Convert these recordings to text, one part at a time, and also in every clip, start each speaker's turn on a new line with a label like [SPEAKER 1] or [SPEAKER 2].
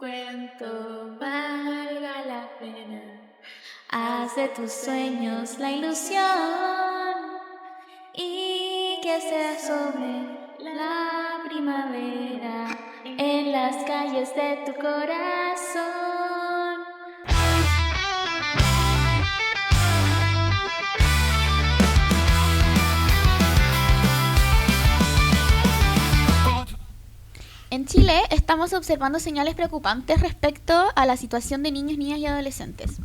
[SPEAKER 1] cuento valga la pena. Haz de tus sueños la ilusión y que sea sobre la primavera en las calles de tu corazón. En Chile estamos observando señales preocupantes respecto a la situación de niños, niñas y adolescentes.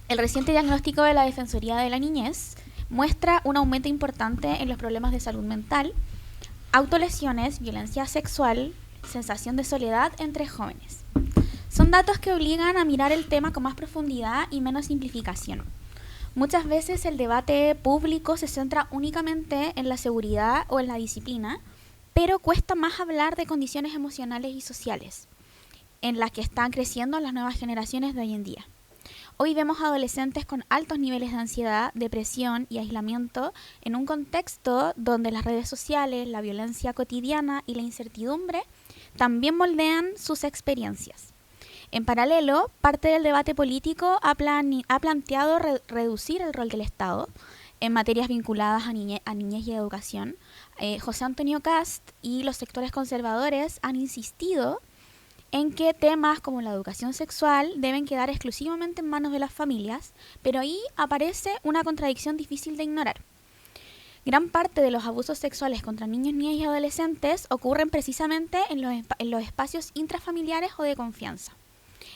[SPEAKER 1] El reciente diagnóstico de la Defensoría de la Niñez muestra un aumento importante en los problemas de salud mental, autolesiones, violencia sexual, sensación de soledad entre jóvenes. Son datos que obligan a mirar el tema con más profundidad y menos simplificación. Muchas veces el debate público se centra únicamente en la seguridad o en la disciplina, pero cuesta más hablar de condiciones emocionales y sociales en las que están creciendo las nuevas generaciones de hoy en día. Hoy vemos adolescentes con altos niveles de ansiedad, depresión y aislamiento en un contexto donde las redes sociales, la violencia cotidiana y la incertidumbre también moldean sus experiencias. En paralelo, parte del debate político ha planteado reducir el rol del Estado en materias vinculadas a niñez y educación. José Antonio Kast y los sectores conservadores han insistido en que temas como la educación sexual deben quedar exclusivamente en manos de las familias, pero ahí aparece una contradicción difícil de ignorar. Gran parte de los abusos sexuales contra niños, niñas y adolescentes ocurren precisamente en los espacios intrafamiliares o de confianza.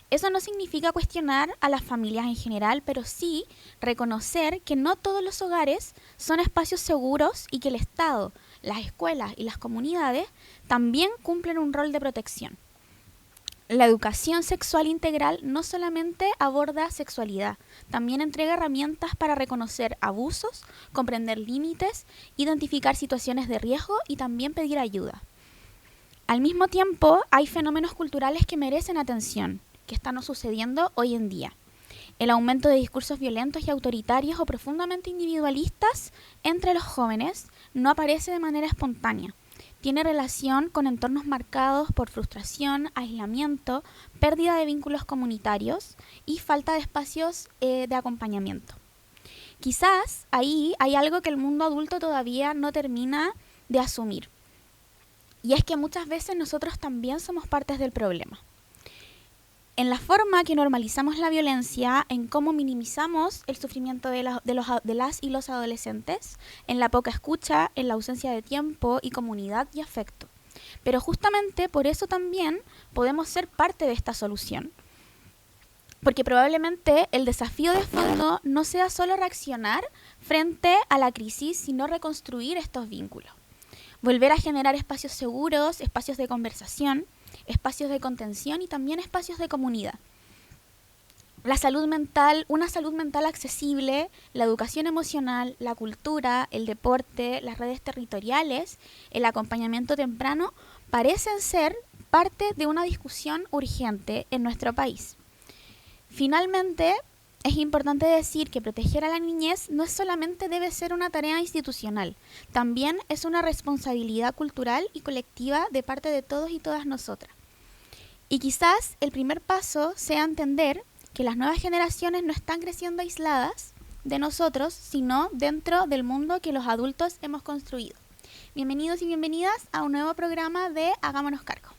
[SPEAKER 1] Eso no significa cuestionar a las familias en general, pero sí reconocer que no todos los hogares son espacios seguros y que el Estado, las escuelas y las comunidades también cumplen un rol de protección. La educación sexual integral no solamente aborda sexualidad, también entrega herramientas para reconocer abusos, comprender límites, identificar situaciones de riesgo y también pedir ayuda. Al mismo tiempo, hay fenómenos culturales que merecen atención, que están sucediendo hoy en día. El aumento de discursos violentos y autoritarios o profundamente individualistas entre los jóvenes no aparece de manera espontánea. Tiene relación con entornos marcados por frustración, aislamiento, pérdida de vínculos comunitarios y falta de espacios de acompañamiento. Quizás ahí hay algo que el mundo adulto todavía no termina de asumir. Y es que muchas veces nosotros también somos partes del problema. En la forma que normalizamos la violencia, en cómo minimizamos el sufrimiento de las y los adolescentes, en la poca escucha, en la ausencia de tiempo y comunidad y afecto. Pero justamente por eso también podemos ser parte de esta solución. Porque probablemente el desafío de fondo no sea solo reaccionar frente a la crisis, sino reconstruir estos vínculos. Volver a generar espacios seguros, espacios de conversación, espacios de contención y también espacios de comunidad. La salud mental, una salud mental accesible, la educación emocional, la cultura, el deporte, las redes territoriales, el acompañamiento temprano, parecen ser parte de una discusión urgente en nuestro país. Finalmente, es importante decir que proteger a la niñez no solamente debe ser una tarea institucional, también es una responsabilidad cultural y colectiva de parte de todos y todas nosotras. Y quizás el primer paso sea entender que las nuevas generaciones no están creciendo aisladas de nosotros, sino dentro del mundo que los adultos hemos construido. Bienvenidos y bienvenidas a un nuevo programa de Hagámonos Cargo.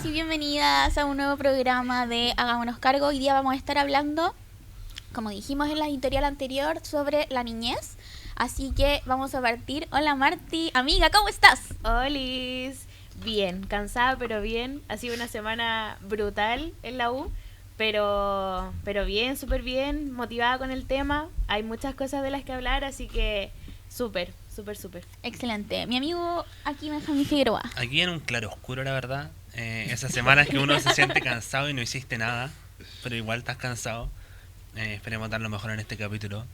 [SPEAKER 1] Bienvenidas a un nuevo programa de Hagámonos Cargo. Hoy día vamos a estar hablando, como dijimos en la editorial anterior, sobre la niñez. Así que vamos a partir. Hola Marti, amiga, ¿cómo estás?
[SPEAKER 2] Olis, bien, cansada pero bien. Ha sido una semana brutal en la U, pero bien, súper bien, motivada con el tema. Hay muchas cosas de las que hablar, así que súper.
[SPEAKER 1] Excelente. Mi amigo aquí, Benjamín Figueroa.
[SPEAKER 3] Aquí en un claroscuro, la verdad. Esas semanas que uno se siente cansado y no hiciste nada, pero igual estás cansado. Esperemos dar lo mejor en este capítulo.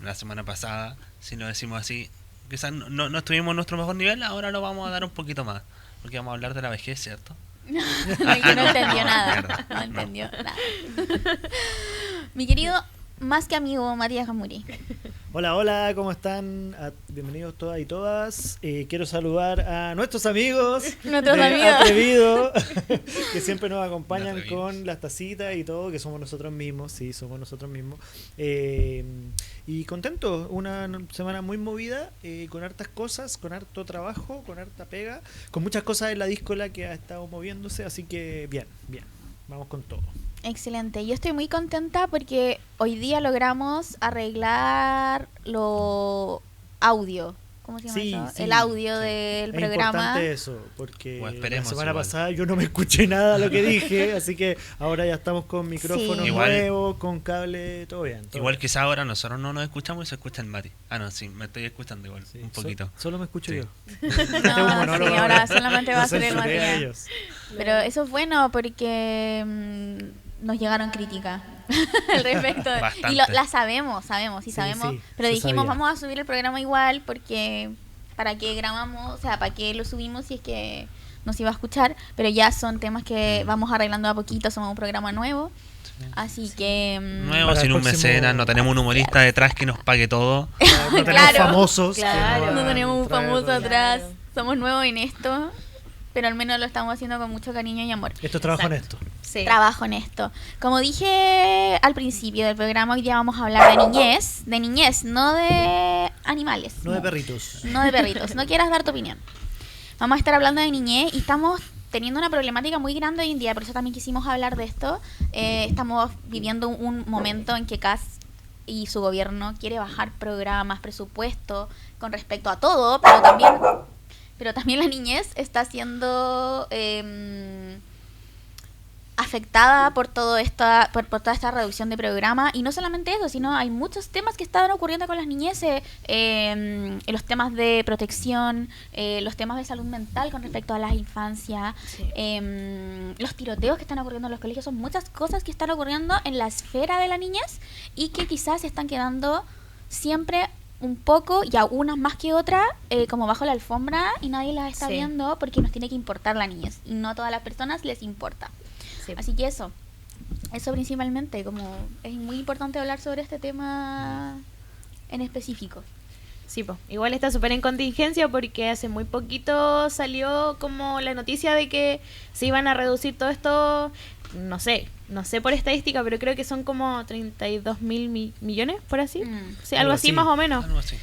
[SPEAKER 3] La semana pasada, si lo decimos así, quizás no estuvimos en nuestro mejor nivel, ahora lo vamos a dar un poquito más, porque vamos a hablar de la vejez, ¿cierto?
[SPEAKER 1] No entendió nada. Mi querido, más que amigo, Matías Jamuri.
[SPEAKER 4] Hola, hola, ¿cómo están? Bienvenidos todas y todas. Quiero saludar a nuestros amigos
[SPEAKER 1] Nuestros
[SPEAKER 4] de
[SPEAKER 1] amigos.
[SPEAKER 4] Atrevido, que siempre nos acompañan
[SPEAKER 3] Atrevidos.
[SPEAKER 4] con las tacitas y todo, que somos nosotros mismos, sí, somos nosotros mismos. Y contentos, una semana muy movida, con hartas cosas, con harto trabajo, con harta pega, con muchas cosas en la díscola que ha estado moviéndose, así que bien, vamos con todo.
[SPEAKER 1] Excelente. Yo estoy muy contenta porque hoy día logramos arreglar lo audio. ¿Cómo se llama
[SPEAKER 4] Sí,
[SPEAKER 1] eso?
[SPEAKER 4] sí,
[SPEAKER 1] El audio
[SPEAKER 3] sí.
[SPEAKER 1] del
[SPEAKER 4] Es
[SPEAKER 1] programa.
[SPEAKER 4] importante eso, porque
[SPEAKER 3] O
[SPEAKER 4] la
[SPEAKER 3] esperemos
[SPEAKER 4] semana
[SPEAKER 3] igual.
[SPEAKER 4] pasada yo no me escuché nada de lo que dije, así que ahora ya estamos con micrófonos
[SPEAKER 1] Sí.
[SPEAKER 3] Igual-
[SPEAKER 4] nuevos, con cable, todo bien. todo
[SPEAKER 3] Igual
[SPEAKER 4] bien.
[SPEAKER 3] quizá ahora nosotros no nos escuchamos y se escucha el Mati. Ah, no, sí, me estoy escuchando igual,
[SPEAKER 4] Sí,
[SPEAKER 3] un poquito.
[SPEAKER 4] solo me escucho
[SPEAKER 3] Sí.
[SPEAKER 4] yo.
[SPEAKER 1] No,
[SPEAKER 4] Tengo un monólogo
[SPEAKER 1] sí, ahora solamente va a ser el
[SPEAKER 4] censuré a
[SPEAKER 1] Matías.
[SPEAKER 4] ellos.
[SPEAKER 1] Pero eso es bueno porque nos llegaron críticas al respecto.
[SPEAKER 3] Bastante.
[SPEAKER 1] Y la sabemos,
[SPEAKER 4] Sí,
[SPEAKER 1] sabemos.
[SPEAKER 4] sí,
[SPEAKER 1] Pero
[SPEAKER 4] se
[SPEAKER 1] dijimos,
[SPEAKER 4] sabía.
[SPEAKER 1] vamos a subir el programa igual porque para qué grabamos, o sea, para qué lo subimos si es que nos iba a escuchar. Pero ya son temas que vamos arreglando a poquito, somos un programa nuevo. Así que...
[SPEAKER 3] Nuevo,
[SPEAKER 4] Para
[SPEAKER 3] sin
[SPEAKER 4] el
[SPEAKER 3] un
[SPEAKER 4] próximo-
[SPEAKER 3] mecenas, no tenemos un humorista detrás que nos pague todo.
[SPEAKER 4] No tenemos
[SPEAKER 1] Claro,
[SPEAKER 4] famosos. que
[SPEAKER 2] claro.
[SPEAKER 4] nos
[SPEAKER 1] No
[SPEAKER 4] van a
[SPEAKER 1] tenemos un
[SPEAKER 4] traer
[SPEAKER 1] famoso
[SPEAKER 4] todo.
[SPEAKER 1] atrás,
[SPEAKER 2] Claro.
[SPEAKER 1] somos nuevos en esto, pero al menos lo estamos haciendo con mucho cariño y amor.
[SPEAKER 4] Esto es trabajo
[SPEAKER 2] Exacto.
[SPEAKER 4] honesto.
[SPEAKER 2] Sí.
[SPEAKER 1] Trabajo en esto. Como dije al principio del programa, hoy día vamos a hablar de niñez, no de animales.
[SPEAKER 4] No de perritos.
[SPEAKER 1] No de perritos, no quieras dar tu opinión. Vamos a estar hablando de niñez y estamos teniendo una problemática muy grande hoy en día, por eso también quisimos hablar de esto. Estamos viviendo un momento en que CAS y su gobierno quiere bajar programas, presupuesto con respecto a todo, pero también la niñez está siendo afectada por toda esta reducción de programa, y no solamente eso, sino hay muchos temas que están ocurriendo con las niñeces, los temas de protección, los temas de salud mental con respecto a las infancias,
[SPEAKER 2] Sí.
[SPEAKER 1] los tiroteos que están ocurriendo en los colegios, son muchas cosas que están ocurriendo en la esfera de la niñez y que quizás se están quedando siempre un poco, y algunas más que otras, como bajo la alfombra, y nadie las está
[SPEAKER 2] Sí.
[SPEAKER 1] viendo porque nos tiene que importar la niñez y no a todas las personas les importa.
[SPEAKER 2] Sí.
[SPEAKER 1] Así que eso principalmente, como es muy importante hablar sobre este tema en específico.
[SPEAKER 2] Sí, po. Igual está súper en contingencia porque hace muy poquito salió como la noticia de que se iban a reducir todo esto, no sé por estadística, pero creo que son como 32.000 millones, por así. Sí, algo
[SPEAKER 4] Algo
[SPEAKER 2] así
[SPEAKER 4] así.
[SPEAKER 2] más o menos.
[SPEAKER 3] Algo así.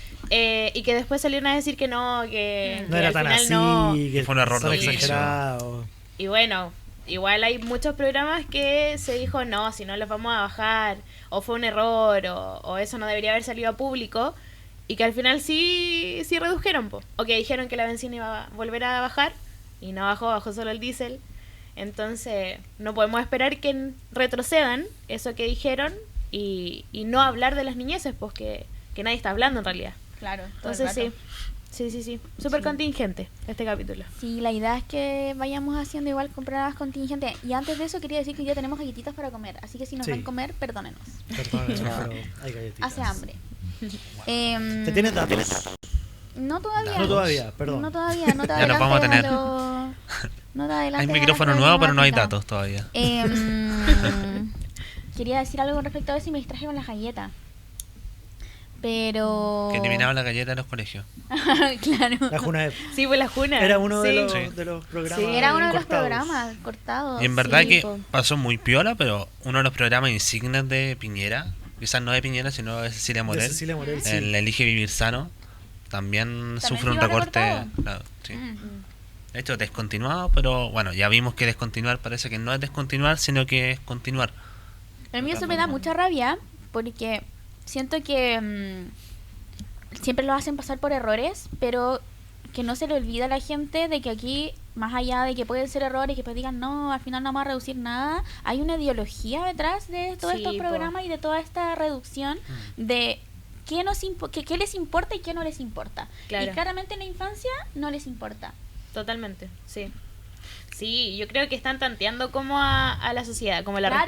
[SPEAKER 2] Y que después salieron a decir que no, que
[SPEAKER 4] No era
[SPEAKER 2] al
[SPEAKER 4] tan
[SPEAKER 2] final
[SPEAKER 4] así,
[SPEAKER 2] no.
[SPEAKER 4] que
[SPEAKER 3] Fue un error
[SPEAKER 4] son
[SPEAKER 3] de oficio.
[SPEAKER 4] exagerados.
[SPEAKER 2] Y bueno, igual hay muchos programas que se dijo no, si no los vamos a bajar, o fue un error, o eso no debería haber salido a público, y que al final sí redujeron, po. O que dijeron que la benzina iba a volver a bajar, y no bajó solo el diésel. Entonces no podemos esperar que retrocedan eso que dijeron y no hablar de las niñeces, pues que nadie está hablando en realidad.
[SPEAKER 1] Claro.
[SPEAKER 2] Entonces sí. Súper contingente este capítulo.
[SPEAKER 1] Sí, la idea es que vayamos haciendo igual compradas contingentes. Y antes de eso quería decir que hoy día tenemos galletitas para comer. Así que si nos
[SPEAKER 4] Sí.
[SPEAKER 1] van a comer, perdónenos.
[SPEAKER 4] Perdón, pero hay galletitas.
[SPEAKER 1] Hace hambre.
[SPEAKER 4] ¿Te tienes datos?
[SPEAKER 1] No todavía.
[SPEAKER 4] No todavía, perdón.
[SPEAKER 1] No todavía, no te
[SPEAKER 3] Ya los vamos a
[SPEAKER 1] adelantes
[SPEAKER 3] tener.
[SPEAKER 1] No te adelantes
[SPEAKER 3] Hay
[SPEAKER 1] a la
[SPEAKER 3] micrófono nuevo, pero no hay
[SPEAKER 1] problemática.
[SPEAKER 3] datos todavía.
[SPEAKER 1] Quería decir algo con respecto a eso y me distraje con las galletas. Pero...
[SPEAKER 3] Que eliminaban la galleta de los colegios.
[SPEAKER 1] Claro.
[SPEAKER 4] La Juna
[SPEAKER 2] Sí, fue la Juna.
[SPEAKER 4] era uno de,
[SPEAKER 2] Sí.
[SPEAKER 4] los,
[SPEAKER 3] Sí.
[SPEAKER 4] de los programas.
[SPEAKER 2] Sí,
[SPEAKER 1] Era uno de los
[SPEAKER 4] cortados.
[SPEAKER 1] programas cortados.
[SPEAKER 3] Y en verdad
[SPEAKER 1] sí,
[SPEAKER 3] que
[SPEAKER 1] po.
[SPEAKER 3] pasó muy piola, pero uno de los programas insignes de Piñera, quizás no de Piñera, sino de Cecilia
[SPEAKER 4] De
[SPEAKER 3] Morel,
[SPEAKER 4] Cecilia Morel, sí.
[SPEAKER 3] el Elige Vivir Sano, también sufre un
[SPEAKER 1] se iba
[SPEAKER 3] recorte.
[SPEAKER 1] recortado.
[SPEAKER 3] Claro, sí.
[SPEAKER 1] Mm.
[SPEAKER 3] De hecho, descontinuado, pero bueno, ya vimos que descontinuar parece que no es descontinuar, sino que es continuar.
[SPEAKER 1] A mí eso me da mucha rabia porque siento que siempre lo hacen pasar por errores, pero que no se le olvida a la gente de que aquí, más allá de que pueden ser errores, que pues digan no, al final no vamos a reducir nada, hay una ideología detrás de todos
[SPEAKER 2] Sí,
[SPEAKER 1] estos
[SPEAKER 2] po.
[SPEAKER 1] programas y de toda esta reducción de qué qué les importa y qué no les importa.
[SPEAKER 2] Claro.
[SPEAKER 1] Y claramente en la infancia no les importa.
[SPEAKER 2] Totalmente, sí. Sí, yo creo que están tanteando como a la sociedad, como la
[SPEAKER 1] Claro.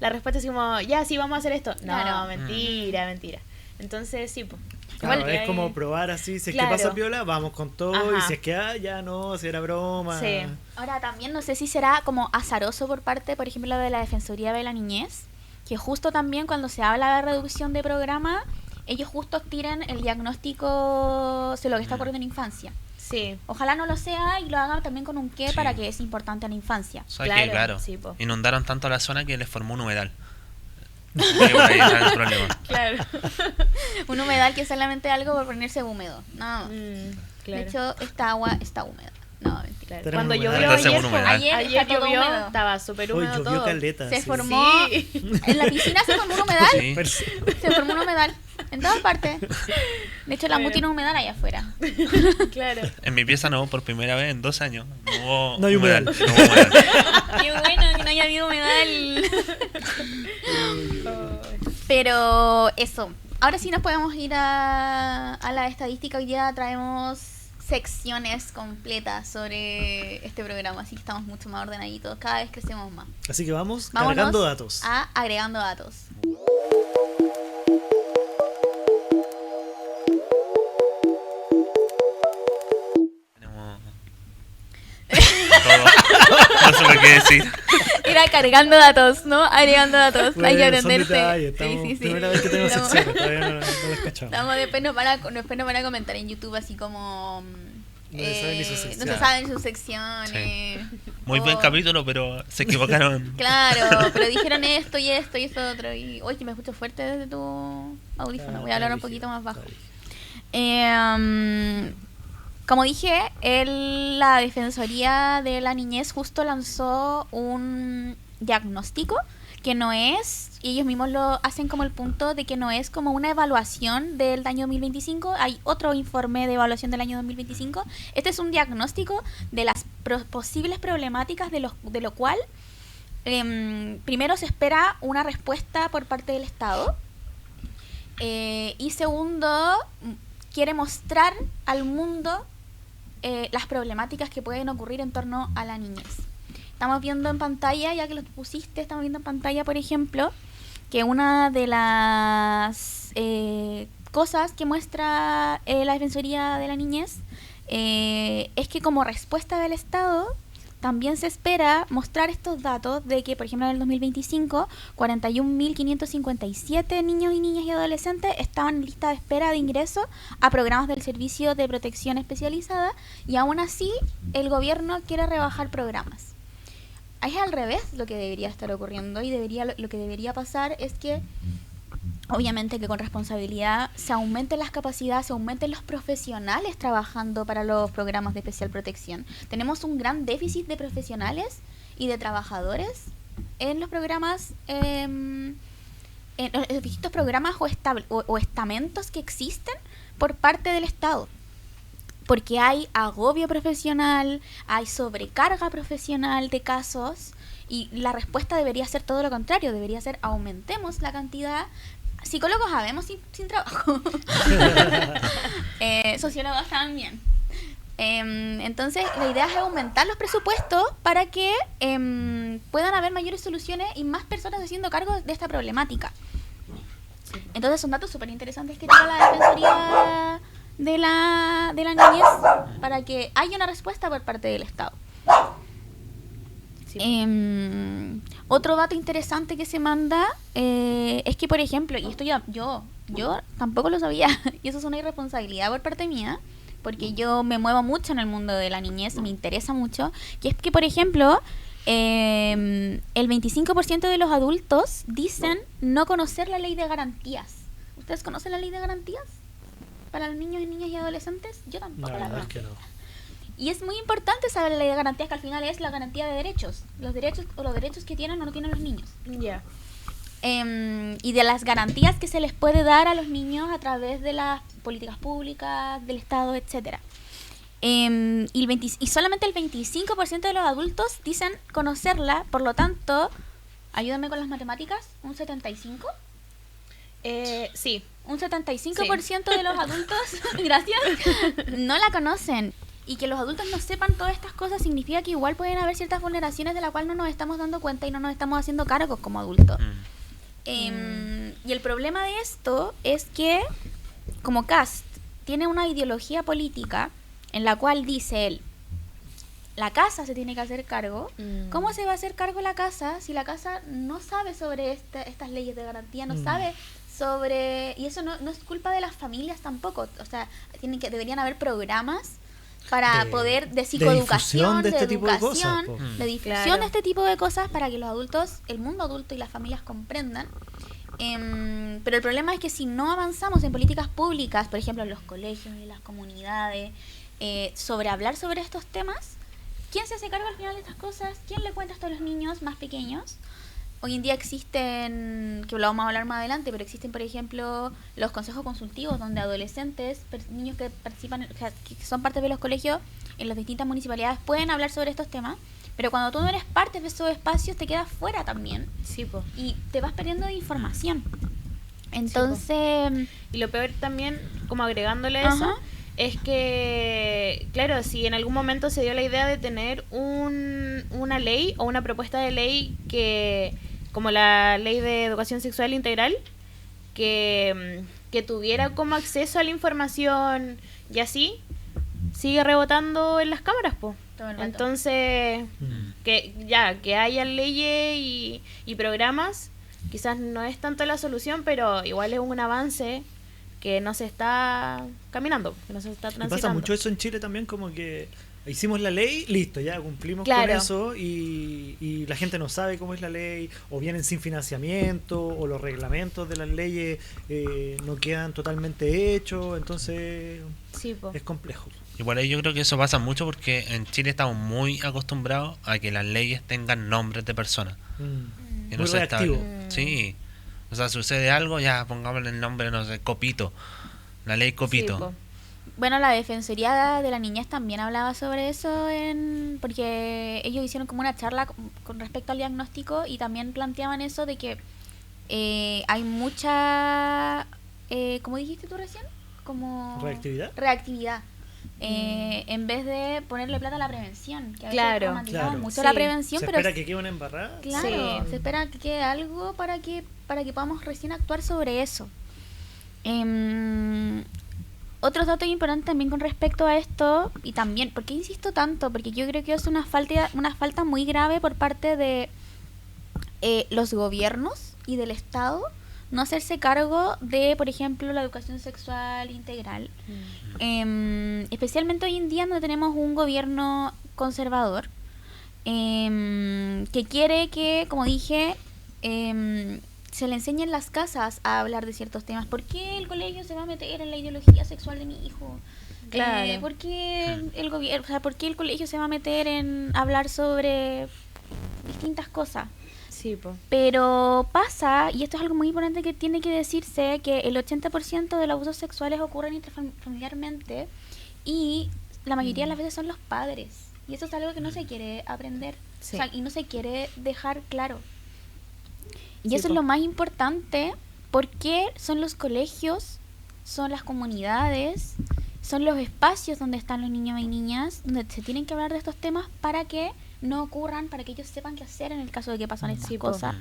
[SPEAKER 2] respuesta es como, ya, sí, vamos a hacer esto. No,
[SPEAKER 1] Claro.
[SPEAKER 2] mentira. Entonces, sí, pues.
[SPEAKER 4] Claro,
[SPEAKER 2] Igual
[SPEAKER 4] es
[SPEAKER 2] que
[SPEAKER 4] como
[SPEAKER 2] hay-
[SPEAKER 4] probar así, si es
[SPEAKER 2] Claro.
[SPEAKER 4] que pasa piola, vamos con todo, y
[SPEAKER 2] Ajá.
[SPEAKER 4] si es que ya no, si era broma.
[SPEAKER 2] Sí.
[SPEAKER 1] Ahora también no sé si será como azaroso por parte, por ejemplo, de la Defensoría de la Niñez, que justo también cuando se habla de reducción de programa, ellos justo tiran el diagnóstico de lo que está ocurriendo en infancia.
[SPEAKER 2] Sí.
[SPEAKER 1] Ojalá no lo sea y lo hagan también con un qué
[SPEAKER 3] Sí.
[SPEAKER 1] para que es importante a la infancia.
[SPEAKER 3] O sea que, claro,
[SPEAKER 2] sí, po.
[SPEAKER 3] inundaron tanto la zona que les formó un humedal. Y por ahí está el problema.
[SPEAKER 2] Claro.
[SPEAKER 1] Un humedal que es solamente algo por ponerse húmedo. No.
[SPEAKER 2] Claro.
[SPEAKER 1] De hecho, esta agua está húmeda. No, mentira.
[SPEAKER 4] Tenemos
[SPEAKER 2] Cuando
[SPEAKER 4] humedad.
[SPEAKER 2] llovió
[SPEAKER 3] Entonces,
[SPEAKER 2] ayer,
[SPEAKER 3] un humedal.
[SPEAKER 1] Ayer está todo
[SPEAKER 2] llovió,
[SPEAKER 1] húmedo.
[SPEAKER 2] estaba súper
[SPEAKER 4] Hoy
[SPEAKER 2] húmedo
[SPEAKER 4] llovió
[SPEAKER 2] todo.
[SPEAKER 4] caleta.
[SPEAKER 1] Se
[SPEAKER 4] sí.
[SPEAKER 1] formó
[SPEAKER 2] Sí.
[SPEAKER 1] en la piscina, se formó un humedal.
[SPEAKER 3] Sí.
[SPEAKER 1] Se formó un humedal en todas partes. De hecho, la
[SPEAKER 2] Bueno.
[SPEAKER 1] MU tiene un humedal allá afuera.
[SPEAKER 2] Claro.
[SPEAKER 3] En mi pieza no, por primera vez en 2 años.
[SPEAKER 4] No hay humedal.
[SPEAKER 3] No hubo humedal.
[SPEAKER 1] Qué bueno que no haya habido humedal. Pero eso. Ahora sí nos podemos ir a la estadística. Hoy día traemos secciones completas sobre este programa, así que estamos mucho más ordenaditos. Cada vez crecemos más.
[SPEAKER 4] Así que vamos
[SPEAKER 1] Vámonos
[SPEAKER 4] cargando datos.
[SPEAKER 1] a agregando datos.
[SPEAKER 3] Tenemos todo. No sé lo que decir.
[SPEAKER 1] Era cargando datos, ¿no? Agregando datos. Hay que
[SPEAKER 4] Bueno, son
[SPEAKER 1] aprenderse.
[SPEAKER 4] detalles, estamos- Primera vez que tenemos
[SPEAKER 1] Estamos-
[SPEAKER 4] secciones, todavía no las cachamos.
[SPEAKER 1] Estamos, después nos van a comentar en YouTube así como...
[SPEAKER 4] No se saben ni sus
[SPEAKER 1] no se
[SPEAKER 4] secciones.
[SPEAKER 1] saben sus secciones.
[SPEAKER 3] Muy buen
[SPEAKER 1] O-
[SPEAKER 3] capítulo, pero se equivocaron.
[SPEAKER 1] Claro, pero dijeron esto y esto y esto otro. Y oye, que me escucho fuerte desde tu audífono. Voy a hablar un poquito más bajo. Como dije, la Defensoría de la Niñez justo lanzó un diagnóstico que no es, y ellos mismos lo hacen como el punto de que no es como una evaluación del año 2025, hay otro informe de evaluación del año 2025. Este es un diagnóstico de las posibles problemáticas de lo cual primero se espera una respuesta por parte del Estado y segundo quiere mostrar al mundo las problemáticas que pueden ocurrir en torno a la niñez. Estamos viendo en pantalla, ya que lo pusiste, estamos viendo en pantalla, por ejemplo, que una de las cosas que muestra la Defensoría de la Niñez es que como respuesta del Estado también se espera mostrar estos datos de que, por ejemplo, en el 2025, 41.557 niños y niñas y adolescentes estaban en lista de espera de ingreso a programas del Servicio de Protección Especializada y aún así el gobierno quiere rebajar programas. Es al revés lo que debería estar ocurriendo y lo que debería pasar es que obviamente que con responsabilidad se aumenten las capacidades, se aumenten los profesionales trabajando para los programas de especial protección. Tenemos un gran déficit de profesionales y de trabajadores en los programas, en los distintos programas o estamentos que existen por parte del Estado. Porque hay agobio profesional, hay sobrecarga profesional de casos y la respuesta debería ser todo lo contrario, debería ser aumentemos la cantidad. Psicólogos habemos sin trabajo, sociólogos también. Entonces la idea es aumentar los presupuestos para que puedan haber mayores soluciones y más personas haciendo cargo de esta problemática. Entonces son datos súper interesantes que tiene la Defensoría de la Niñez para que haya una respuesta por parte del Estado.
[SPEAKER 2] Sí.
[SPEAKER 1] Otro dato interesante que se manda es que, por ejemplo, y esto yo tampoco lo sabía, y eso es una irresponsabilidad por parte mía, porque yo me muevo mucho en el mundo de la niñez, me interesa mucho, que es que, por ejemplo, el 25% de los adultos dicen no conocer la ley de garantías. ¿Ustedes conocen la ley de garantías para los niños y niñas y adolescentes? Yo tampoco,
[SPEAKER 4] No,
[SPEAKER 1] la
[SPEAKER 4] la verdad
[SPEAKER 1] verdad.
[SPEAKER 4] es que no.
[SPEAKER 1] Y es muy importante saber la ley de garantías, que al final es la garantía de derechos. Los derechos que tienen o no tienen los niños.
[SPEAKER 2] Ya.
[SPEAKER 1] Y de las garantías que se les puede dar a los niños a través de las políticas públicas, del Estado, etcétera. Y solamente el 25% de los adultos dicen conocerla, por lo tanto, ayúdame con las matemáticas, un 75%.
[SPEAKER 2] Sí.
[SPEAKER 1] Un 75% de los adultos, gracias, no la conocen. Y que los adultos no sepan todas estas cosas significa que igual pueden haber ciertas vulneraciones de las cuales no nos estamos dando cuenta y no nos estamos haciendo cargos como adultos. Y el problema de esto es que, como Kast tiene una ideología política en la cual dice él, la casa se tiene que hacer cargo. ¿Cómo se va a hacer cargo la casa si la casa no sabe sobre estas leyes de garantía, no sabe sobre... Y eso no es culpa de las familias tampoco. O sea, deberían haber programas para poder de psicoeducación,
[SPEAKER 4] de este tipo de cosas,
[SPEAKER 1] educación,
[SPEAKER 4] po.
[SPEAKER 1] de difusión
[SPEAKER 2] Claro.
[SPEAKER 1] de este tipo de cosas para que los adultos, el mundo adulto y las familias comprendan. Pero el problema es que si no avanzamos en políticas públicas, por ejemplo en los colegios, en las comunidades, sobre hablar sobre estos temas, ¿quién se hace cargo al final de estas cosas? ¿Quién le cuenta esto a los niños más pequeños? Hoy en día existen, que lo vamos a hablar más adelante, pero existen, por ejemplo, los consejos consultivos donde adolescentes, niños que participan, o sea, que son parte de los colegios en las distintas municipalidades pueden hablar sobre estos temas, pero cuando tú no eres parte de esos espacios te quedas fuera también
[SPEAKER 2] Sí, po.
[SPEAKER 1] y te vas perdiendo de información. Entonces,
[SPEAKER 2] Y lo peor también, como agregándole a eso,
[SPEAKER 1] Ajá.
[SPEAKER 2] es que, claro, si en algún momento se dio la idea de tener una ley o una propuesta de ley que, como la ley de educación sexual integral, que tuviera como acceso a la información y así, sigue rebotando en las cámaras, po.
[SPEAKER 1] Todo el rato.
[SPEAKER 2] Entonces,
[SPEAKER 4] Mm.
[SPEAKER 2] que haya leyes y programas, quizás no es tanto la solución, pero igual es un avance que no se está caminando, que no se está
[SPEAKER 4] Y
[SPEAKER 2] transitando.
[SPEAKER 4] pasa mucho eso en Chile también, como que hicimos la ley, listo, ya cumplimos
[SPEAKER 2] Claro.
[SPEAKER 4] con eso y la gente no sabe cómo es la ley, o vienen sin financiamiento, o los reglamentos de las leyes no quedan totalmente hechos, entonces
[SPEAKER 2] Sí, po.
[SPEAKER 4] es complejo.
[SPEAKER 3] Igual ahí yo creo que eso pasa mucho porque en Chile estamos muy acostumbrados a que las leyes tengan nombres de personas.
[SPEAKER 4] Mm.
[SPEAKER 3] Y
[SPEAKER 4] Muy
[SPEAKER 3] se
[SPEAKER 4] reactivo.
[SPEAKER 3] estable- Sí. O sea, sucede algo, ya pongámosle el nombre, no sé, Copito. La ley Copito.
[SPEAKER 2] Sí, po.
[SPEAKER 1] bueno, la Defensoría de la Niñez también hablaba sobre eso, porque ellos hicieron como una charla con respecto al diagnóstico y también planteaban eso de que hay mucha, ¿cómo dijiste tú recién? Como
[SPEAKER 4] ¿Reactividad?
[SPEAKER 1] reactividad. En vez de ponerle plata a la prevención, que a veces
[SPEAKER 2] Claro.
[SPEAKER 1] romantizaban
[SPEAKER 4] Claro.
[SPEAKER 1] mucho
[SPEAKER 2] Sí.
[SPEAKER 1] la prevención,
[SPEAKER 4] ¿Se
[SPEAKER 1] pero
[SPEAKER 4] espera que quede una embarrada?
[SPEAKER 1] claro,
[SPEAKER 2] Sí.
[SPEAKER 1] se espera que quede algo para que podamos recién actuar sobre eso. Otros datos importantes también con respecto a esto, y también, ¿por qué insisto tanto? Porque yo creo que es una falta muy grave por parte de los gobiernos y del Estado no hacerse cargo de, por ejemplo, la educación sexual integral. Especialmente hoy en día donde tenemos un gobierno conservador que quiere que, como dije, se le enseñe en las casas a hablar de ciertos temas. ¿Por qué el colegio se va a meter en la ideología sexual de mi hijo?
[SPEAKER 2] Claro.
[SPEAKER 1] ¿Por qué el gobierno, o sea, por qué el colegio se va a meter en hablar sobre distintas cosas?
[SPEAKER 2] Sí, po.
[SPEAKER 1] Pero pasa, y esto es algo muy importante que tiene que decirse, que el 80% de los abusos sexuales ocurren intrafamiliarmente y la mayoría de las veces son los padres. Y eso es algo que no se quiere aprender,
[SPEAKER 2] Sí.
[SPEAKER 1] o sea, y no se quiere dejar claro. Y
[SPEAKER 2] Sí,
[SPEAKER 1] eso
[SPEAKER 2] po.
[SPEAKER 1] es lo más importante, porque son los colegios, son las comunidades, son los espacios donde están los niños y niñas, donde se tienen que hablar de estos temas para que no ocurran, para que ellos sepan qué hacer en el caso de que pasan estas
[SPEAKER 2] Sí, po.
[SPEAKER 1] cosas.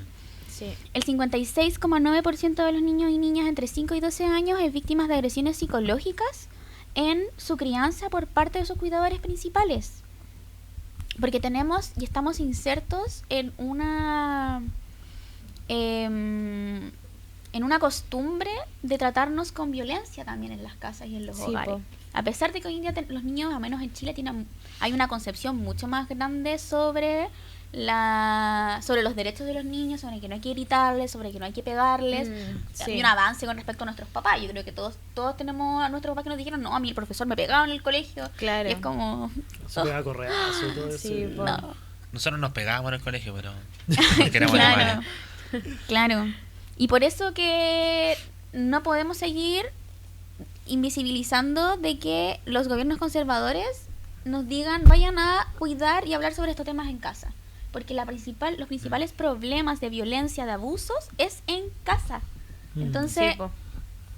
[SPEAKER 2] Sí.
[SPEAKER 1] El 56,9% de los niños y niñas entre 5 y 12 años es víctimas de agresiones psicológicas en su crianza por parte de sus cuidadores principales. Porque tenemos y estamos insertos en una costumbre de tratarnos con violencia también en las casas y en los
[SPEAKER 2] Sí,
[SPEAKER 1] hogares.
[SPEAKER 2] po.
[SPEAKER 1] A pesar de que hoy en día los niños, al menos en Chile, hay una concepción mucho más grande sobre los derechos de los niños, sobre que no hay que gritarles, sobre que no hay que pegarles.
[SPEAKER 2] Sí.
[SPEAKER 1] Hay un avance con respecto a nuestros papás. Yo creo que todos tenemos a nuestros papás que nos dijeron, no, a mí el profesor me pegaba en el colegio.
[SPEAKER 2] Claro.
[SPEAKER 1] Y es como...
[SPEAKER 4] Se pega correazo y todo eso.
[SPEAKER 2] Sí, po.
[SPEAKER 1] no.
[SPEAKER 3] Nosotros nos pegábamos en el colegio, pero porque éramos
[SPEAKER 1] Claro,
[SPEAKER 3] animales.
[SPEAKER 1] claro. Y por eso que no podemos seguir invisibilizando de que los gobiernos conservadores nos digan vayan a cuidar y hablar sobre estos temas en casa. Porque los principales problemas de violencia, de abusos, es en casa.
[SPEAKER 4] Mm.
[SPEAKER 1] Entonces,
[SPEAKER 2] Sí, po.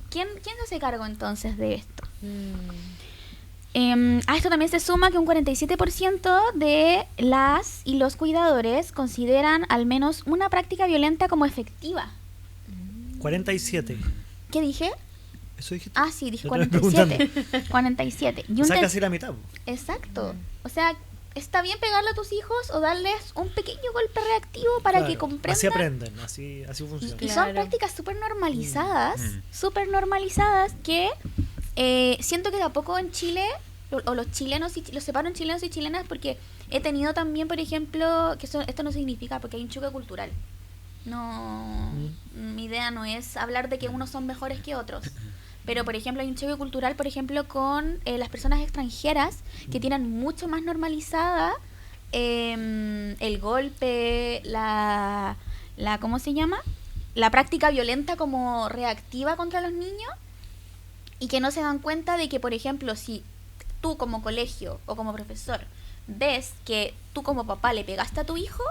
[SPEAKER 1] ¿quién se hace cargo entonces de esto?
[SPEAKER 2] Mm.
[SPEAKER 1] A esto también se suma que un 47% de las y los cuidadores consideran al menos una práctica violenta como efectiva.
[SPEAKER 4] 47.
[SPEAKER 1] ¿Qué dije?
[SPEAKER 4] ¿Eso dijiste?
[SPEAKER 1] Ah, sí, dije
[SPEAKER 4] Yo estaba
[SPEAKER 1] 47. 47. Y
[SPEAKER 4] O
[SPEAKER 1] un
[SPEAKER 4] sea,
[SPEAKER 1] ten-
[SPEAKER 4] casi la mitad. Po.
[SPEAKER 1] Exacto. O sea, está bien pegarle a tus hijos o darles un pequeño golpe reactivo para
[SPEAKER 4] Claro,
[SPEAKER 1] que comprendan.
[SPEAKER 4] así aprenden, así funciona.
[SPEAKER 1] Y son
[SPEAKER 2] Claro.
[SPEAKER 1] prácticas súper normalizadas,
[SPEAKER 3] Mm.
[SPEAKER 1] que siento que de a poco en Chile, o los chilenos, los separo en chilenos y chilenas porque he tenido también, por ejemplo, que esto no significa porque hay un choque cultural. No, mi idea no es hablar de que unos son mejores que otros. Pero, por ejemplo, hay un choque cultural, por ejemplo, con las personas extranjeras que tienen mucho más normalizada el golpe, ¿cómo se llama? La práctica violenta como reactiva contra los niños y que no se dan cuenta de que, por ejemplo, si tú como colegio o como profesor ves que tú como papá le pegaste a tu hijo,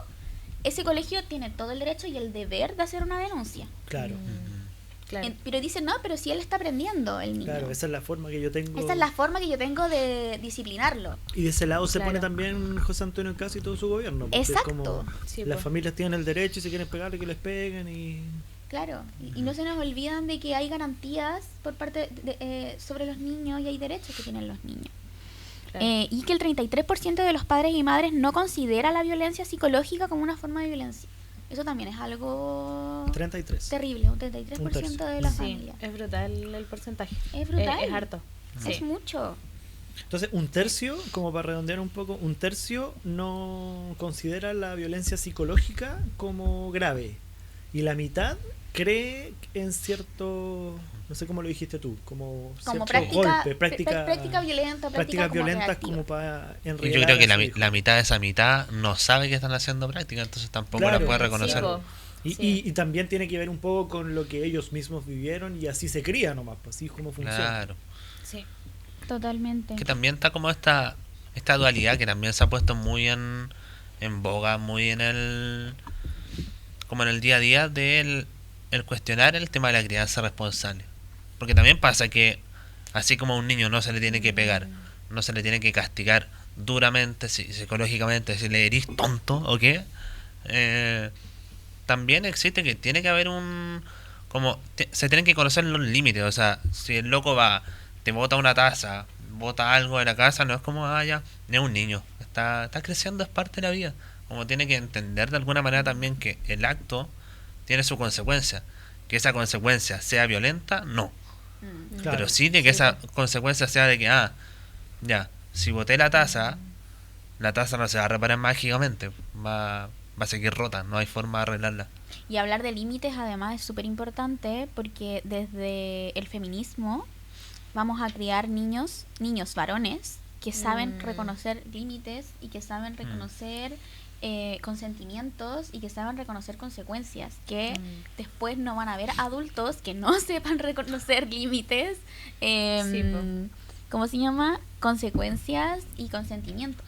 [SPEAKER 1] ese colegio tiene todo el derecho y el deber de hacer una denuncia.
[SPEAKER 4] Claro,
[SPEAKER 2] Claro.
[SPEAKER 1] Pero dicen, no, pero si él está aprendiendo, el niño.
[SPEAKER 4] claro, esa es la forma que yo tengo.
[SPEAKER 1] Esta es la forma que yo tengo de disciplinarlo.
[SPEAKER 4] Y de ese lado se
[SPEAKER 2] Claro.
[SPEAKER 4] pone también José Antonio Caz y todo su gobierno. Porque es
[SPEAKER 1] Exacto.
[SPEAKER 4] como
[SPEAKER 2] Sí,
[SPEAKER 4] las
[SPEAKER 2] pues.
[SPEAKER 4] familias tienen el derecho y si quieren pegarle que les peguen y...
[SPEAKER 1] Claro, y no se nos olvidan de que hay garantías por parte sobre los niños y hay derechos que tienen los niños.
[SPEAKER 2] Claro.
[SPEAKER 1] Y que el 33% de los padres y madres no considera la violencia psicológica como una forma de violencia. Eso también es algo
[SPEAKER 4] 33.
[SPEAKER 1] terrible, un 33%
[SPEAKER 4] Un tercio.
[SPEAKER 1] de la
[SPEAKER 2] Sí,
[SPEAKER 1] familia.
[SPEAKER 2] es brutal el porcentaje.
[SPEAKER 1] Es brutal.
[SPEAKER 2] Es harto.
[SPEAKER 1] Es
[SPEAKER 2] Sí.
[SPEAKER 1] mucho.
[SPEAKER 4] Entonces, un tercio, como para redondear un poco, un tercio no considera la violencia psicológica como grave. Y la mitad cree en cierto, no sé cómo lo dijiste tú, como
[SPEAKER 1] Como
[SPEAKER 4] cierto golpe,
[SPEAKER 1] práctica violenta,
[SPEAKER 4] prácticas
[SPEAKER 1] como
[SPEAKER 4] violentas
[SPEAKER 1] reactiva.
[SPEAKER 4] como para
[SPEAKER 3] Y
[SPEAKER 4] enredar
[SPEAKER 3] yo creo que
[SPEAKER 4] a su hijo.
[SPEAKER 3] la mitad de esa mitad no sabe que están haciendo práctica, entonces tampoco
[SPEAKER 4] Claro.
[SPEAKER 3] la puede
[SPEAKER 2] Sí,
[SPEAKER 3] reconocer.
[SPEAKER 2] po.
[SPEAKER 4] Y,
[SPEAKER 2] Sí.
[SPEAKER 4] y también tiene que ver un poco con lo que ellos mismos vivieron y así se cría nomás, pues así es como funciona.
[SPEAKER 3] Claro.
[SPEAKER 2] Sí.
[SPEAKER 1] Totalmente.
[SPEAKER 3] Que también está como esta dualidad que también se ha puesto muy en boga, muy en el como en el día a día del el cuestionar el tema de la crianza responsable. Porque también pasa que así como a un niño no se le tiene que pegar, no se le tiene que castigar duramente, psicológicamente, si le eres tonto o qué, también existe que tiene que haber se tienen que conocer los límites. O sea, si el loco va, te bota una taza, bota algo de la casa, no es como, ya, es un niño, está creciendo, es parte de la vida. Como tiene que entender de alguna manera también que el acto tiene su consecuencia. Que esa consecuencia sea violenta, no.
[SPEAKER 4] Claro.
[SPEAKER 3] Pero sí de que esa consecuencia sea de que, ya, si boté la taza no se va a reparar mágicamente, va a seguir rota, no hay forma de arreglarla.
[SPEAKER 1] Y hablar de límites además es súper importante porque desde el feminismo vamos a criar niños varones que saben reconocer límites y que saben reconocer consentimientos y que saben reconocer consecuencias, que después no van a haber adultos que no sepan reconocer límites,
[SPEAKER 2] Sí, po.
[SPEAKER 1] ¿cómo se llama? Consecuencias y consentimientos.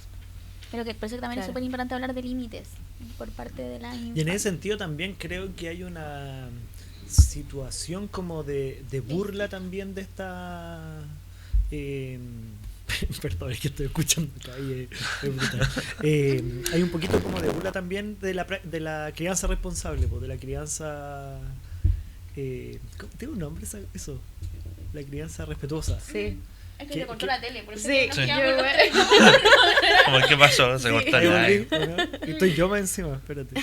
[SPEAKER 1] Pero que por eso también es
[SPEAKER 2] Claro.
[SPEAKER 1] súper importante hablar de límites por parte de la
[SPEAKER 4] Y en
[SPEAKER 1] infancia.
[SPEAKER 4] ese sentido también creo que hay una situación como de burla también de esta... perdón, es que estoy escuchando acá y es brutal. Hay un poquito como de burla también de la crianza responsable, de la crianza... ¿tiene un nombre eso? La crianza respetuosa.
[SPEAKER 2] Sí.
[SPEAKER 1] Es
[SPEAKER 4] que se cortó la
[SPEAKER 1] tele, por
[SPEAKER 2] eso Sí,
[SPEAKER 3] Sí.
[SPEAKER 2] yo igual.
[SPEAKER 3] Como, ¿qué pasó? Se cortó
[SPEAKER 4] Ahí
[SPEAKER 3] el
[SPEAKER 4] volví,
[SPEAKER 3] aire.
[SPEAKER 4] ¿o no? Y estoy yo más encima, espérate.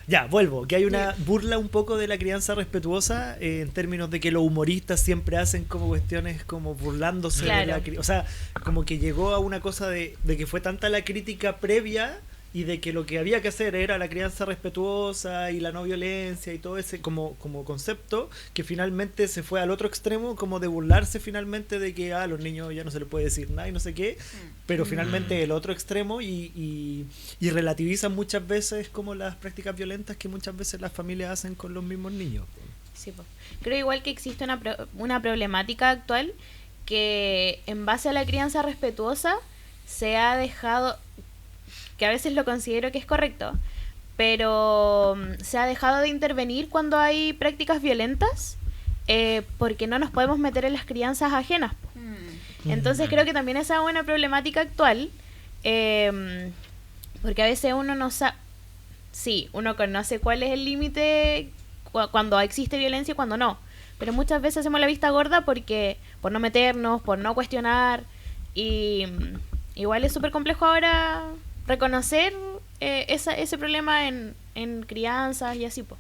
[SPEAKER 4] Ya, vuelvo, que hay una burla un poco de la crianza respetuosa en términos de que los humoristas siempre hacen como cuestiones como burlándose de
[SPEAKER 2] Claro.
[SPEAKER 4] la o sea, como que llegó a una cosa de que fue tanta la crítica previa y de que lo que había que hacer era la crianza respetuosa y la no violencia y todo ese como concepto, que finalmente se fue al otro extremo como de burlarse finalmente de que a los niños ya no se les puede decir nada y no sé qué, pero finalmente el otro extremo y relativizan muchas veces como las prácticas violentas que muchas veces las familias hacen con los mismos niños.
[SPEAKER 2] Sí, po. Creo igual que existe una problemática actual que en base a la crianza respetuosa se ha dejado, que a veces lo considero que es correcto, pero se ha dejado de intervenir cuando hay prácticas violentas porque no nos podemos meter en las crianzas ajenas, po. Entonces creo que también esa es una problemática actual, porque a veces uno no sabe, sí, uno conoce cuál es el límite cuando existe violencia y cuando no, pero muchas veces hacemos la vista gorda por no meternos, por no cuestionar, Y igual es súper complejo ahora reconocer ese problema en crianzas y así, pues.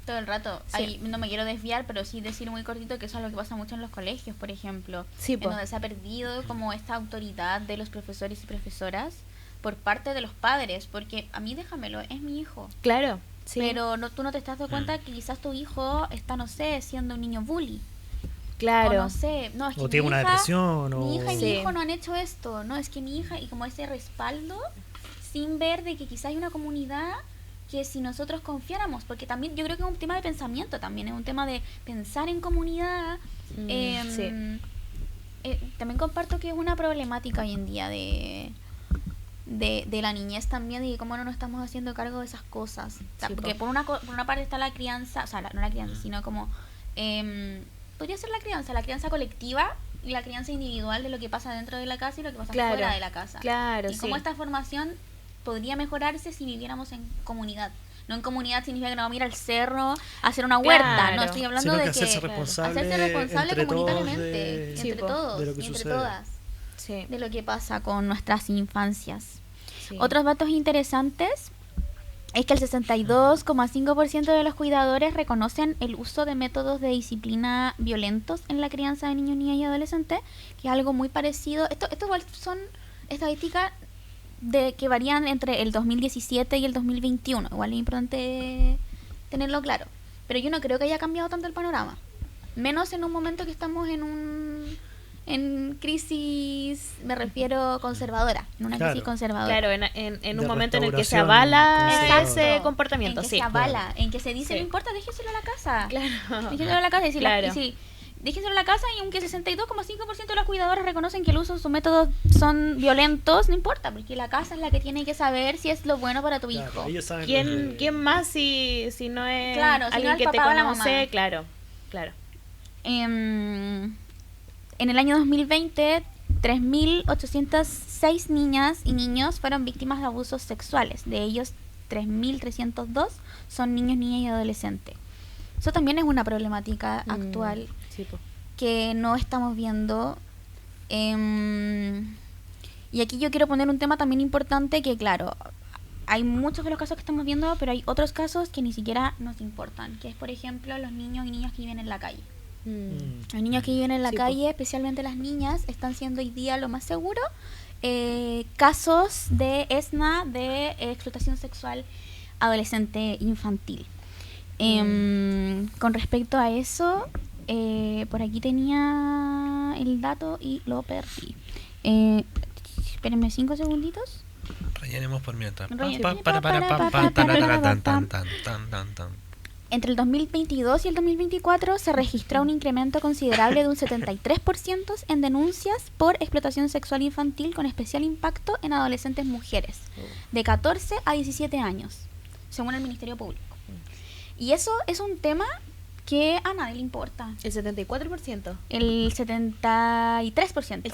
[SPEAKER 1] Todo el rato.
[SPEAKER 2] Sí.
[SPEAKER 1] Ahí no me quiero desviar, pero sí decir muy cortito que eso es lo que pasa mucho en los colegios, por ejemplo.
[SPEAKER 2] Sí,
[SPEAKER 1] en
[SPEAKER 2] po.
[SPEAKER 1] donde se ha perdido como esta autoridad de los profesores y profesoras por parte de los padres, porque a mí déjamelo, es mi hijo.
[SPEAKER 2] Claro, sí.
[SPEAKER 1] Pero tú no te estás dando cuenta que quizás tu hijo está, no sé, siendo un niño bully.
[SPEAKER 2] claro.
[SPEAKER 1] O no sé, no, es que
[SPEAKER 4] O tiene
[SPEAKER 1] mi
[SPEAKER 4] una
[SPEAKER 1] hija-
[SPEAKER 4] depresión.
[SPEAKER 1] Mi hija y
[SPEAKER 2] Sí.
[SPEAKER 1] mi hijo no han hecho esto, no, es que mi hija, y como ese respaldo, sin ver de que quizá hay una comunidad que si nosotros confiáramos, porque también yo creo que es un tema de pensamiento también, es un tema de pensar en comunidad.
[SPEAKER 2] Sí.
[SPEAKER 1] También comparto que es una problemática hoy en día de la niñez también y cómo no nos estamos haciendo cargo de esas cosas. O sea,
[SPEAKER 2] Sí,
[SPEAKER 1] porque
[SPEAKER 2] po.
[SPEAKER 1] por una parte está la crianza, o sea, no la crianza, sino como... podría ser la crianza colectiva y la crianza individual de lo que pasa dentro de la casa y lo que pasa
[SPEAKER 2] Claro.
[SPEAKER 1] fuera de la casa.
[SPEAKER 2] Claro,
[SPEAKER 1] Y
[SPEAKER 2] sí.
[SPEAKER 1] cómo esta formación podría mejorarse si viviéramos en comunidad. No en comunidad significa que nos vamos a ir al cerro a hacer una huerta.
[SPEAKER 2] Claro.
[SPEAKER 1] No, estoy hablando
[SPEAKER 4] Sino
[SPEAKER 1] de
[SPEAKER 4] que
[SPEAKER 1] que
[SPEAKER 4] hacerse responsable,
[SPEAKER 1] hacerse responsable
[SPEAKER 4] entre todos
[SPEAKER 1] comunitariamente,
[SPEAKER 4] de,
[SPEAKER 2] Sí,
[SPEAKER 1] entre
[SPEAKER 2] po,
[SPEAKER 1] todos
[SPEAKER 4] de lo que
[SPEAKER 1] y entre
[SPEAKER 4] sucede.
[SPEAKER 1] todas,
[SPEAKER 2] Sí.
[SPEAKER 1] de lo que pasa con nuestras infancias.
[SPEAKER 2] Sí.
[SPEAKER 1] Otros datos interesantes es que el 62,5% de los cuidadores reconocen el uso de métodos de disciplina violentos en la crianza de niños, niñas y adolescentes, que es algo muy parecido. Esto igual son estadísticas de que varían entre el 2017 y el 2021. Igual es importante tenerlo claro. Pero yo no creo que haya cambiado tanto el panorama. Menos en un momento que estamos en crisis, me refiero conservadora, en una
[SPEAKER 4] Claro.
[SPEAKER 1] crisis conservadora.
[SPEAKER 2] Claro, en
[SPEAKER 4] De
[SPEAKER 2] un momento en el que se
[SPEAKER 4] restauración
[SPEAKER 2] avala
[SPEAKER 4] conservadora.
[SPEAKER 2] ese comportamiento,
[SPEAKER 1] en que
[SPEAKER 2] sí.
[SPEAKER 1] se avala, en que se dice,
[SPEAKER 2] Sí.
[SPEAKER 1] no importa, déjeselo a la casa.
[SPEAKER 2] Claro.
[SPEAKER 1] Déjeselo a la casa. Y si
[SPEAKER 2] Claro.
[SPEAKER 1] déjeselo a la casa y aunque 62,5% de los cuidadores reconocen que el uso de sus métodos son violentos, no importa, porque la casa es la que tiene que saber si es lo bueno para tu
[SPEAKER 4] Claro,
[SPEAKER 1] hijo.
[SPEAKER 4] ellos saben
[SPEAKER 2] ¿Quién más si no es
[SPEAKER 1] Claro, si no
[SPEAKER 2] alguien
[SPEAKER 1] el
[SPEAKER 2] que te
[SPEAKER 1] papá o la
[SPEAKER 2] conoce?
[SPEAKER 1] mamá.
[SPEAKER 2] Claro.
[SPEAKER 1] En el año 2020, 3.806 niñas y niños fueron víctimas de abusos sexuales. De ellos, 3.302 son niños, niñas y adolescentes. Eso también es una problemática actual
[SPEAKER 2] Sí, po.
[SPEAKER 1] que no estamos viendo. Y aquí yo quiero poner un tema también importante que, claro, hay muchos de los casos que estamos viendo, pero hay otros casos que ni siquiera nos importan, que es, por ejemplo, los niños y niñas que viven en la calle. Los niños que viven en la
[SPEAKER 2] Sí,
[SPEAKER 1] calle, especialmente las niñas, están siendo hoy día lo más seguro casos de ESNA, de explotación sexual adolescente infantil. Con respecto a eso, por aquí tenía el dato y lo perdí. Espérenme 5 segunditos.
[SPEAKER 3] Rellenemos por mientras.
[SPEAKER 1] Rellene- Entre el 2022 y el 2024 se registró un incremento considerable de un 73% en denuncias por explotación sexual infantil con especial impacto en adolescentes mujeres de 14 a 17 años, según el Ministerio Público. Y eso es un tema que a nadie le importa.
[SPEAKER 2] El 74%.
[SPEAKER 1] El 73%.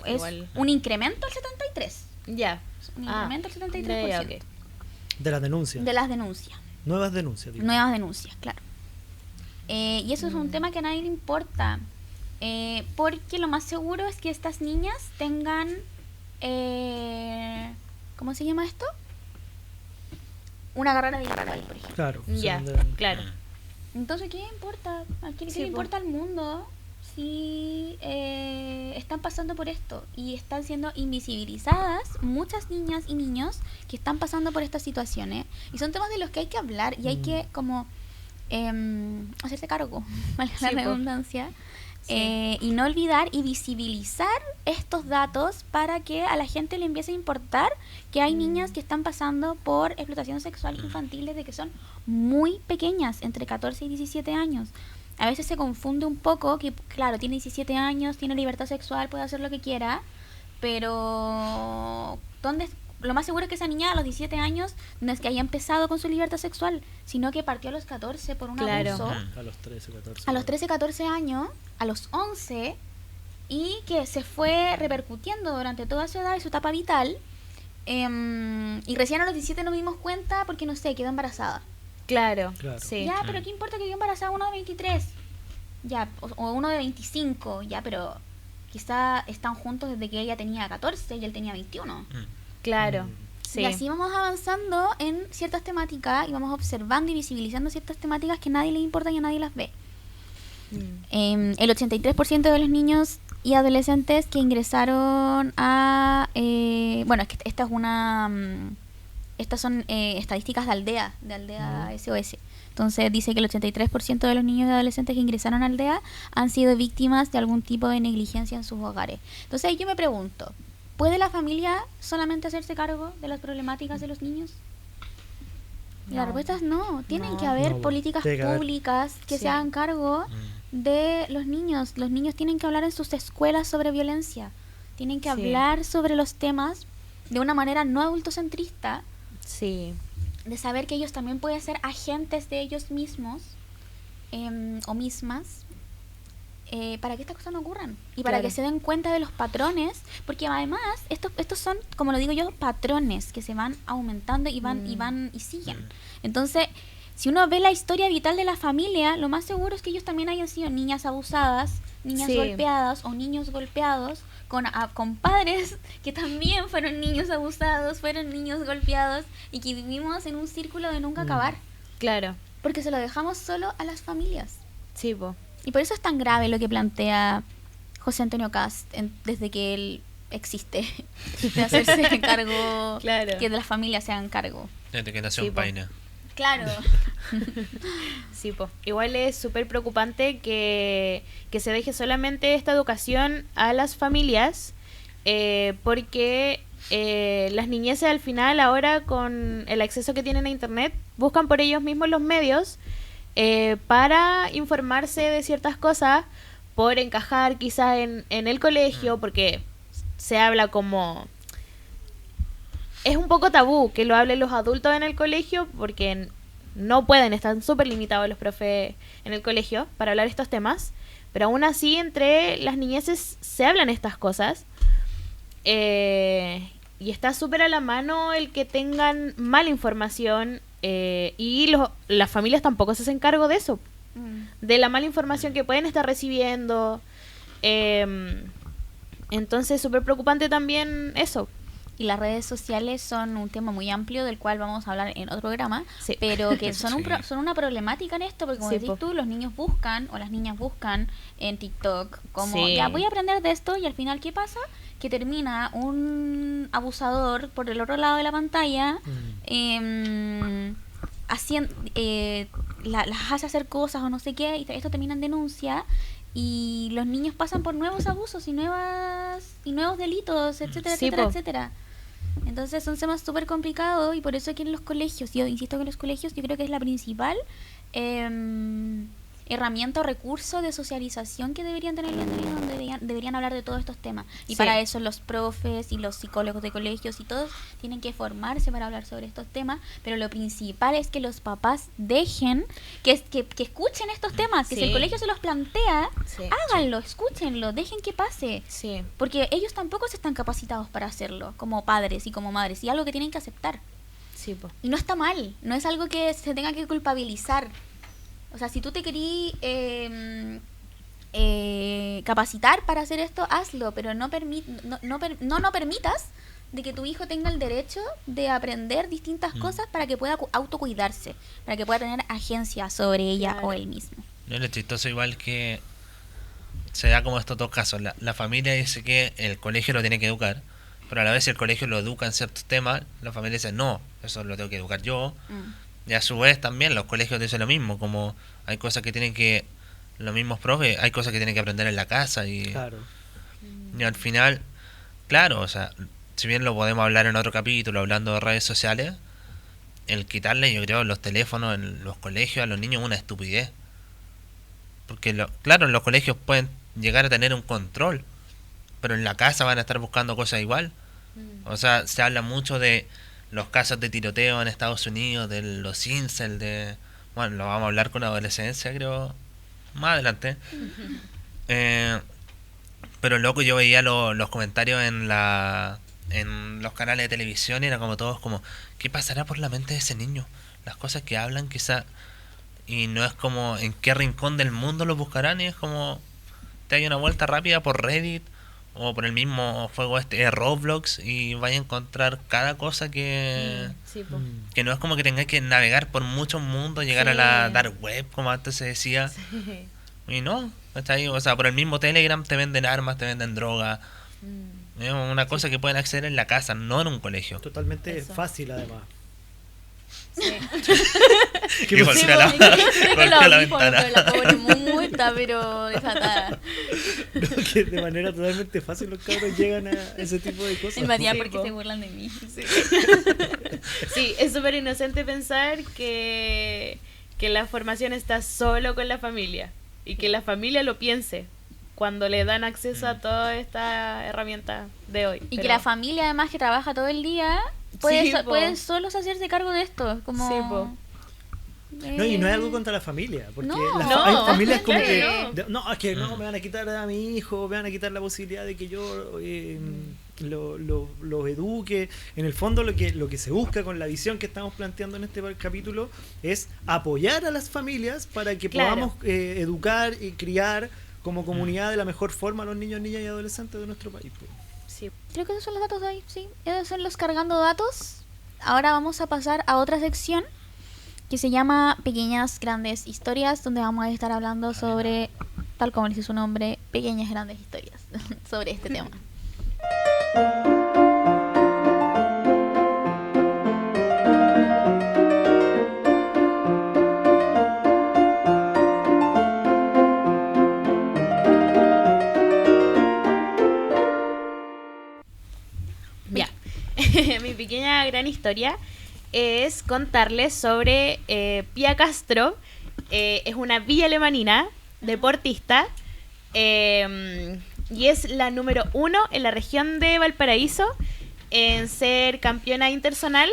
[SPEAKER 1] Es
[SPEAKER 2] Igual.
[SPEAKER 1] un incremento al 73%.
[SPEAKER 2] Ya.
[SPEAKER 1] Un incremento al 73%
[SPEAKER 2] ya, ok.
[SPEAKER 4] de las denuncias.
[SPEAKER 1] de las denuncias.
[SPEAKER 4] Nuevas denuncias. digo.
[SPEAKER 1] Nuevas denuncias, claro. Y eso es un tema que a nadie le importa. Porque lo más seguro es que estas niñas tengan... ¿cómo se llama esto? Una carrera digital, por ejemplo.
[SPEAKER 4] Claro.
[SPEAKER 2] Ya,
[SPEAKER 4] son de-
[SPEAKER 2] claro.
[SPEAKER 1] Entonces, ¿qué importa? ¿A quién
[SPEAKER 2] Sí,
[SPEAKER 1] le
[SPEAKER 2] po.
[SPEAKER 1] importa al mundo si están pasando por esto? Y están siendo invisibilizadas muchas niñas y niños que están pasando por estas situaciones. Y son temas de los que hay que hablar y hay que como hacerse cargo, valga la
[SPEAKER 2] Sí, po.
[SPEAKER 1] redundancia.
[SPEAKER 2] Sí.
[SPEAKER 1] Y no olvidar y visibilizar estos datos para que a la gente le empiece a importar que hay niñas que están pasando por explotación sexual infantil desde que son muy pequeñas, entre 14 y 17 años. A veces se confunde un poco que, claro, tiene 17 años, tiene libertad sexual, puede hacer lo que quiera, pero lo más seguro es que esa niña a los 17 años no es que haya empezado con su libertad sexual, sino que partió a los 14 por un
[SPEAKER 2] Claro.
[SPEAKER 1] abuso.
[SPEAKER 4] A los 13, 14.
[SPEAKER 1] A los 13, 14 años, a los 11, y que se fue repercutiendo durante toda su edad y su etapa vital. Y recién a los 17 nos dimos cuenta porque, no sé, quedó embarazada.
[SPEAKER 2] Claro.
[SPEAKER 4] Claro.
[SPEAKER 2] Sí.
[SPEAKER 1] Ya, pero ¿qué importa que quedó embarazada uno de 23? Ya, o uno de 25, ya, pero quizá están juntos desde que ella tenía 14 y él tenía 21.
[SPEAKER 2] Claro, sí.
[SPEAKER 1] Y así vamos avanzando en ciertas temáticas y vamos observando y visibilizando ciertas temáticas que a nadie le importa y a nadie las ve. El 83% de los niños y adolescentes que ingresaron a... bueno, es que esta es una... estas son estadísticas de Aldea SOS. Entonces dice que el 83% de los niños y adolescentes que ingresaron a Aldea han sido víctimas de algún tipo de negligencia en sus hogares. Entonces yo me pregunto, ¿puede la familia solamente hacerse cargo de las problemáticas de los niños? Y la
[SPEAKER 2] No.
[SPEAKER 1] respuesta es no. Tienen
[SPEAKER 2] No.
[SPEAKER 1] que haber
[SPEAKER 4] No,
[SPEAKER 1] políticas
[SPEAKER 4] tiene que haber.
[SPEAKER 1] públicas que
[SPEAKER 2] Sí.
[SPEAKER 1] se hagan cargo de los niños. Los niños tienen que hablar en sus escuelas sobre violencia. Tienen que
[SPEAKER 2] Sí.
[SPEAKER 1] hablar sobre los temas de una manera no adultocentrista,
[SPEAKER 2] Sí,
[SPEAKER 1] de saber que ellos también pueden ser agentes de ellos mismos o mismas, para que estas cosas no ocurran y para
[SPEAKER 2] Claro.
[SPEAKER 1] que se den cuenta de los patrones, porque además estos son, como lo digo yo, patrones que se van aumentando y van y siguen. Entonces, si uno ve la historia vital de la familia, lo más seguro es que ellos también hayan sido niñas abusadas, niñas
[SPEAKER 2] Sí.
[SPEAKER 1] golpeadas o niños golpeados con padres que también fueron niños abusados, fueron niños golpeados y que vivimos en un círculo de nunca acabar,
[SPEAKER 2] claro.
[SPEAKER 1] porque se lo dejamos solo a las familias.
[SPEAKER 2] Sí, po.
[SPEAKER 1] Y por eso es tan grave lo que plantea José Antonio Cast desde que él existe, de hacerse cargo,
[SPEAKER 2] Claro.
[SPEAKER 1] que de las familias se hagan cargo.
[SPEAKER 3] Desde que nació
[SPEAKER 2] Sí,
[SPEAKER 3] un
[SPEAKER 2] po.
[SPEAKER 3] paine.
[SPEAKER 1] Claro.
[SPEAKER 2] Sí, po. Igual es súper preocupante que se deje solamente esta educación a las familias, porque las niñeces al final ahora con el acceso que tienen a internet buscan por ellos mismos los medios para informarse de ciertas cosas, por encajar quizás en el colegio, porque se habla como... Es un poco tabú que lo hablen los adultos en el colegio porque no pueden, están súper limitados los profes en el colegio para hablar estos temas, pero aún así entre las niñeces se hablan estas cosas y está súper a la mano el que tengan mala información y las familias tampoco se hacen cargo de eso, de la mala información que pueden estar recibiendo. Entonces súper preocupante también eso.
[SPEAKER 1] Y las redes sociales son un tema muy amplio del cual vamos a hablar en otro programa,
[SPEAKER 2] Sí.
[SPEAKER 1] pero que son,
[SPEAKER 3] Sí.
[SPEAKER 1] son una problemática en esto, porque como
[SPEAKER 2] Sí,
[SPEAKER 1] decís
[SPEAKER 2] po.
[SPEAKER 1] tú, los niños buscan o las niñas buscan en TikTok como,
[SPEAKER 2] Sí.
[SPEAKER 1] ya voy a aprender de esto y al final, ¿qué pasa? Que termina un abusador por el otro lado de la pantalla las hace hacer cosas o no sé qué, y esto termina en denuncia. Y los niños pasan por nuevos abusos y nuevos delitos, etcétera,
[SPEAKER 2] Sí,
[SPEAKER 1] etcétera,
[SPEAKER 2] po.
[SPEAKER 1] etcétera. Entonces son temas súper complicados y por eso aquí en los colegios, yo insisto que en los colegios yo creo que es la principal herramienta o recurso de socialización que deberían tener los niños, donde deberían hablar de todos estos temas. Y
[SPEAKER 2] Sí.
[SPEAKER 1] para eso los profes y los psicólogos de colegios y todos tienen que formarse para hablar sobre estos temas, pero lo principal es que los papás dejen que escuchen estos temas, que si
[SPEAKER 2] Sí.
[SPEAKER 1] el colegio se los plantea,
[SPEAKER 2] Sí.
[SPEAKER 1] háganlo, escúchenlo, dejen que pase.
[SPEAKER 2] Sí.
[SPEAKER 1] Porque ellos tampoco se están capacitados para hacerlo, como padres y como madres, y algo que tienen que aceptar.
[SPEAKER 2] Sí, po.
[SPEAKER 1] Y no está mal, no es algo que se tenga que culpabilizar. O sea, si tú te querí capacitar para hacer esto, hazlo, pero no permitas de que tu hijo tenga el derecho de aprender distintas cosas para que pueda autocuidarse, para que pueda tener agencia sobre ella
[SPEAKER 2] Claro.
[SPEAKER 1] o él mismo.
[SPEAKER 3] No, lo chistoso igual que se da como estos dos casos. La familia dice que el colegio lo tiene que educar, pero a la vez si el colegio lo educa en ciertos temas, la familia dice no, eso lo tengo que educar yo. Y a su vez también los colegios dicen lo mismo, como hay cosas que tienen que, los mismos profes, hay cosas que tienen que aprender en la casa y,
[SPEAKER 4] Claro.
[SPEAKER 3] y al final, claro, o sea, si bien lo podemos hablar en otro capítulo, hablando de redes sociales, el quitarle, yo creo, los teléfonos en los colegios a los niños es una estupidez. Porque, claro, en los colegios pueden llegar a tener un control, pero en la casa van a estar buscando cosas igual. O sea, se habla mucho de los casos de tiroteo en Estados Unidos, de los incel, bueno, lo vamos a hablar con adolescencia, creo, más adelante. Pero loco, yo veía los comentarios en los canales de televisión y era como todos como, ¿qué pasará por la mente de ese niño? Las cosas que hablan quizá, y no es como en qué rincón del mundo lo buscarán, y es como te hay una vuelta rápida por Reddit o por el mismo juego Roblox, y vais a encontrar cada cosa que
[SPEAKER 2] Sí, po.
[SPEAKER 3] no es como que tengáis que navegar por muchos mundos, llegar a la
[SPEAKER 2] Sí.
[SPEAKER 3] dark web, como antes se decía. Y no, ¿cachai? O sea, por el mismo Telegram te venden armas, te venden droga. Es una cosa que pueden acceder en la casa, no en un colegio.
[SPEAKER 4] Totalmente
[SPEAKER 2] Eso.
[SPEAKER 4] fácil, además.
[SPEAKER 2] Sí.
[SPEAKER 4] ¿Qué
[SPEAKER 3] Y
[SPEAKER 4] pasó?
[SPEAKER 3] golpea la,
[SPEAKER 1] Sí, creo que
[SPEAKER 3] golpea
[SPEAKER 1] los
[SPEAKER 3] la
[SPEAKER 1] audífonos,
[SPEAKER 3] ventana.
[SPEAKER 1] pero la pobre multa, pero desatada.
[SPEAKER 4] No, que de manera totalmente fácil los cabros llegan a ese tipo de cosas.
[SPEAKER 1] El Matías
[SPEAKER 2] Sí,
[SPEAKER 1] porque
[SPEAKER 2] po.
[SPEAKER 1] se burlan de mí.
[SPEAKER 2] Sí, es súper inocente pensar que la formación está solo con la familia y que la familia lo piense cuando le dan acceso a toda esta herramienta de hoy.
[SPEAKER 1] Y que
[SPEAKER 2] Pero-
[SPEAKER 1] la familia, además, que trabaja todo el día, puede,
[SPEAKER 2] Sí, po.
[SPEAKER 1] puede solos hacerse cargo de esto. Como...
[SPEAKER 2] Sí, po.
[SPEAKER 4] No, y no es algo contra la familia, porque
[SPEAKER 1] No.
[SPEAKER 2] No,
[SPEAKER 4] hay familias como
[SPEAKER 2] claro,
[SPEAKER 4] que...
[SPEAKER 2] no.
[SPEAKER 4] No, es que no, me van a quitar a mi hijo, me van a quitar la posibilidad de que yo lo eduque. En el fondo lo que se busca con la visión que estamos planteando en este capítulo es apoyar a las familias para que
[SPEAKER 2] Claro.
[SPEAKER 4] podamos educar y criar como comunidad de la mejor forma a los niños, niñas y adolescentes de nuestro país. Pues.
[SPEAKER 2] Sí.
[SPEAKER 1] Creo que esos son los datos de ahí, sí. Esos son los cargando datos. Ahora vamos a pasar a otra sección que se llama Pequeñas Grandes Historias, donde vamos a estar hablando sobre, tal como dice su nombre, pequeñas grandes historias sobre este tema.
[SPEAKER 2] Ya. Mi pequeña gran historia es contarles sobre Pía Castro. Es una villa alemanina, deportista, y es la número 1 en la región de Valparaíso en ser campeona interzonal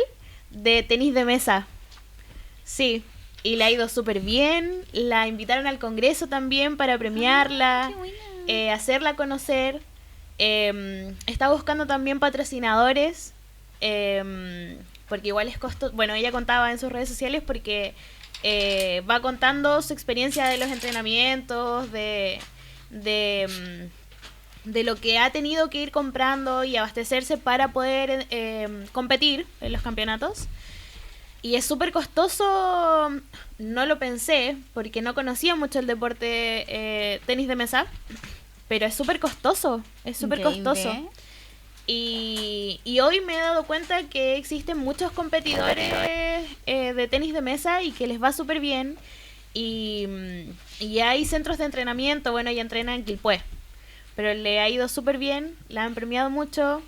[SPEAKER 2] de tenis de mesa. Sí, y le ha ido súper bien. La invitaron al Congreso también para premiarla,
[SPEAKER 1] qué buena.
[SPEAKER 2] hacerla conocer. Está buscando también patrocinadores, porque igual es costoso. Bueno, ella contaba en sus redes sociales porque va contando su experiencia de los entrenamientos, de lo que ha tenido que ir comprando y abastecerse para poder competir en los campeonatos. Y es súper costoso, no lo pensé, porque no conocía mucho el deporte tenis de mesa, pero es súper costoso, es súper
[SPEAKER 1] Increíble.
[SPEAKER 2] costoso. Y hoy me he dado cuenta que existen muchos competidores de tenis de mesa y que les va súper bien. Y hay centros de entrenamiento, bueno, ella entrena en Quilpué, pero le ha ido súper bien, la han premiado mucho,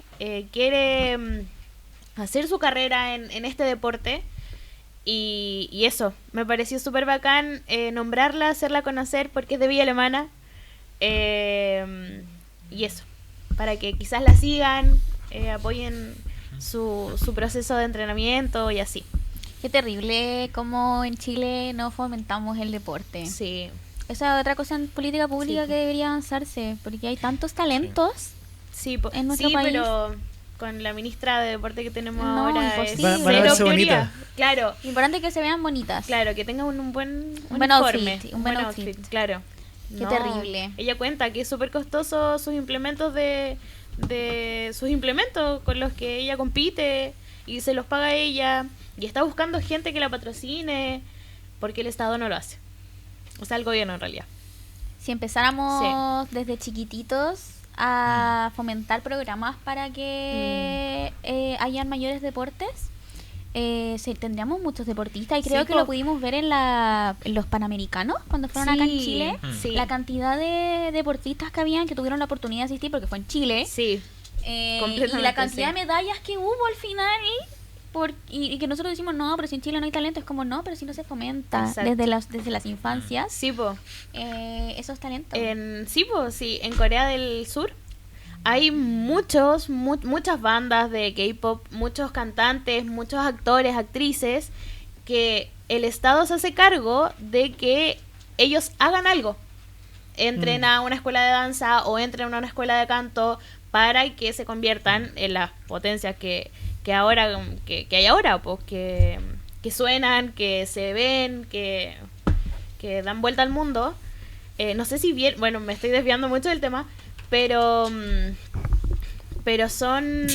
[SPEAKER 2] quiere hacer su carrera en este deporte. Y eso, me pareció súper bacán nombrarla, hacerla conocer porque es de Villa Alemana. Y eso, para que quizás la sigan, apoyen su proceso de entrenamiento y así.
[SPEAKER 1] Qué terrible como en Chile no fomentamos el deporte.
[SPEAKER 2] Sí,
[SPEAKER 1] Esa es otra cosa en política pública
[SPEAKER 2] Sí.
[SPEAKER 1] que debería avanzarse, porque hay tantos talentos.
[SPEAKER 2] sí,
[SPEAKER 1] En nuestro país.
[SPEAKER 2] pero con la ministra de deporte que tenemos
[SPEAKER 1] No,
[SPEAKER 2] ahora
[SPEAKER 1] imposible.
[SPEAKER 2] es
[SPEAKER 4] Van a
[SPEAKER 2] cero
[SPEAKER 4] verse
[SPEAKER 2] prioridad.
[SPEAKER 4] bonitas.
[SPEAKER 2] Claro,
[SPEAKER 1] Importante que se vean bonitas.
[SPEAKER 2] claro, que tengan un buen
[SPEAKER 1] buen
[SPEAKER 2] uniforme,
[SPEAKER 1] outfit, un buen outfit.
[SPEAKER 2] claro.
[SPEAKER 1] Qué terrible.
[SPEAKER 2] Ella cuenta que es súper costoso sus implementos de sus implementos con los que ella compite y se los paga ella y está buscando gente que la patrocine porque el Estado no lo hace. O sea, el gobierno en realidad.
[SPEAKER 1] Si empezáramos desde chiquititos a fomentar programas para que hayan mayores deportes, tendríamos muchos deportistas y
[SPEAKER 2] Sí,
[SPEAKER 1] creo que
[SPEAKER 2] po.
[SPEAKER 1] lo pudimos ver en los Panamericanos cuando fueron acá en Chile.
[SPEAKER 2] Sí.
[SPEAKER 1] La cantidad de deportistas que habían que tuvieron la oportunidad de asistir porque fue en Chile.
[SPEAKER 2] Sí,
[SPEAKER 1] Y
[SPEAKER 2] completamente,
[SPEAKER 1] la cantidad
[SPEAKER 2] sí.
[SPEAKER 1] de medallas que hubo al final y que nosotros decimos no, pero si en Chile no hay talento, es como no, pero si no se fomenta
[SPEAKER 2] Exacto.
[SPEAKER 1] desde las infancias
[SPEAKER 2] sí, po.
[SPEAKER 1] esos talentos.
[SPEAKER 2] Sí, en Corea del Sur hay muchas bandas de K-pop, muchos cantantes, muchos actores, actrices, que el Estado se hace cargo de que ellos hagan algo. Entren a una escuela de danza o entren a una escuela de canto para que se conviertan en las potencias que ahora que hay ahora, pues, que suenan, que se ven, que dan vuelta al mundo. No sé si bien, bueno, me estoy desviando mucho del tema, pero son...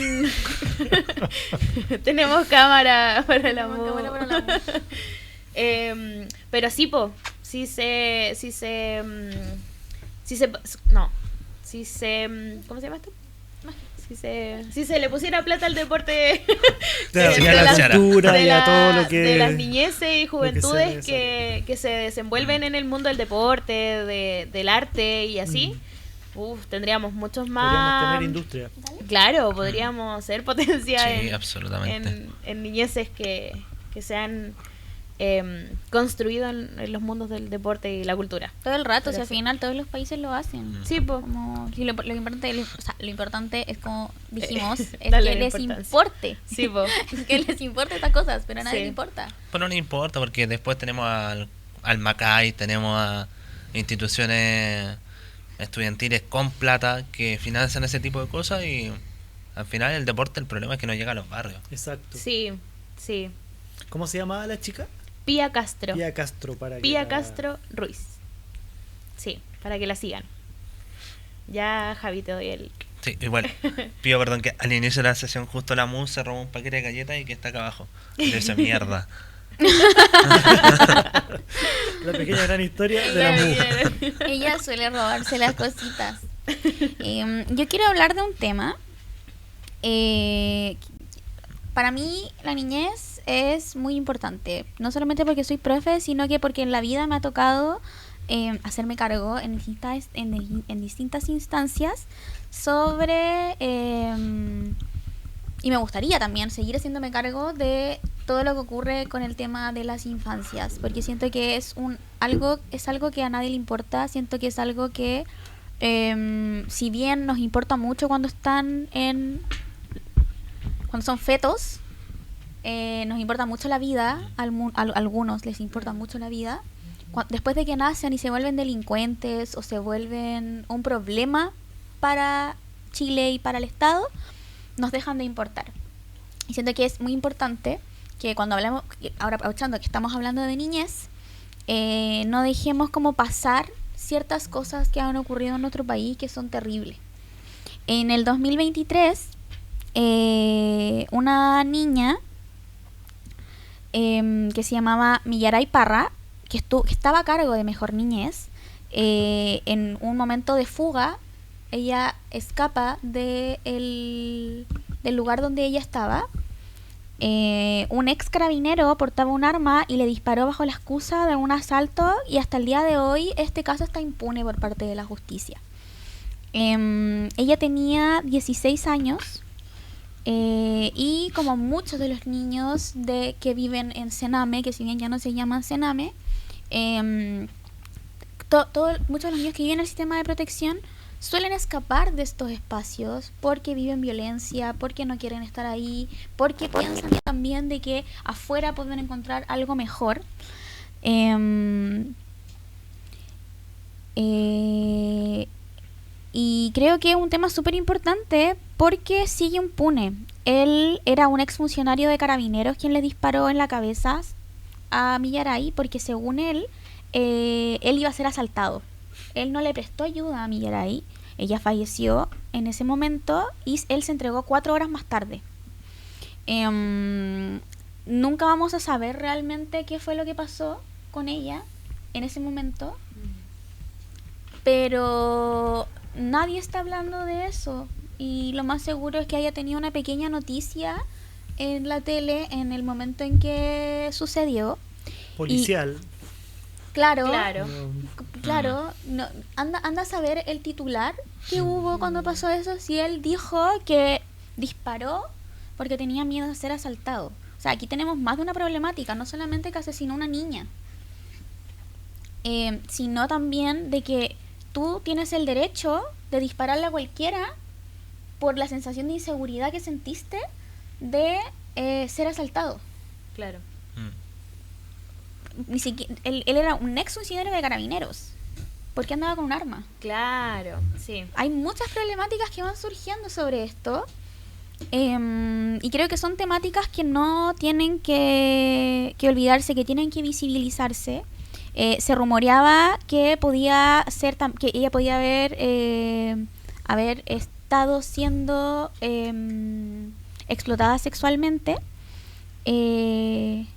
[SPEAKER 2] Tenemos cámara para la
[SPEAKER 1] Tenemos cámara para la
[SPEAKER 2] pero sí, ¿cómo se llama esto? Si se le pusiera plata al deporte
[SPEAKER 4] De la
[SPEAKER 3] financiara.
[SPEAKER 4] cultura y a todo lo que...
[SPEAKER 2] de las niñeces y
[SPEAKER 4] lo
[SPEAKER 2] juventudes
[SPEAKER 4] que sea
[SPEAKER 2] que se desenvuelven en el mundo del deporte, del arte y así, tendríamos muchos
[SPEAKER 4] Podríamos
[SPEAKER 2] más.
[SPEAKER 4] tener industria.
[SPEAKER 2] Claro, podríamos ser potencia
[SPEAKER 3] Sí, absolutamente.
[SPEAKER 2] en niñeces que se han construido en los mundos del deporte y la cultura.
[SPEAKER 1] Todo el rato,
[SPEAKER 2] Pero
[SPEAKER 1] si al
[SPEAKER 2] sí.
[SPEAKER 1] final todos los países lo hacen.
[SPEAKER 2] Sí, pues.
[SPEAKER 1] Como, y lo importante es, como dijimos, es
[SPEAKER 2] Darle
[SPEAKER 1] que
[SPEAKER 2] la
[SPEAKER 1] les
[SPEAKER 2] importancia.
[SPEAKER 1] importe.
[SPEAKER 2] Sí, po.
[SPEAKER 1] Que les importe estas cosas, pero a nadie
[SPEAKER 2] Sí.
[SPEAKER 1] le importa.
[SPEAKER 3] Pues no le importa porque después tenemos al Macay, tenemos a instituciones estudiantiles con plata que financian ese tipo de cosas y al final el deporte, el problema es que no llega a los barrios.
[SPEAKER 4] Exacto.
[SPEAKER 2] Sí.
[SPEAKER 4] ¿Cómo se llamaba la chica?
[SPEAKER 2] Pía Castro.
[SPEAKER 4] Pía Castro. Para que
[SPEAKER 2] Pía
[SPEAKER 4] la-
[SPEAKER 2] Castro Ruiz. Sí, para que la sigan. Ya, Javi, te doy el...
[SPEAKER 3] Sí, igual. Pido perdón que al inicio de la sesión justo la Mus se robó un paquete de galletas y que está acá abajo. De esa mierda.
[SPEAKER 4] La pequeña gran historia de la MU.
[SPEAKER 1] Ella suele robarse las cositas. Yo quiero hablar de un tema. Para mí, la niñez es muy importante. No solamente porque soy profe, sino que porque en la vida me ha tocado hacerme cargo en distintas instancias sobre... y me gustaría también seguir haciéndome cargo de todo lo que ocurre con el tema de las infancias, porque siento que es algo que a nadie le importa. Siento que es algo que si bien nos importa mucho cuando son fetos, nos importa mucho la vida. A algunos les importa mucho la vida. Después de que nacen y se vuelven delincuentes o se vuelven un problema para Chile y para el Estado, nos dejan de importar. Y siento que es muy importante que cuando hablamos, ahora aprovechando que estamos hablando de niñez, no dejemos como pasar ciertas cosas que han ocurrido en nuestro país que son terribles. En el 2023, una niña que se llamaba Millaray Parra, que estaba a cargo de Mejor Niñez, en un momento de fuga, ella escapa del lugar donde ella estaba. Un ex carabinero portaba un arma y le disparó bajo la excusa de un asalto, y hasta el día de hoy este caso está impune por parte de la justicia. Ella tenía 16 años y como muchos de los niños que viven en Sename, que si bien ya no se llaman Sename, muchos de los niños que viven en el sistema de protección suelen escapar de estos espacios porque viven violencia, porque no quieren estar ahí, porque piensan también de que afuera pueden encontrar algo mejor. Y creo que es un tema súper importante porque sigue impune. Él era un exfuncionario de Carabineros quien le disparó en la cabeza a Millaray porque según él iba a ser asaltado. Él no le prestó ayuda a Millaray. Ella falleció en ese momento y él se entregó 4 horas más tarde. Nunca vamos a saber realmente qué fue lo que pasó con ella en ese momento, pero nadie está hablando de eso, y lo más seguro es que haya tenido una pequeña noticia en la tele en el momento en que sucedió.
[SPEAKER 4] Policial.
[SPEAKER 1] Claro. No, anda a saber el titular que hubo cuando pasó eso, si él dijo que disparó porque tenía miedo de ser asaltado. O sea, aquí tenemos más de una problemática, no solamente que asesinó a una niña, sino también de que tú tienes el derecho de dispararle a cualquiera por la sensación de inseguridad que sentiste de ser asaltado.
[SPEAKER 2] Claro.
[SPEAKER 1] Ni siquiera, él era un ex funcionario de Carabineros. ¿Por qué andaba con un arma?
[SPEAKER 2] Claro, sí.
[SPEAKER 1] Hay muchas problemáticas que van surgiendo sobre esto. Y creo que son temáticas que no tienen que olvidarse, que tienen que visibilizarse. Se rumoreaba que ella podía haber haber estado siendo explotadas sexualmente. Y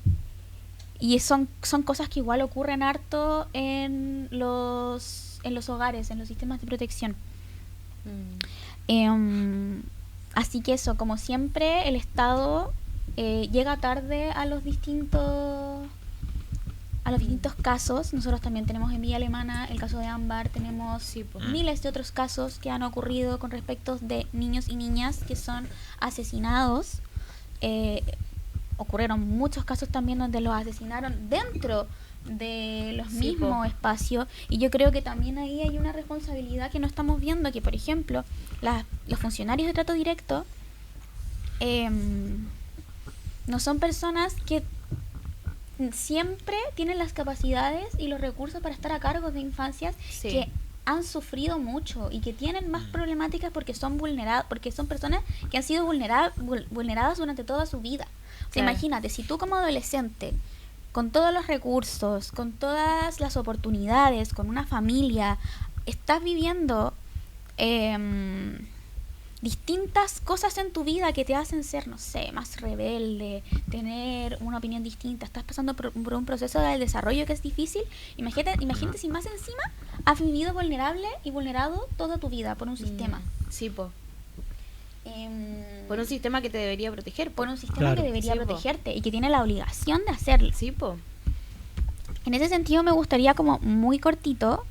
[SPEAKER 1] son cosas que igual ocurren harto en los hogares, en los sistemas de protección. Así que eso, como siempre, el Estado llega tarde a los distintos casos. Nosotros también tenemos en Villa Alemana el caso de Ámbar, tenemos miles de otros casos que han ocurrido con respecto de niños y niñas que son asesinados. Ocurrieron muchos casos también donde los asesinaron dentro de los mismos espacios, y yo creo que también ahí hay una responsabilidad que no estamos viendo, que por ejemplo los funcionarios de trato directo no son personas que siempre tienen las capacidades y los recursos para estar a cargo de infancias que han sufrido mucho y que tienen más problemáticas porque son personas que han sido vulneradas durante toda su vida. O sea, imagínate, si tú como adolescente, con todos los recursos, con todas las oportunidades, con una familia, estás viviendo distintas cosas en tu vida que te hacen ser, no sé, más rebelde, tener una opinión distinta, estás pasando por un proceso de desarrollo que es difícil. Imagínate si más encima has vivido vulnerable y vulnerado toda tu vida por un sistema.
[SPEAKER 2] Por un sistema que te debería proteger.
[SPEAKER 1] Por un sistema que debería protegerte y que tiene la obligación de hacerlo. En ese sentido me gustaría, como muy cortito,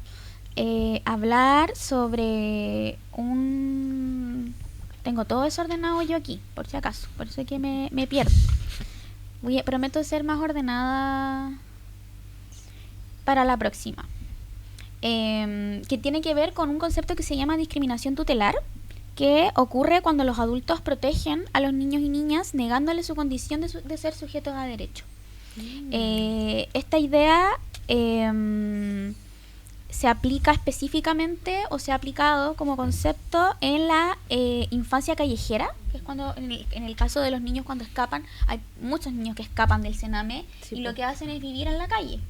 [SPEAKER 1] hablar sobre tengo todo desordenado yo aquí, por si acaso, por eso es que me pierdo. Prometo ser más ordenada para la próxima. Que tiene que ver con un concepto que se llama discriminación tutelar, que ocurre cuando los adultos protegen a los niños y niñas negándoles su condición de ser sujetos a derecho. Esta idea se aplica específicamente, o se ha aplicado como concepto en la infancia callejera, que es cuando en el caso de los niños cuando escapan. Hay muchos niños que escapan del Sename y lo que hacen es vivir en la calle.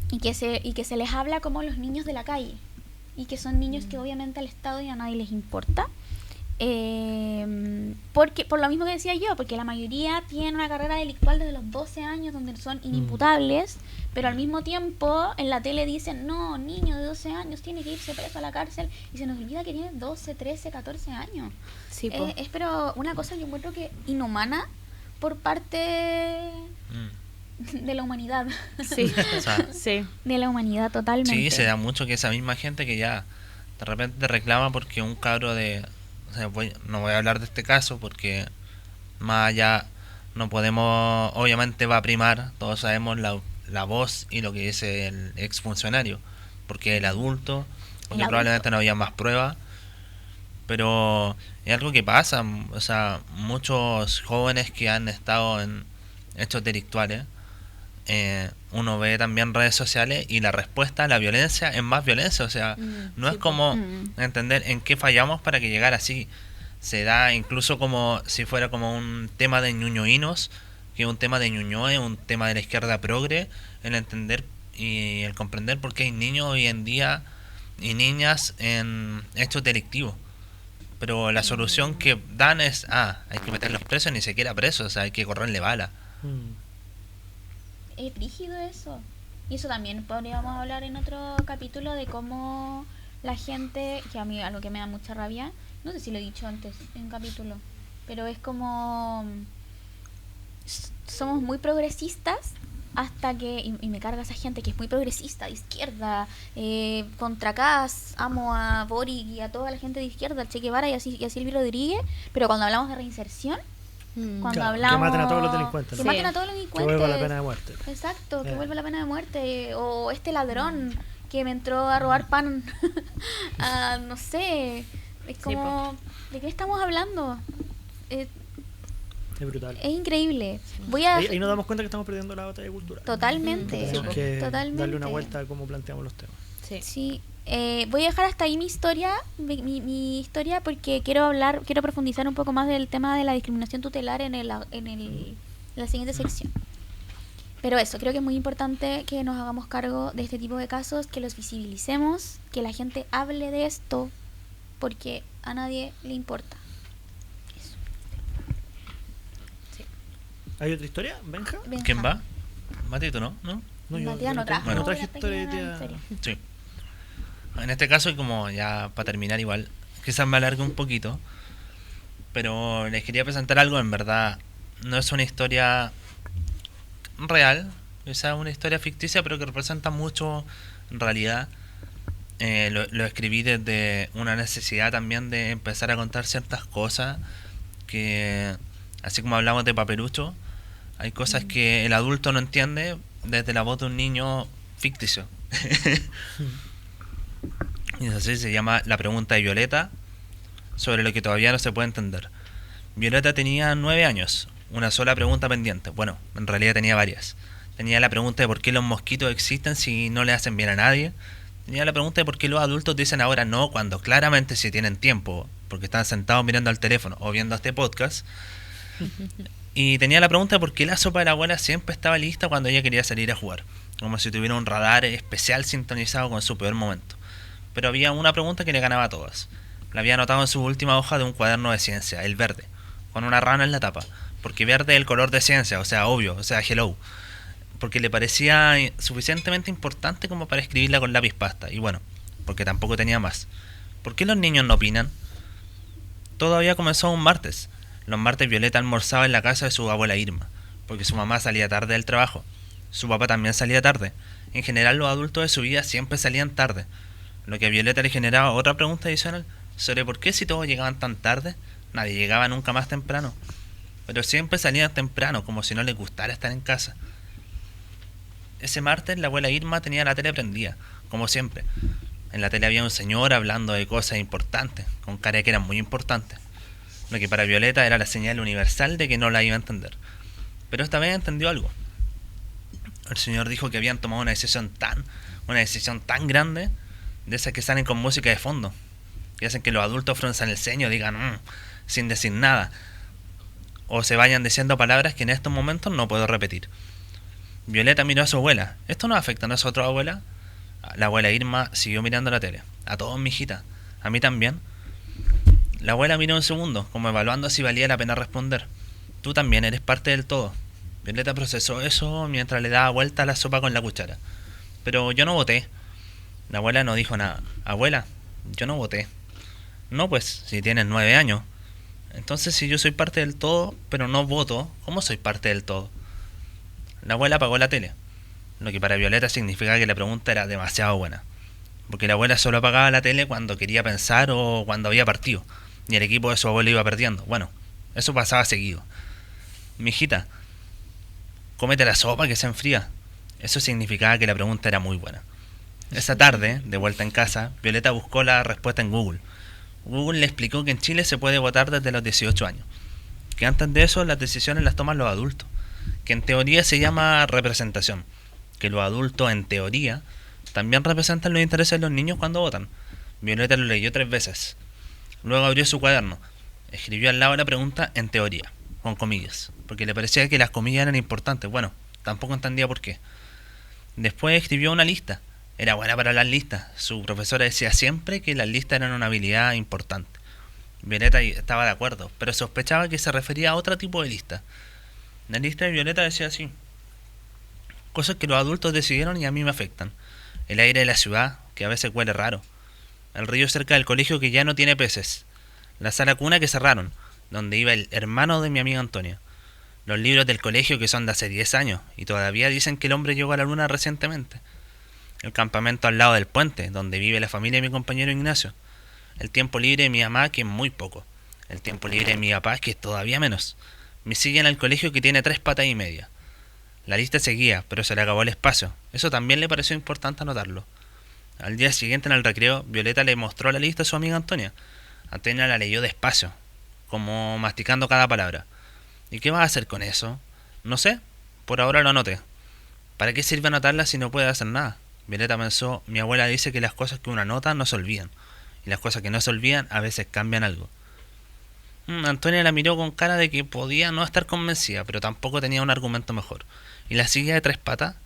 [SPEAKER 1] Y que se les habla como los niños de la calle, y que son niños que obviamente al Estado y a nadie les importa, porque por lo mismo que decía yo, porque la mayoría tienen una carrera delictual desde los 12 años donde son inimputables, pero al mismo tiempo en la tele dicen, no, niño de 12 años tiene que irse preso a la cárcel, y se nos olvida que tiene 12, 13, 14 años. Es pero una cosa yo encuentro que inhumana por parte de la humanidad. De la humanidad, totalmente.
[SPEAKER 3] Sí, se da mucho que esa misma gente que ya de repente reclama porque un cabro o sea, no voy a hablar de este caso porque más allá no podemos, obviamente va a primar, todos sabemos la voz y lo que dice el exfuncionario, porque el adulto, porque probablemente no había más pruebas, pero es algo que pasa. O sea, muchos jóvenes que han estado en hechos delictuales, uno ve también redes sociales y la respuesta a la violencia es más violencia. O sea, no es como entender en qué fallamos para que llegara así. Se da incluso como si fuera como un tema de ñuñoínos, que es un tema de Ñuñoe, un tema de la izquierda progre, el entender y el comprender por qué hay niños hoy en día y niñas en hechos delictivos. Pero la solución que dan es, hay que meterlos presos, ni siquiera presos, o sea, hay que correrle bala.
[SPEAKER 1] Es rígido eso. Y eso también podríamos hablar en otro capítulo de cómo la gente, que a mí algo que me da mucha rabia, no sé si lo he dicho antes en un capítulo, pero es como somos muy progresistas hasta que, y me carga esa gente que es muy progresista, de izquierda, contra Kass, amo a Boric y a toda la gente de izquierda, al Che Guevara y a Silvio Rodríguez, pero cuando hablamos de reinserción, cuando hablamos...
[SPEAKER 4] Que maten a todos los delincuentes.
[SPEAKER 1] Que maten a todos los delincuentes.
[SPEAKER 4] Que vuelva la pena de muerte.
[SPEAKER 1] Exacto, que vuelva la pena de muerte. O este ladrón que me entró a robar pan. No sé. Es como... ¿De qué estamos hablando? Es
[SPEAKER 4] brutal.
[SPEAKER 1] Es increíble.
[SPEAKER 4] Ahí nos damos cuenta que estamos perdiendo la batalla cultural.
[SPEAKER 1] Totalmente.
[SPEAKER 4] Tenemos que
[SPEAKER 1] Totalmente.
[SPEAKER 4] darle una vuelta a cómo planteamos los temas.
[SPEAKER 1] Sí. Voy a dejar hasta ahí mi historia, mi historia, porque quiero profundizar un poco más del tema de la discriminación tutelar en la siguiente sección. Pero eso, creo que es muy importante que nos hagamos cargo de este tipo de casos, que los visibilicemos, que la gente hable de esto, porque a nadie le importa. Eso.
[SPEAKER 4] ¿Hay otra historia, Benja?
[SPEAKER 1] Benja.
[SPEAKER 3] ¿Quién va? Matito, ¿no? ¿No?
[SPEAKER 4] No,
[SPEAKER 1] Matías no trajo
[SPEAKER 3] Bueno.
[SPEAKER 4] traje
[SPEAKER 1] la
[SPEAKER 4] historia.
[SPEAKER 1] pequeña historia.
[SPEAKER 3] Sí. En este caso, y como ya para terminar igual, quizás me alargue un poquito, pero les quería presentar algo, en verdad, no es una historia real, es una historia ficticia, pero que representa mucho en realidad. Lo escribí desde una necesidad también de empezar a contar ciertas cosas que, así como hablamos de Paperucho, hay cosas que el adulto no entiende desde la voz de un niño ficticio. Y así se llama La pregunta de Violeta, sobre lo que todavía no se puede entender. Violeta tenía 9 años, una sola pregunta pendiente. Bueno, en realidad tenía varias. Tenía la pregunta de por qué los mosquitos existen si no le hacen bien a nadie. Tenía la pregunta de por qué los adultos dicen ahora no cuando claramente si tienen tiempo, porque están sentados mirando al teléfono o viendo este podcast. Y tenía la pregunta de por qué la sopa de la abuela siempre estaba lista cuando ella quería salir a jugar, como si tuviera un radar especial sintonizado con su peor momento. Pero había una pregunta que le ganaba a todas. La había anotado en su última hoja de un cuaderno de ciencia, el verde, con una rana en la tapa, porque verde es el color de ciencia, o sea, obvio, o sea, hello. Porque le parecía suficientemente importante como para escribirla con lápiz pasta, y bueno, porque tampoco tenía más. ¿Por qué los niños no opinan? Todo había comenzado un martes. Los martes Violeta almorzaba en la casa de su abuela Irma, porque su mamá salía tarde del trabajo. Su papá también salía tarde. En general los adultos de su vida siempre salían tarde, lo que a Violeta le generaba otra pregunta adicional sobre por qué si todos llegaban tan tarde, nadie llegaba nunca más temprano. Pero siempre salían temprano, como si no les gustara estar en casa. Ese martes la abuela Irma tenía la tele prendida, como siempre. En la tele había un señor hablando de cosas importantes, con cara de que eran muy importantes. Lo que para Violeta era la señal universal de que no la iba a entender. Pero esta vez entendió algo. El señor dijo que habían tomado una decisión tan grande, de esas que salen con música de fondo, que hacen que los adultos frunzan el ceño, digan sin decir nada, o se vayan diciendo palabras que en estos momentos no puedo repetir. Violeta miró a su abuela. ¿Esto nos afecta a nosotros, abuela? La abuela Irma siguió mirando la tele. A todos, mijita. A mí también. La abuela miró un segundo, como evaluando si valía la pena responder. Tú también eres parte del todo. Violeta procesó eso mientras le daba vuelta a la sopa con la cuchara. Pero yo no voté. La abuela no dijo nada. Abuela, yo no voté. No, pues, si tienes 9 años. Entonces, si yo soy parte del todo, pero no voto, ¿cómo soy parte del todo? La abuela apagó la tele, lo que para Violeta significaba que la pregunta era demasiado buena, porque la abuela solo apagaba la tele cuando quería pensar o cuando había partido, y el equipo de su abuelo iba perdiendo. Bueno, eso pasaba seguido. Mijita, cómete la sopa que se enfría. Eso significaba que la pregunta era muy buena. Esa tarde, de vuelta en casa, Violeta buscó la respuesta en Google. Google le explicó que en Chile se puede votar desde los 18 años, que antes de eso las decisiones las toman los adultos, que en teoría se llama representación, que los adultos en teoría también representan los intereses de los niños cuando votan. Violeta lo leyó 3 veces. Luego abrió su cuaderno, escribió al lado la pregunta en teoría, con comillas, porque le parecía que las comillas eran importantes. Bueno, tampoco entendía por qué. Después escribió una lista. Era buena para las listas. Su profesora decía siempre que las listas eran una habilidad importante. Violeta estaba de acuerdo, pero sospechaba que se refería a otro tipo de lista. La lista de Violeta decía así: cosas que los adultos decidieron y a mí me afectan. El aire de la ciudad, que a veces huele raro. El río cerca del colegio que ya no tiene peces. La sala cuna que cerraron, donde iba el hermano de mi amiga Antonia. Los libros del colegio que son de hace 10 años y todavía dicen que el hombre llegó a la luna recientemente. El campamento al lado del puente, donde vive la familia de mi compañero Ignacio. El tiempo libre de mi mamá, que es muy poco. El tiempo libre de mi papá, que es todavía menos. Mi silla en el colegio, que tiene 3 patas y media. La lista seguía, pero se le acabó el espacio. Eso también le pareció importante anotarlo. Al día siguiente, en el recreo, Violeta le mostró la lista a su amiga Antonia. Antonia la leyó despacio, como masticando cada palabra. ¿Y qué vas a hacer con eso? No sé, por ahora lo anoté. ¿Para qué sirve anotarla si no puede hacer nada? Violeta pensó: mi abuela dice que las cosas que uno anota no se olvidan, y las cosas que no se olvidan a veces cambian algo. Antonia la miró con cara de que podía no estar convencida, pero tampoco tenía un argumento mejor. ¿Y la silla de 3 patas?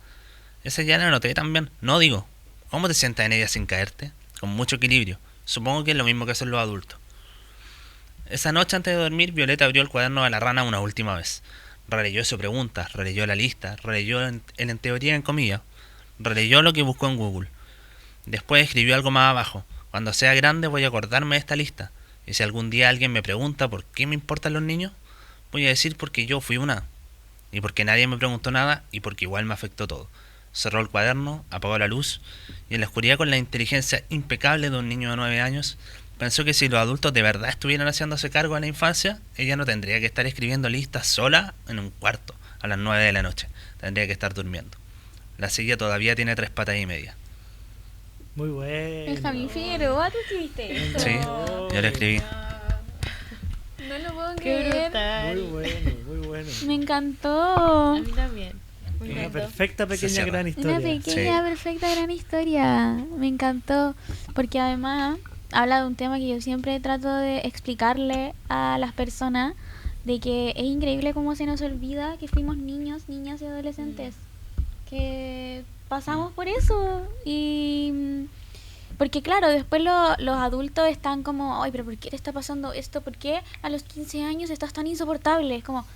[SPEAKER 3] Esa ya la anoté también. No, digo, ¿cómo te sientas en ella sin caerte? Con mucho equilibrio. Supongo que es lo mismo que hacen los adultos. Esa noche antes de dormir, Violeta abrió el cuaderno de la rana una última vez. Releyó sus preguntas, releyó la lista, releyó el en teoría en comillas, releyó lo que buscó en Google. Después escribió algo más abajo. Cuando sea grande voy a acordarme de esta lista. Y si algún día alguien me pregunta por qué me importan los niños, voy a decir porque yo fui una. Y porque nadie me preguntó nada y porque igual me afectó todo. Cerró el cuaderno, apagó la luz y en la oscuridad, con la inteligencia impecable de un niño de 9 años, pensó que si los adultos de verdad estuvieran haciéndose cargo de la infancia, ella no tendría que estar escribiendo listas sola en un cuarto a las 9 de la noche. Tendría que estar durmiendo. La silla todavía tiene 3 patas y media.
[SPEAKER 4] Muy bueno.
[SPEAKER 1] Benjamín Figueroa, ¿tú escribiste esto?
[SPEAKER 3] Sí, yo lo escribí.
[SPEAKER 1] No lo puedo
[SPEAKER 2] Qué
[SPEAKER 1] creer.
[SPEAKER 2] brutal.
[SPEAKER 4] Muy bueno, muy bueno.
[SPEAKER 1] Me encantó.
[SPEAKER 2] A mí también. Me
[SPEAKER 4] Una
[SPEAKER 2] encantó.
[SPEAKER 4] perfecta
[SPEAKER 3] Se
[SPEAKER 4] pequeña
[SPEAKER 3] cierra.
[SPEAKER 4] gran
[SPEAKER 1] Una
[SPEAKER 4] historia.
[SPEAKER 1] pequeña,
[SPEAKER 3] Sí.
[SPEAKER 1] perfecta, gran historia. Me encantó. Porque además habla de un tema que yo siempre trato de explicarle a las personas, de que es increíble cómo se nos olvida que fuimos niños, niñas y adolescentes. Que pasamos por eso. Y porque claro, después los adultos están como, ay, pero ¿por qué te está pasando esto? ¿Por qué a los 15 años estás tan insoportable? Es como,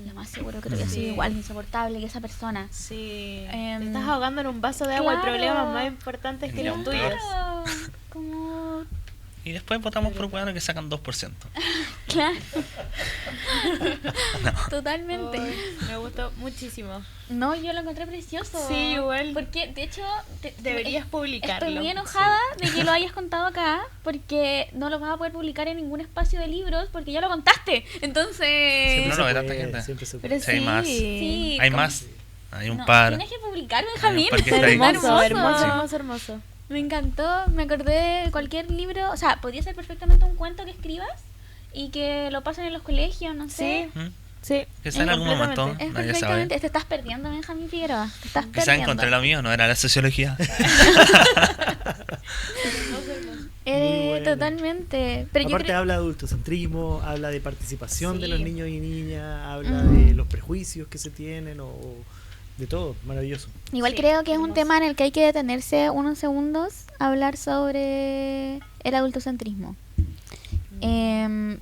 [SPEAKER 1] lo más seguro que te voy a ser
[SPEAKER 2] Sí.
[SPEAKER 1] igual de insoportable que esa persona.
[SPEAKER 2] Sí.
[SPEAKER 1] Em,
[SPEAKER 2] Te estás ahogando en un vaso de agua.
[SPEAKER 1] claro.
[SPEAKER 2] Hay problemas más importantes que
[SPEAKER 3] Ya,
[SPEAKER 2] los
[SPEAKER 3] un
[SPEAKER 2] tuyos.
[SPEAKER 1] Claro, como,
[SPEAKER 3] Y después votamos por cuadernos que sacan 2%.
[SPEAKER 1] claro. Totalmente.
[SPEAKER 2] Ay, me gustó muchísimo.
[SPEAKER 1] No, yo lo encontré precioso.
[SPEAKER 2] Sí, igual.
[SPEAKER 1] Porque, de hecho,
[SPEAKER 2] Deberías publicarlo.
[SPEAKER 1] estoy muy enojada de que lo hayas contado acá, porque no lo vas a poder publicar en ningún espacio de libros, porque ya lo contaste. Entonces...
[SPEAKER 3] No
[SPEAKER 4] se
[SPEAKER 3] lo ve
[SPEAKER 4] puede,
[SPEAKER 3] tanta gente.
[SPEAKER 4] siempre se
[SPEAKER 2] Pero
[SPEAKER 4] puede.
[SPEAKER 3] Sí, hay más.
[SPEAKER 1] Sí,
[SPEAKER 3] Hay
[SPEAKER 1] como-
[SPEAKER 3] más. Hay un
[SPEAKER 1] no,
[SPEAKER 3] par.
[SPEAKER 1] Tienes que publicar, Benjamín.
[SPEAKER 3] par que está ahí.
[SPEAKER 2] Hermoso, hermoso,
[SPEAKER 3] Sí.
[SPEAKER 2] hermoso, hermoso.
[SPEAKER 1] Me encantó, me acordé de cualquier libro, o sea, podría ser perfectamente un cuento que escribas y que lo pasen en los colegios, no sé.
[SPEAKER 2] Sí,
[SPEAKER 3] ¿Mm?
[SPEAKER 2] sí.
[SPEAKER 3] Quizá en algún momento,
[SPEAKER 2] completamente.
[SPEAKER 1] Es
[SPEAKER 3] nadie
[SPEAKER 1] perfectamente,
[SPEAKER 3] sabe.
[SPEAKER 1] te estás perdiendo, Benjamín Figueroa, te estás
[SPEAKER 3] Quizá
[SPEAKER 1] perdiendo.
[SPEAKER 3] encontré lo mío, no era la sociología.
[SPEAKER 4] Muy bueno.
[SPEAKER 1] Totalmente. Pero yo
[SPEAKER 4] Aparte
[SPEAKER 1] creo,
[SPEAKER 4] habla de adultocentrismo, habla de participación
[SPEAKER 2] Sí.
[SPEAKER 4] de los niños y niñas, habla de los prejuicios que se tienen o de todo, maravilloso.
[SPEAKER 1] igual
[SPEAKER 2] Sí,
[SPEAKER 1] creo que es un
[SPEAKER 2] hermoso.
[SPEAKER 1] tema en el que hay que detenerse unos segundos a hablar sobre el adultocentrismo.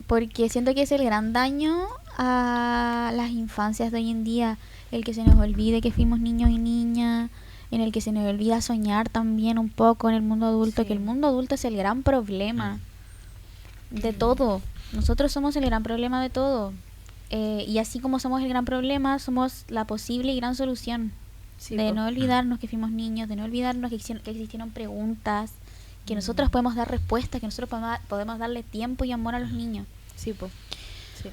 [SPEAKER 1] Porque siento que es el gran daño a las infancias de hoy en día, el que se nos olvide que fuimos niños y niñas, en el que se nos olvida soñar también un poco en el mundo adulto,
[SPEAKER 2] Sí.
[SPEAKER 1] que el mundo adulto es el gran problema de todo. Nosotros somos el gran problema de todo. Y así como somos el gran problema, somos la posible y gran solución.
[SPEAKER 2] Sí,
[SPEAKER 1] De
[SPEAKER 2] po.
[SPEAKER 1] no olvidarnos que fuimos niños, de no olvidarnos que existieron preguntas, que
[SPEAKER 2] Mm.
[SPEAKER 1] nosotros podemos dar respuestas, que nosotros podemos darle tiempo y amor a los niños.
[SPEAKER 2] Sí, po. Sí.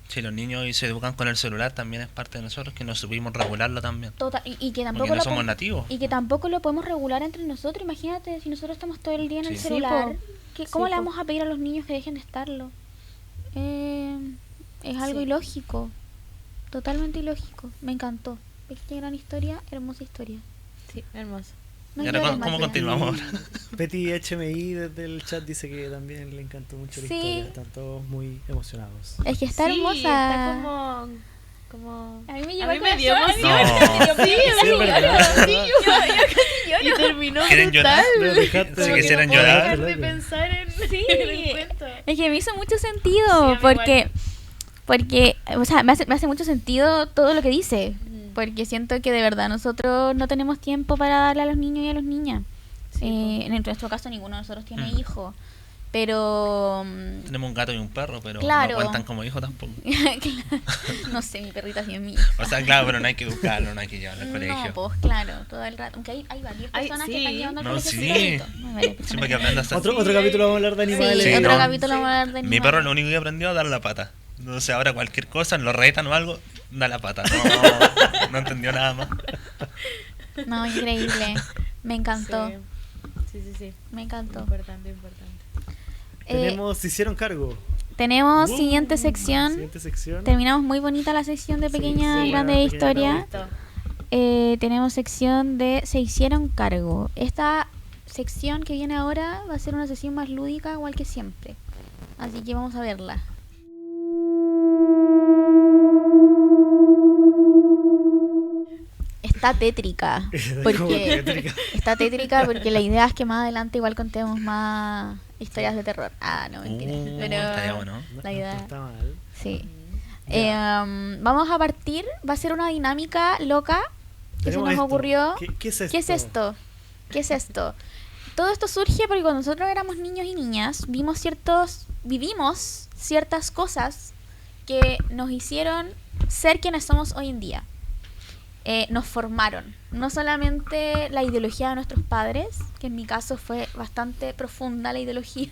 [SPEAKER 3] Si los niños hoy se educan con el celular, también es parte de nosotros que no supimos regularlo también.
[SPEAKER 1] Y que tampoco
[SPEAKER 3] Porque no
[SPEAKER 1] lo
[SPEAKER 3] somos
[SPEAKER 1] podemos-
[SPEAKER 3] nativos.
[SPEAKER 1] y que tampoco lo podemos regular entre nosotros. Imagínate, si nosotros estamos todo el día en el
[SPEAKER 3] Sí.
[SPEAKER 1] celular,
[SPEAKER 2] Sí,
[SPEAKER 1] ¿cómo
[SPEAKER 2] Sí,
[SPEAKER 1] le
[SPEAKER 2] po.
[SPEAKER 1] vamos a pedir a los niños que dejen de estarlo? Es algo
[SPEAKER 2] Sí.
[SPEAKER 1] ilógico, totalmente ilógico. Me encantó. Pequeña gran historia, hermosa historia.
[SPEAKER 2] Sí, hermoso.
[SPEAKER 1] No
[SPEAKER 3] ¿Y ahora
[SPEAKER 1] llores,
[SPEAKER 3] cómo
[SPEAKER 1] Matías.
[SPEAKER 3] continuamos?
[SPEAKER 4] Petty HMI desde el chat dice que también le encantó mucho la
[SPEAKER 1] Sí.
[SPEAKER 4] historia. Están todos muy emocionados.
[SPEAKER 1] Es que está
[SPEAKER 2] Sí,
[SPEAKER 1] hermosa.
[SPEAKER 2] Está como...
[SPEAKER 1] A mí me
[SPEAKER 2] A
[SPEAKER 1] llegó
[SPEAKER 2] mí
[SPEAKER 1] al
[SPEAKER 2] me dio
[SPEAKER 1] corazón.
[SPEAKER 3] emoción.
[SPEAKER 2] No. Sí,
[SPEAKER 4] Sí, es verdad.
[SPEAKER 2] y terminó
[SPEAKER 3] ¿Quieren
[SPEAKER 2] brutal.
[SPEAKER 3] llorar?
[SPEAKER 4] Lo dejaste-
[SPEAKER 3] Si
[SPEAKER 2] Como que
[SPEAKER 3] quisieran
[SPEAKER 2] no puedo
[SPEAKER 3] llorar.
[SPEAKER 2] dejar de pensar en,
[SPEAKER 1] Sí.
[SPEAKER 2] en el cuento.
[SPEAKER 1] Es que me hizo mucho
[SPEAKER 2] Sí,
[SPEAKER 1] sentido,
[SPEAKER 2] a mí
[SPEAKER 1] porque, o sea, me hace mucho sentido todo lo que dice,
[SPEAKER 2] Mm.
[SPEAKER 1] porque siento que de verdad nosotros no tenemos tiempo para darle a los niños y a las niñas.
[SPEAKER 2] Sí,
[SPEAKER 1] En nuestro caso ninguno de nosotros tiene
[SPEAKER 3] Mm.
[SPEAKER 1] hijos, pero
[SPEAKER 3] Tenemos un gato y un perro, pero
[SPEAKER 1] Claro.
[SPEAKER 3] no cuentan como hijos tampoco.
[SPEAKER 1] claro, no sé, mi perrita sí es mi hija.
[SPEAKER 3] O sea, claro, pero no hay que educarlo, no hay que llevarlo al colegio.
[SPEAKER 1] No, pues claro, todo el rato. Aunque hay varias
[SPEAKER 2] Ay,
[SPEAKER 1] personas que
[SPEAKER 2] sí.
[SPEAKER 1] están llevando al
[SPEAKER 3] No,
[SPEAKER 1] colegio
[SPEAKER 3] sí.
[SPEAKER 1] a su perrito. Hay varias
[SPEAKER 3] Sí,
[SPEAKER 1] personas
[SPEAKER 3] para que
[SPEAKER 1] que-
[SPEAKER 3] aprendas a...
[SPEAKER 4] Otro capítulo vamos a hablar de
[SPEAKER 1] Sí,
[SPEAKER 4] animales.
[SPEAKER 3] Sí,
[SPEAKER 1] otro
[SPEAKER 3] no.
[SPEAKER 1] capítulo vamos a hablar de
[SPEAKER 3] Mi
[SPEAKER 1] animales.
[SPEAKER 3] perro lo único que aprendió es dar la pata. No sé, ahora cualquier cosa, lo retan o algo, da la pata. No entendió nada más.
[SPEAKER 1] No, increíble. Me encantó,
[SPEAKER 2] Sí.
[SPEAKER 1] me encantó.
[SPEAKER 2] Importante.
[SPEAKER 4] Tenemos, se hicieron cargo.
[SPEAKER 1] Tenemos siguiente sección.
[SPEAKER 4] Siguiente sección.
[SPEAKER 1] Terminamos muy bonita la sección de
[SPEAKER 4] Sí,
[SPEAKER 1] pequeña
[SPEAKER 4] sí,
[SPEAKER 1] grande
[SPEAKER 4] pequeña,
[SPEAKER 1] historia.
[SPEAKER 4] grande.
[SPEAKER 1] Tenemos sección de se hicieron cargo. Esta sección que viene ahora va a ser una sesión más lúdica, igual que siempre. Así que vamos a verla. está tétrica.
[SPEAKER 4] Como
[SPEAKER 1] Porque
[SPEAKER 4] tétrica.
[SPEAKER 1] está tétrica porque la idea es que más adelante igual contemos más historias de terror. Ah, no, mentira. Pero
[SPEAKER 3] estaría bueno.
[SPEAKER 1] la idea,
[SPEAKER 4] No está mal.
[SPEAKER 1] sí.
[SPEAKER 4] Ya.
[SPEAKER 1] Vamos a partir, va a ser una dinámica loca que se
[SPEAKER 4] Tenemos
[SPEAKER 1] nos
[SPEAKER 4] esto.
[SPEAKER 1] ocurrió.
[SPEAKER 4] ¿Qué es esto?
[SPEAKER 1] ¿Qué es esto? ¿Qué es esto? Todo esto surge porque cuando nosotros éramos niños y niñas vivimos ciertas cosas que nos hicieron ser quienes somos hoy en día. Nos formaron. No solamente la ideología de nuestros padres, que en mi caso fue bastante profunda la ideología.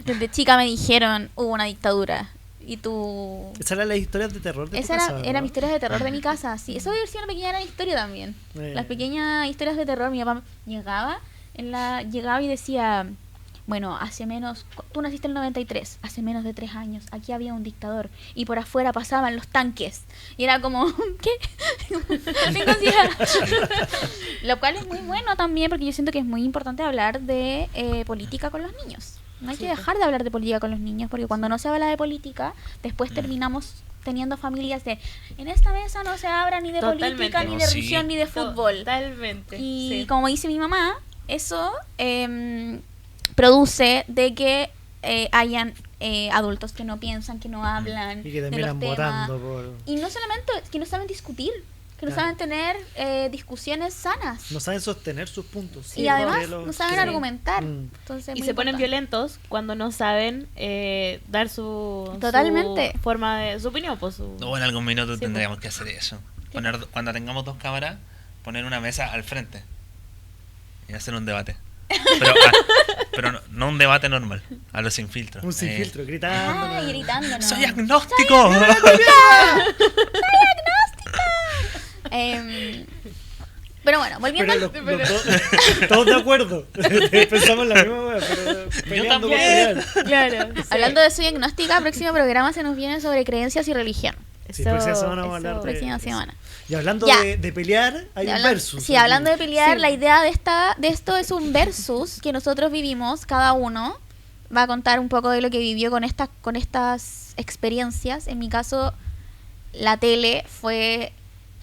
[SPEAKER 1] Desde chica me dijeron, hubo una dictadura. Y tú...
[SPEAKER 4] Esa era la historia de terror de tu
[SPEAKER 1] Esa
[SPEAKER 4] casa,
[SPEAKER 1] era
[SPEAKER 4] ¿verdad?
[SPEAKER 1] mi historia de terror de mi casa, sí. Eso debe ser una pequeña gran historia también. Las pequeñas historias de terror. Mi papá llegaba y decía, bueno, tú naciste en el 93, hace menos de 3 años, aquí había un dictador y por afuera pasaban los tanques. Y era como, ¿qué? No tengo idea. Lo cual es muy bueno también porque yo siento que es muy importante hablar de política con los niños. No hay que dejar de hablar de política con los niños porque cuando no se habla de política, después terminamos teniendo familias de en esta mesa no se habla ni de
[SPEAKER 2] Totalmente.
[SPEAKER 1] política, ni
[SPEAKER 3] No,
[SPEAKER 1] de
[SPEAKER 3] sí.
[SPEAKER 1] religión, ni de fútbol.
[SPEAKER 2] Totalmente.
[SPEAKER 1] Y
[SPEAKER 2] sí.
[SPEAKER 1] como dice mi mamá, eso produce de que hayan adultos que no piensan, que no hablan
[SPEAKER 4] Y que
[SPEAKER 1] de
[SPEAKER 4] terminan
[SPEAKER 1] los temas.
[SPEAKER 4] votando por...
[SPEAKER 1] Y no solamente que no saben discutir, que no
[SPEAKER 4] Claro.
[SPEAKER 1] saben tener discusiones sanas.
[SPEAKER 4] No saben sostener sus puntos.
[SPEAKER 1] y además
[SPEAKER 4] Los-
[SPEAKER 1] no saben
[SPEAKER 4] sí.
[SPEAKER 1] argumentar.
[SPEAKER 4] Mm.
[SPEAKER 1] Entonces,
[SPEAKER 2] Y
[SPEAKER 1] muy
[SPEAKER 2] se ponen
[SPEAKER 1] importante.
[SPEAKER 2] violentos cuando no saben dar su
[SPEAKER 1] Totalmente.
[SPEAKER 2] su forma de su opinión, pues su
[SPEAKER 3] No, en algún minuto
[SPEAKER 2] Sí,
[SPEAKER 3] tendríamos que hacer eso. Cuando tengamos 2 cámaras, poner una mesa al frente y hacer un debate. Pero no un debate normal, a los sin filtro.
[SPEAKER 4] Un sin filtro, gritando.
[SPEAKER 1] Ay, gritándonos.
[SPEAKER 3] ¡Soy agnóstico!
[SPEAKER 1] Pero bueno, volviendo
[SPEAKER 4] Pero
[SPEAKER 1] al...
[SPEAKER 4] los dos- todos de acuerdo. Pensamos la misma wea, pero peleando por
[SPEAKER 3] también.
[SPEAKER 4] pelear.
[SPEAKER 2] Claro.
[SPEAKER 1] Hablando de soy agnóstica, próximo programa se nos viene sobre creencias y religión.
[SPEAKER 4] Sí, próxima semana vamos a hablar de
[SPEAKER 1] Próxima
[SPEAKER 4] eso.
[SPEAKER 1] semana.
[SPEAKER 4] Y hablando
[SPEAKER 1] Ya.
[SPEAKER 4] de pelear, hay un versus.
[SPEAKER 1] Sí, hablando de pelear,
[SPEAKER 2] Sí.
[SPEAKER 1] la idea de esto es un versus que nosotros vivimos, cada uno va a contar un poco de lo que vivió con estas experiencias. En mi caso, la tele fue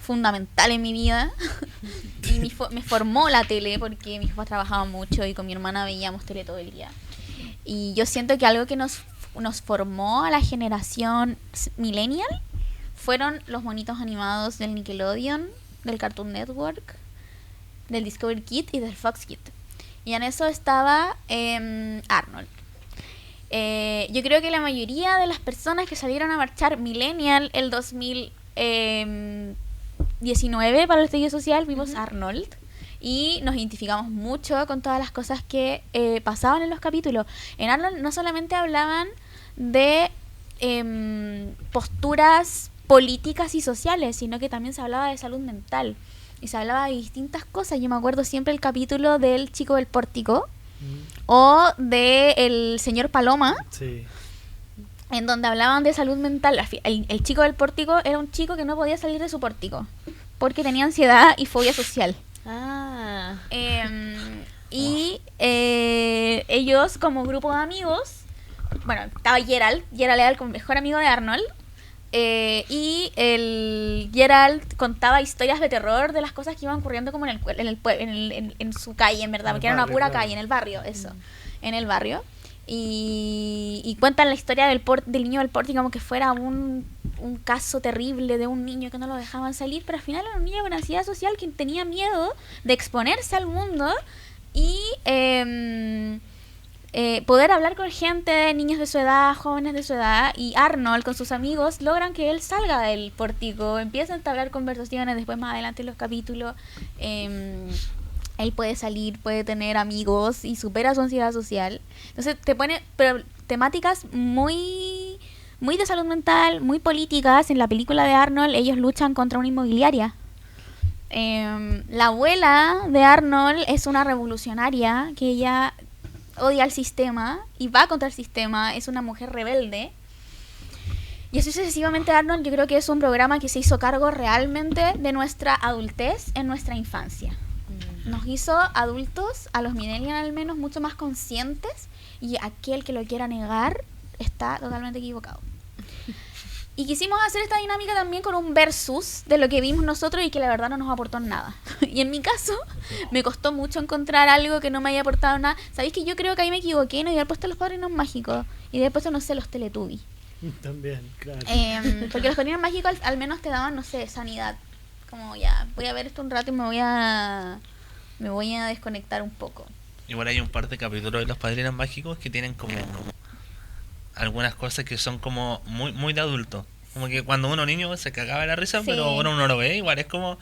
[SPEAKER 1] fundamental en mi vida y me formó la tele porque mis papás trabajaban mucho y con mi hermana veíamos tele todo el día. Y yo siento que algo que nos formó a la generación millennial fueron los monitos animados del Nickelodeon, del Cartoon Network, del Discovery Kids y del Fox Kids. Y en eso estaba Arnold. Yo creo que la mayoría de las personas que salieron a marchar millennial el 2019 para el estallido social vimos Arnold y nos identificamos mucho con todas las cosas que pasaban en los capítulos. En Arnold no solamente hablaban de posturas políticas y sociales, sino que también se hablaba de salud mental y se hablaba de distintas cosas. Yo me acuerdo siempre el capítulo del chico del pórtico o de el señor Paloma,
[SPEAKER 4] Sí.
[SPEAKER 1] en donde hablaban de salud mental. El chico del pórtico era un chico que no podía salir de su pórtico porque tenía ansiedad y fobia social.
[SPEAKER 2] Ah.
[SPEAKER 1] Ellos como grupo de amigos, bueno, estaba Gerald era el mejor amigo de Arnold, y el Gerald contaba historias de terror de las cosas que iban ocurriendo como en su calle, en verdad,
[SPEAKER 4] En el
[SPEAKER 1] porque era una
[SPEAKER 4] barrio,
[SPEAKER 1] pura
[SPEAKER 4] claro.
[SPEAKER 1] calle, en el barrio, eso, en el barrio. Y cuentan la historia del niño del pórtico como que fuera un caso terrible de un niño que no lo dejaban salir, pero al final era un niño con ansiedad social que tenía miedo de exponerse al mundo y poder hablar con gente, niños de su edad, jóvenes de su edad, y Arnold con sus amigos logran que él salga del pórtico, empiezan a entablar conversaciones, después más adelante en los capítulos él puede salir, puede tener amigos y supera su ansiedad social. Entonces te pone temáticas muy de salud mental, muy políticas. En la película de Arnold ellos luchan contra una inmobiliaria. La abuela de Arnold es una revolucionaria que ella odia al sistema y va contra el sistema, es una mujer rebelde. Y así sucesivamente. Arnold, yo creo que es un programa que se hizo cargo realmente de nuestra adultez en nuestra infancia. Nos hizo adultos, a los millennials al menos, mucho más conscientes, y aquel que lo quiera negar está totalmente equivocado. Y quisimos hacer esta dinámica también con un versus de lo que vimos nosotros y que la verdad no nos aportó nada. Y en mi caso, me costó mucho encontrar algo que no me haya aportado nada. ¿Sabéis que yo creo que ahí me equivoqué? No había puesto Los Padrinos Mágicos. Y después, no sé, los Teletubbies.
[SPEAKER 4] También, claro.
[SPEAKER 1] Porque los Padrinos Mágicos al menos te daban, no sé, sanidad. Como ya, voy a ver esto un rato y me voy a desconectar un poco.
[SPEAKER 3] Igual hay un par de capítulos de Los Padrinos Mágicos que tienen como algunas cosas que son como muy muy de adulto. Como que cuando uno niño se cagaba de la risa,
[SPEAKER 1] Sí.
[SPEAKER 3] pero bueno, uno lo ve, igual es como...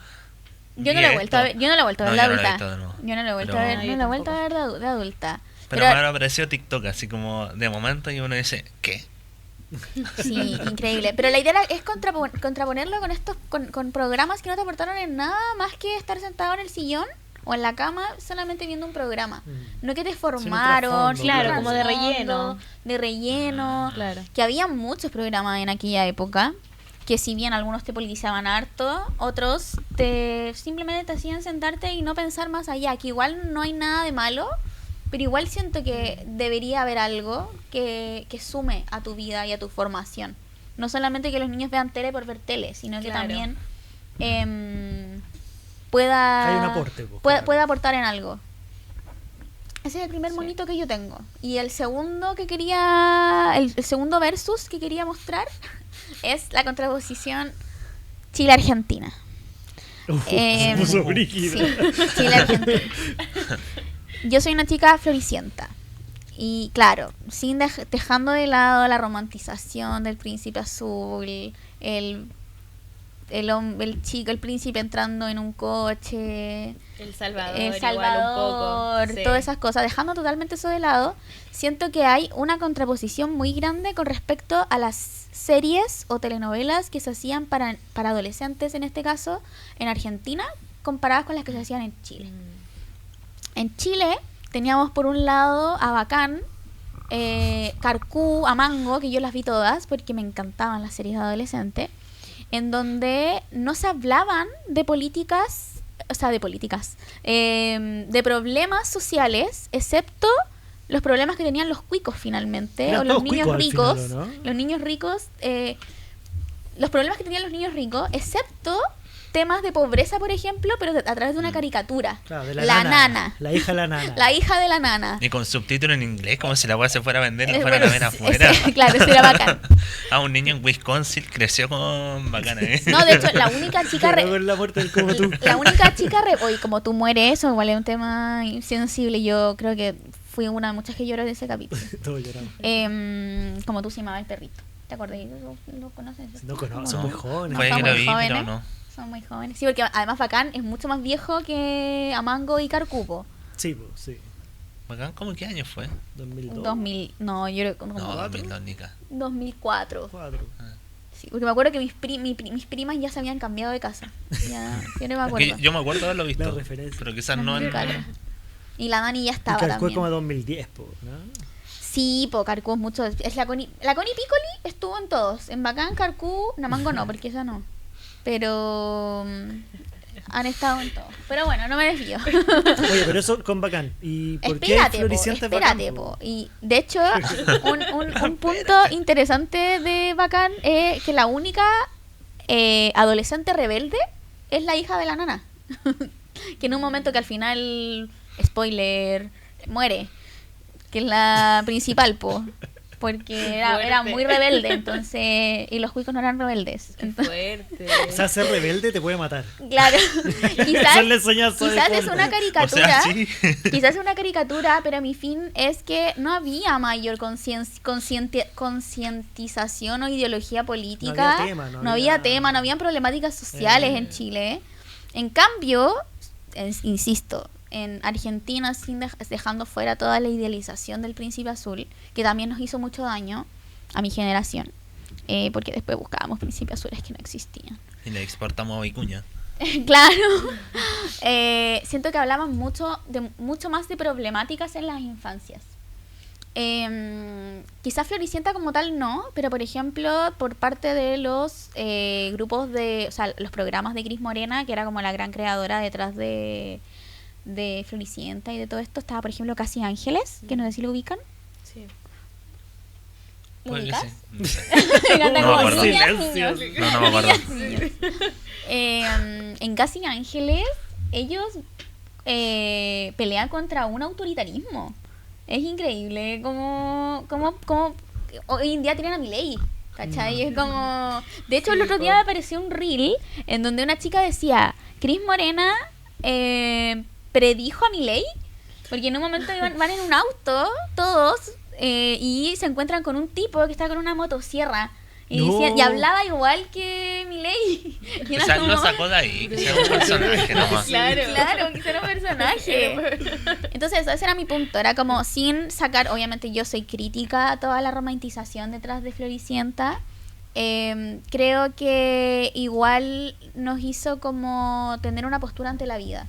[SPEAKER 1] Yo no lo he vuelto a ver, yo no lo he vuelto a ver de
[SPEAKER 3] yo no lo he
[SPEAKER 1] adulta.
[SPEAKER 3] visto de nuevo.
[SPEAKER 1] Yo no lo he vuelto
[SPEAKER 3] Pero-
[SPEAKER 1] a ver,
[SPEAKER 2] No,
[SPEAKER 1] no
[SPEAKER 2] yo
[SPEAKER 1] lo he vuelto a ver
[SPEAKER 2] tampoco.
[SPEAKER 1] de adulta.
[SPEAKER 3] Pero me ha aparecido TikTok así como de momento y uno dice, ¿qué?
[SPEAKER 1] Sí, increíble. Pero la idea es contraponerlo con estos con programas que no te aportaron en nada más que estar sentado en el sillón o en la cama solamente viendo un programa.
[SPEAKER 4] Mm.
[SPEAKER 1] No que te formaron,
[SPEAKER 4] trasfondo,
[SPEAKER 1] sin un
[SPEAKER 2] claro, como de
[SPEAKER 1] trasfondo,
[SPEAKER 2] relleno.
[SPEAKER 1] de relleno.
[SPEAKER 2] Claro.
[SPEAKER 1] Que había muchos programas en aquella época que si bien algunos te politizaban harto, otros simplemente te hacían sentarte y no pensar más allá, que igual no hay nada de malo, pero igual siento que debería haber algo que sume a tu vida y a tu formación. No solamente que los niños vean tele por ver tele, sino que
[SPEAKER 2] Claro.
[SPEAKER 1] también pueda,
[SPEAKER 4] Hay un aporte, pues,
[SPEAKER 1] pueda,
[SPEAKER 4] claro.
[SPEAKER 1] pueda aportar en algo. Ese es el primer
[SPEAKER 2] Sí.
[SPEAKER 1] monito que yo tengo. Y el segundo que quería, el segundo versus que quería mostrar es la contraposición Chile-Argentina.
[SPEAKER 4] Se puso brígido.
[SPEAKER 1] Sí, Chile-Argentina. Yo soy una chica floricienta. Y claro, sin dejando de lado la romantización del príncipe azul, el príncipe entrando en un coche,
[SPEAKER 2] El Salvador,
[SPEAKER 1] El
[SPEAKER 2] igual
[SPEAKER 1] Salvador,
[SPEAKER 2] un poco. Sí.
[SPEAKER 1] todas esas cosas, dejando totalmente eso de lado, siento que hay una contraposición muy grande con respecto a las series o telenovelas que se hacían para adolescentes, en este caso, en Argentina, comparadas con las que se hacían en Chile. En Chile teníamos por un lado a Bacán, Carcú, a Mango, que yo las vi todas porque me encantaban las series de adolescente, en donde no se hablaban de políticas, de problemas sociales, excepto los problemas que tenían los cuicos finalmente,
[SPEAKER 4] Eran
[SPEAKER 1] o los
[SPEAKER 4] todos
[SPEAKER 1] niños
[SPEAKER 4] cuicos al
[SPEAKER 1] ricos,
[SPEAKER 4] final, ¿o no?
[SPEAKER 1] los niños ricos, los problemas que tenían los niños ricos, excepto temas de pobreza, por ejemplo, pero a través de una caricatura.
[SPEAKER 4] Claro, de la
[SPEAKER 1] nana.
[SPEAKER 4] La hija de la nana.
[SPEAKER 1] La hija de la nana.
[SPEAKER 3] Y con subtítulo en inglés, como si la weá se fuera a vender y la
[SPEAKER 1] Eh,
[SPEAKER 3] fueran
[SPEAKER 1] bueno,
[SPEAKER 3] a ver afuera.
[SPEAKER 1] claro, eso era bacán.
[SPEAKER 3] A un niño en Wisconsin creció con bacana, ¿eh?
[SPEAKER 1] No, de hecho, la única chica...
[SPEAKER 4] Pero con la muerte del como tú.
[SPEAKER 1] La única chica... Hoy, como tú mueres, eso igual es un tema sensible. Yo creo que fui una de muchas que lloró de ese capítulo.
[SPEAKER 4] Todos lloramos.
[SPEAKER 1] Como tú se llamaba el perrito. ¿Te acuerdas? ¿Lo conoces?
[SPEAKER 4] No conozco,
[SPEAKER 1] ¿Cómo
[SPEAKER 4] son
[SPEAKER 1] no?
[SPEAKER 4] muy jóvenes.
[SPEAKER 3] Fue
[SPEAKER 1] Son
[SPEAKER 3] que lo
[SPEAKER 1] muy
[SPEAKER 3] vi,
[SPEAKER 1] jóvenes.
[SPEAKER 3] pero no.
[SPEAKER 1] Son muy jóvenes. Sí, porque además Bacán es mucho más viejo que Amango y Carcupo.
[SPEAKER 4] Sí, pues, sí.
[SPEAKER 3] Bacán, ¿cómo qué año fue?
[SPEAKER 4] 2002.
[SPEAKER 1] 2000... No, yo creo que como
[SPEAKER 3] No,
[SPEAKER 4] ¿Cuatro?
[SPEAKER 3] 2002, Nica.
[SPEAKER 1] 2004.
[SPEAKER 4] 4.
[SPEAKER 1] Sí, porque me acuerdo que mis primas ya se habían cambiado de casa. Ya, yo no me acuerdo.
[SPEAKER 3] Yo me acuerdo de haberlo
[SPEAKER 4] La
[SPEAKER 3] visto,
[SPEAKER 4] referencia.
[SPEAKER 3] pero quizás no en...
[SPEAKER 1] 2004. Y la Dani ya
[SPEAKER 4] Y
[SPEAKER 1] estaba
[SPEAKER 4] calculó
[SPEAKER 1] también.
[SPEAKER 4] como 2010, po, ¿no?
[SPEAKER 1] Sí, Carcú es mucho. Es la Connie Piccoli estuvo en todos. En Bacán, Carcú, Namango no, porque esa no. Pero han estado en todos. Pero bueno, no me desvío.
[SPEAKER 4] Oye, pero eso con Bacán. ¿Y por qué
[SPEAKER 1] Espérate,
[SPEAKER 4] Floricienta es
[SPEAKER 1] espérate,
[SPEAKER 4] Bacán, po?
[SPEAKER 1] Y de hecho, un punto interesante de Bacán es que la única adolescente rebelde es la hija de la nana. Que en un momento que al final, spoiler, muere. Que es la principal, porque era
[SPEAKER 2] Fuerte.
[SPEAKER 1] muy rebelde, entonces, y los cuicos no eran rebeldes.
[SPEAKER 2] Qué
[SPEAKER 1] Entonces,
[SPEAKER 2] fuerte.
[SPEAKER 4] O sea, ser rebelde te puede matar.
[SPEAKER 1] claro,
[SPEAKER 4] Esa es la enseñanza de
[SPEAKER 1] quizás es
[SPEAKER 4] fondo.
[SPEAKER 1] una
[SPEAKER 3] O
[SPEAKER 1] caricatura,
[SPEAKER 3] sea, sí.
[SPEAKER 1] quizás es una caricatura, pero mi fin es que no había mayor concientización o ideología política,
[SPEAKER 4] No había tema,
[SPEAKER 1] no habían problemáticas sociales en Chile. En cambio, insisto, en Argentina, dejando fuera toda la idealización del príncipe azul, que también nos hizo mucho daño a mi generación, porque después buscábamos príncipes azules que no existían.
[SPEAKER 3] Y le exportamos a Vicuña.
[SPEAKER 1] Claro. Siento que hablaban mucho más de problemáticas en las infancias. Quizás Floricienta como tal no, pero por ejemplo por parte de los grupos o sea, los programas de Cris Morena, que era como la gran creadora detrás de Floricienta y de todo esto, estaba por ejemplo Casi Ángeles, que no sé si lo ubican.
[SPEAKER 2] Sí.
[SPEAKER 3] Puede que
[SPEAKER 1] ¿Ubicas?
[SPEAKER 3] sí. No sé.
[SPEAKER 1] Me encanta
[SPEAKER 3] No me
[SPEAKER 1] como
[SPEAKER 3] acuerdo.
[SPEAKER 1] niñas,
[SPEAKER 4] Silencio.
[SPEAKER 1] niños.
[SPEAKER 3] No me acuerdo.
[SPEAKER 1] En Casi Ángeles, ellos pelean contra un autoritarismo. Es increíble como hoy en día tienen a Milei, ¿cachai? Es como... De hecho, el otro día me apareció un reel en donde una chica decía, Cris Morena predijo a Milei, porque en un momento van en un auto, todos, y se encuentran con un tipo que está con una motosierra. Y,
[SPEAKER 4] No.
[SPEAKER 1] y hablaba igual que Milei. Y era
[SPEAKER 3] Quizás
[SPEAKER 1] como-
[SPEAKER 3] lo sacó de ahí, que sea un personaje nomás.
[SPEAKER 2] Claro.
[SPEAKER 1] Claro, que era un personaje. Entonces, ese era mi punto. Era como sin sacar. Obviamente, yo soy crítica a toda la romantización detrás de Floricienta. Creo que igual nos hizo como tener una postura ante la vida.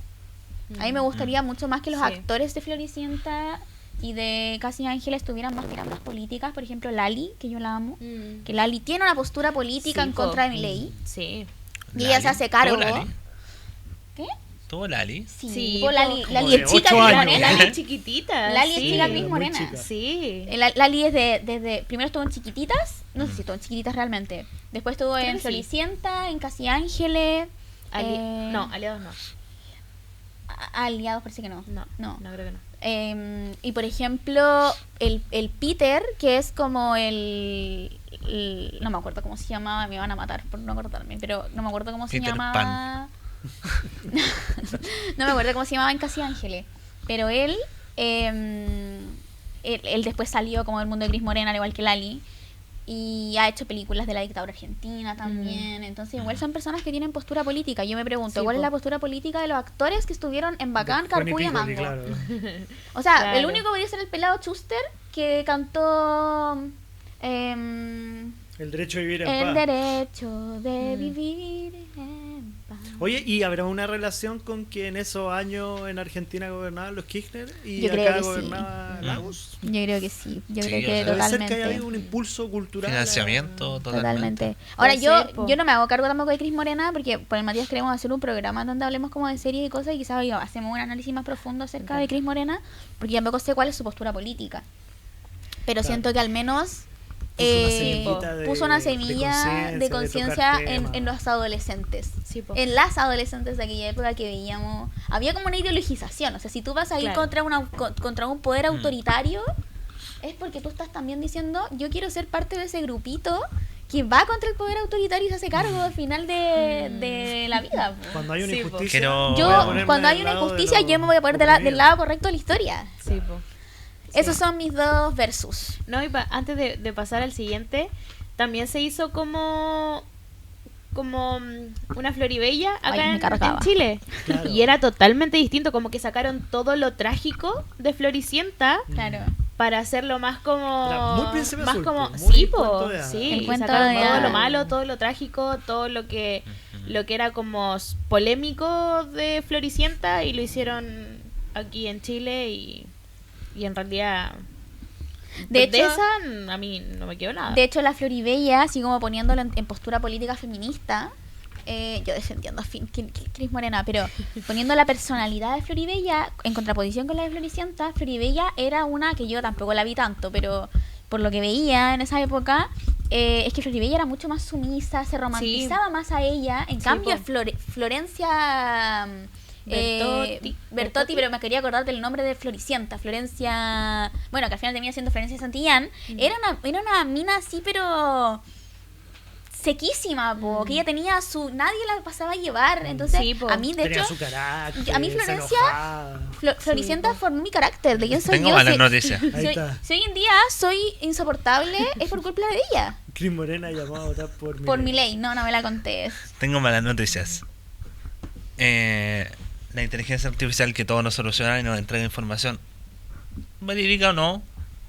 [SPEAKER 1] A mí me gustaría mucho más que los
[SPEAKER 2] Sí.
[SPEAKER 1] actores de Floricienta y de Casi Ángeles tuvieran más tiradas políticas. Por ejemplo, Lali, que yo la amo. Que Lali tiene una postura política
[SPEAKER 2] Sí,
[SPEAKER 1] en
[SPEAKER 2] po.
[SPEAKER 1] contra de Milei.
[SPEAKER 2] Sí.
[SPEAKER 1] Y ella se hace cargo.
[SPEAKER 3] ¿Tuvo Lali?
[SPEAKER 1] ¿Qué?
[SPEAKER 3] ¿Tuvo Lali?
[SPEAKER 1] Sí,
[SPEAKER 2] Sí,
[SPEAKER 1] po, Lali,
[SPEAKER 2] como
[SPEAKER 1] Lali
[SPEAKER 4] de
[SPEAKER 1] es chica
[SPEAKER 4] 8
[SPEAKER 1] Cris
[SPEAKER 4] años.
[SPEAKER 1] Morena.
[SPEAKER 2] Lali es chiquitita.
[SPEAKER 1] Lali es
[SPEAKER 2] sí.
[SPEAKER 1] chica Cris
[SPEAKER 4] muy
[SPEAKER 1] Morena.
[SPEAKER 4] chica.
[SPEAKER 2] Sí.
[SPEAKER 1] Lali es desde primero estuvo en Chiquititas, no sé si estuvo en Chiquititas realmente. Después estuvo
[SPEAKER 2] Creo
[SPEAKER 1] en
[SPEAKER 2] que sí.
[SPEAKER 1] Floricienta, en Casi Ángeles.
[SPEAKER 2] No, aliados no.
[SPEAKER 1] Aliados parece que no.
[SPEAKER 2] No creo que no.
[SPEAKER 1] Y por ejemplo, el Peter, que es como no me acuerdo cómo se llamaba, me van a matar por no acordarme, pero no me acuerdo cómo se
[SPEAKER 3] Peter
[SPEAKER 1] llamaba. No me acuerdo cómo se llamaba en Casi Ángeles. Pero él después salió como del mundo de Cris Morena, al igual que Lali. Y ha hecho películas de la dictadura argentina también. Entonces, igual son personas que tienen postura política. Yo me pregunto,
[SPEAKER 2] Sí,
[SPEAKER 1] ¿cuál es
[SPEAKER 2] po.
[SPEAKER 1] la postura política de los actores que estuvieron en Bacán,
[SPEAKER 4] De Juan y
[SPEAKER 1] Carpú y
[SPEAKER 4] Piccoli,
[SPEAKER 1] Mango?
[SPEAKER 4] claro.
[SPEAKER 1] O sea,
[SPEAKER 2] Claro.
[SPEAKER 1] el único podría ser el pelado Schuster que cantó
[SPEAKER 4] El derecho a vivir en
[SPEAKER 1] El
[SPEAKER 4] paz.
[SPEAKER 1] derecho de vivir en paz.
[SPEAKER 4] Oye, ¿y habrá una relación con que en esos años en Argentina gobernaban los Kirchner y
[SPEAKER 1] Yo creo
[SPEAKER 4] acá
[SPEAKER 1] que sí.
[SPEAKER 4] gobernaba Lagos?
[SPEAKER 1] Yo creo que sí. Yo
[SPEAKER 3] Sí,
[SPEAKER 1] creo
[SPEAKER 3] o
[SPEAKER 1] que
[SPEAKER 3] sea,
[SPEAKER 4] Puede ser que haya
[SPEAKER 1] totalmente.
[SPEAKER 4] habido un impulso cultural.
[SPEAKER 3] Financiamiento,
[SPEAKER 1] Totalmente. Ahora,
[SPEAKER 2] Puede
[SPEAKER 1] yo
[SPEAKER 2] ser, po.
[SPEAKER 1] no me hago cargo tampoco de Cris Morena porque por el Matías queremos hacer un programa donde hablemos como de series y cosas y quizás hacemos un análisis más profundo acerca de Cris Morena porque tampoco sé cuál es su postura política. Pero
[SPEAKER 4] Claro.
[SPEAKER 1] siento que al menos
[SPEAKER 4] Puso una semillita
[SPEAKER 1] de conciencia
[SPEAKER 4] tocar
[SPEAKER 1] en
[SPEAKER 4] temas.
[SPEAKER 1] los adolescentes.
[SPEAKER 2] Sí, po.
[SPEAKER 1] En las adolescentes de aquella época que veíamos, había como una ideologización. O sea, si tú vas a ir
[SPEAKER 2] Claro.
[SPEAKER 1] contra un poder autoritario, es porque tú estás también diciendo, yo quiero ser parte de ese grupito que va contra el poder autoritario y se hace cargo al final de la vida. po.
[SPEAKER 4] Cuando hay una
[SPEAKER 2] Sí, po.
[SPEAKER 4] injusticia.
[SPEAKER 3] Quiero-
[SPEAKER 4] voy a
[SPEAKER 1] Yo,
[SPEAKER 4] ponerme
[SPEAKER 1] cuando hay
[SPEAKER 4] del
[SPEAKER 1] una
[SPEAKER 4] lado de
[SPEAKER 1] injusticia,
[SPEAKER 4] los
[SPEAKER 1] yo me voy a poner del
[SPEAKER 4] oprimidos.
[SPEAKER 1] lado correcto de la historia.
[SPEAKER 2] Sí, po.
[SPEAKER 1] Esos son mis dos versus.
[SPEAKER 2] No, y antes de pasar al siguiente, también se hizo como una Floribella
[SPEAKER 1] Ay,
[SPEAKER 2] acá
[SPEAKER 1] me
[SPEAKER 2] en
[SPEAKER 1] cargaba.
[SPEAKER 2] Chile.
[SPEAKER 4] Claro.
[SPEAKER 2] Y era totalmente distinto, como que sacaron todo lo trágico de Floricienta
[SPEAKER 1] Claro.
[SPEAKER 2] para hacerlo más como
[SPEAKER 4] Era muy Príncipe
[SPEAKER 2] más
[SPEAKER 4] Azul,
[SPEAKER 2] como
[SPEAKER 4] muy
[SPEAKER 2] sí,
[SPEAKER 4] cuento
[SPEAKER 2] po,
[SPEAKER 4] de hadas.
[SPEAKER 2] sí,
[SPEAKER 1] El
[SPEAKER 2] y
[SPEAKER 1] cuento
[SPEAKER 2] sacaron
[SPEAKER 1] de
[SPEAKER 2] todo
[SPEAKER 1] hadas.
[SPEAKER 2] lo malo, todo lo trágico, todo lo que era como polémico de Floricienta y lo hicieron aquí en Chile y en realidad
[SPEAKER 1] De hecho-
[SPEAKER 2] esa a mí no me quedó nada.
[SPEAKER 1] De hecho, la Floribella, así como poniéndolo en postura política feminista, yo defendiendo a Cris Morena, pero poniendo la personalidad de Floribella en contraposición con la de Floricienta, Floribella era una que yo tampoco la vi tanto, pero por lo que veía en esa época, es que Floribella era mucho más sumisa, se romantizaba más a ella. En
[SPEAKER 2] Sí,
[SPEAKER 1] cambio,
[SPEAKER 2] po.
[SPEAKER 1] Florencia... Bertotti, pero me quería acordar del nombre de Floricienta, Florencia, bueno, que al final termina siendo Florencia Santillán, era una mina así, pero sequísima, que ella tenía nadie la pasaba a llevar, entonces
[SPEAKER 2] Sí, po.
[SPEAKER 1] a mí de
[SPEAKER 4] Tenía
[SPEAKER 1] hecho
[SPEAKER 4] su carácter.
[SPEAKER 1] a mí
[SPEAKER 4] se
[SPEAKER 1] Florencia-
[SPEAKER 4] enojaba.
[SPEAKER 1] Floricienta formó mi carácter, de quién soy
[SPEAKER 3] Tengo
[SPEAKER 1] yo.
[SPEAKER 3] malas
[SPEAKER 1] Si-
[SPEAKER 3] noticias.
[SPEAKER 4] Ahí
[SPEAKER 1] si,
[SPEAKER 4] está.
[SPEAKER 1] si hoy en día soy insoportable, es por culpa de ella,
[SPEAKER 4] Cris Morena llamó a votar por
[SPEAKER 1] mi ley, no me la contés.
[SPEAKER 3] Tengo malas noticias. La inteligencia artificial que todo nos soluciona y nos entrega información, verídica o no,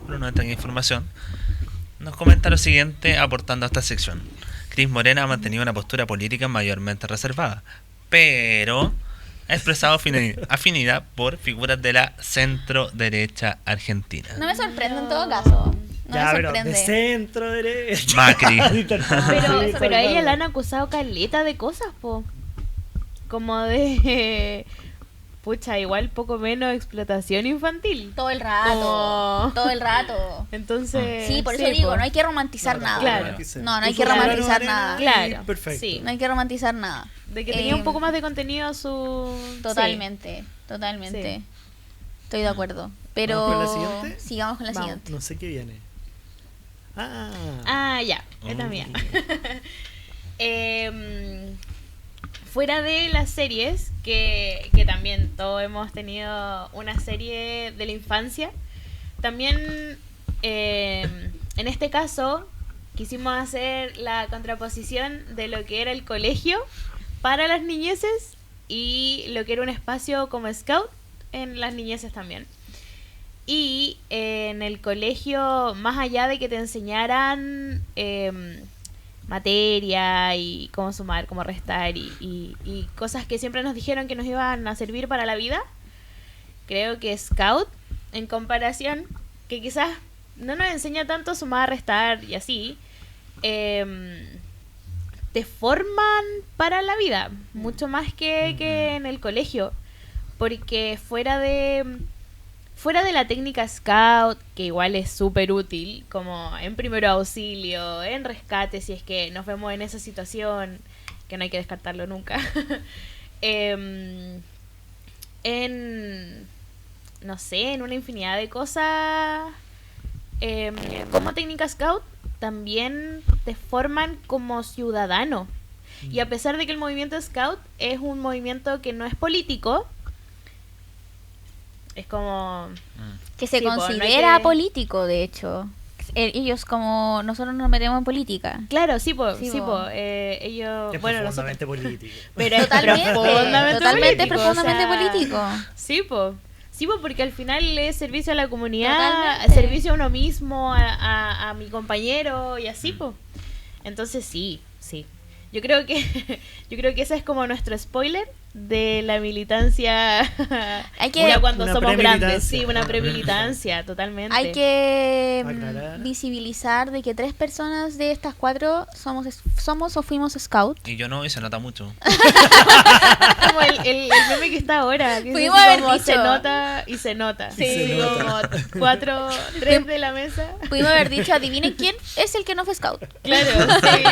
[SPEAKER 3] pero nos entrega información, nos comenta lo siguiente aportando a esta sección. Cris Morena ha mantenido una postura política mayormente reservada, pero ha expresado afinidad por figuras de la centro derecha argentina.
[SPEAKER 1] No me sorprende en todo caso, no
[SPEAKER 4] Ya,
[SPEAKER 1] me
[SPEAKER 4] pero de
[SPEAKER 1] sorprende.
[SPEAKER 4] centro derecha.
[SPEAKER 3] Macri.
[SPEAKER 2] Pero a ella la han acusado caleta de cosas, po. Como de pucha, igual poco menos explotación infantil.
[SPEAKER 1] Todo el rato.
[SPEAKER 2] Como-
[SPEAKER 1] Todo el rato.
[SPEAKER 2] Entonces,
[SPEAKER 1] Sí, por eso digo,
[SPEAKER 2] po.
[SPEAKER 1] no hay que romantizar nada.
[SPEAKER 2] Claro.
[SPEAKER 1] No hay que romantizar nada.
[SPEAKER 2] Claro.
[SPEAKER 4] Perfecto.
[SPEAKER 2] Sí.
[SPEAKER 1] No hay que romantizar nada.
[SPEAKER 2] De que tenía un poco más de contenido su...
[SPEAKER 1] Totalmente, totalmente.
[SPEAKER 2] Sí.
[SPEAKER 1] Estoy de acuerdo. Pero
[SPEAKER 4] ¿Vamos con la siguiente?
[SPEAKER 1] sigamos con la
[SPEAKER 2] Vamos.
[SPEAKER 1] siguiente.
[SPEAKER 4] No sé qué viene. Ah.
[SPEAKER 2] Ah, ya, esta es mía. Fuera de las series, que también todos hemos tenido una serie de la infancia, también en este caso quisimos hacer la contraposición de lo que era el colegio para las niñeces y lo que era un espacio como scout en las niñeces también. Y en el colegio, más allá de que te enseñaran materia y cómo sumar, cómo restar y cosas que siempre nos dijeron que nos iban a servir para la vida, creo que Scout, en comparación, que quizás no nos enseña tanto sumar, restar y así, te forman para la vida, mucho más que en el colegio, porque fuera de la técnica Scout, que igual es súper útil, como en primero auxilio, en rescate, si es que nos vemos en esa situación, que no hay que descartarlo nunca, no sé, en una infinidad de cosas, como técnica Scout, también te forman como ciudadano. Y a pesar de que el movimiento Scout es un movimiento que no es político, es como...
[SPEAKER 1] Que se
[SPEAKER 2] Sí, po, no hay
[SPEAKER 1] considera
[SPEAKER 2] que-
[SPEAKER 1] político, de hecho. Ellos como nosotros nos metemos en política.
[SPEAKER 2] Claro, sí, po,
[SPEAKER 1] Sí,
[SPEAKER 2] sí,
[SPEAKER 1] po.
[SPEAKER 2] po, ellos...
[SPEAKER 4] Es
[SPEAKER 2] bueno, nosotros...
[SPEAKER 4] profundamente político.
[SPEAKER 2] Pero es
[SPEAKER 1] Totalmente,
[SPEAKER 2] profundamente
[SPEAKER 1] totalmente
[SPEAKER 2] político,
[SPEAKER 1] profundamente
[SPEAKER 2] o sea,
[SPEAKER 1] político.
[SPEAKER 2] Sí, po. Sí, po, porque al final es servicio a la comunidad,
[SPEAKER 1] Totalmente.
[SPEAKER 2] servicio a uno mismo, a mi compañero y así, po. Entonces sí, sí. Yo creo que ese es como nuestro spoiler de la militancia
[SPEAKER 1] Hay que-
[SPEAKER 2] ya cuando
[SPEAKER 4] Una
[SPEAKER 2] somos
[SPEAKER 4] premilitancia.
[SPEAKER 2] grandes. Sí, una premilitancia, totalmente.
[SPEAKER 1] Hay que
[SPEAKER 4] Aclarar.
[SPEAKER 1] visibilizar de que 3 personas de estas 4 somos o fuimos scout.
[SPEAKER 3] Y yo no, y se nota mucho.
[SPEAKER 2] Como el meme que está ahora. Que
[SPEAKER 1] Pudimos
[SPEAKER 2] es así
[SPEAKER 1] haber
[SPEAKER 2] como
[SPEAKER 1] dicho.
[SPEAKER 2] se nota y se nota.
[SPEAKER 1] Sí.
[SPEAKER 4] Se nota.
[SPEAKER 2] Como 3 de la mesa.
[SPEAKER 1] Pudimos haber dicho, adivinen quién es el que no fue scout.
[SPEAKER 2] Claro, sí.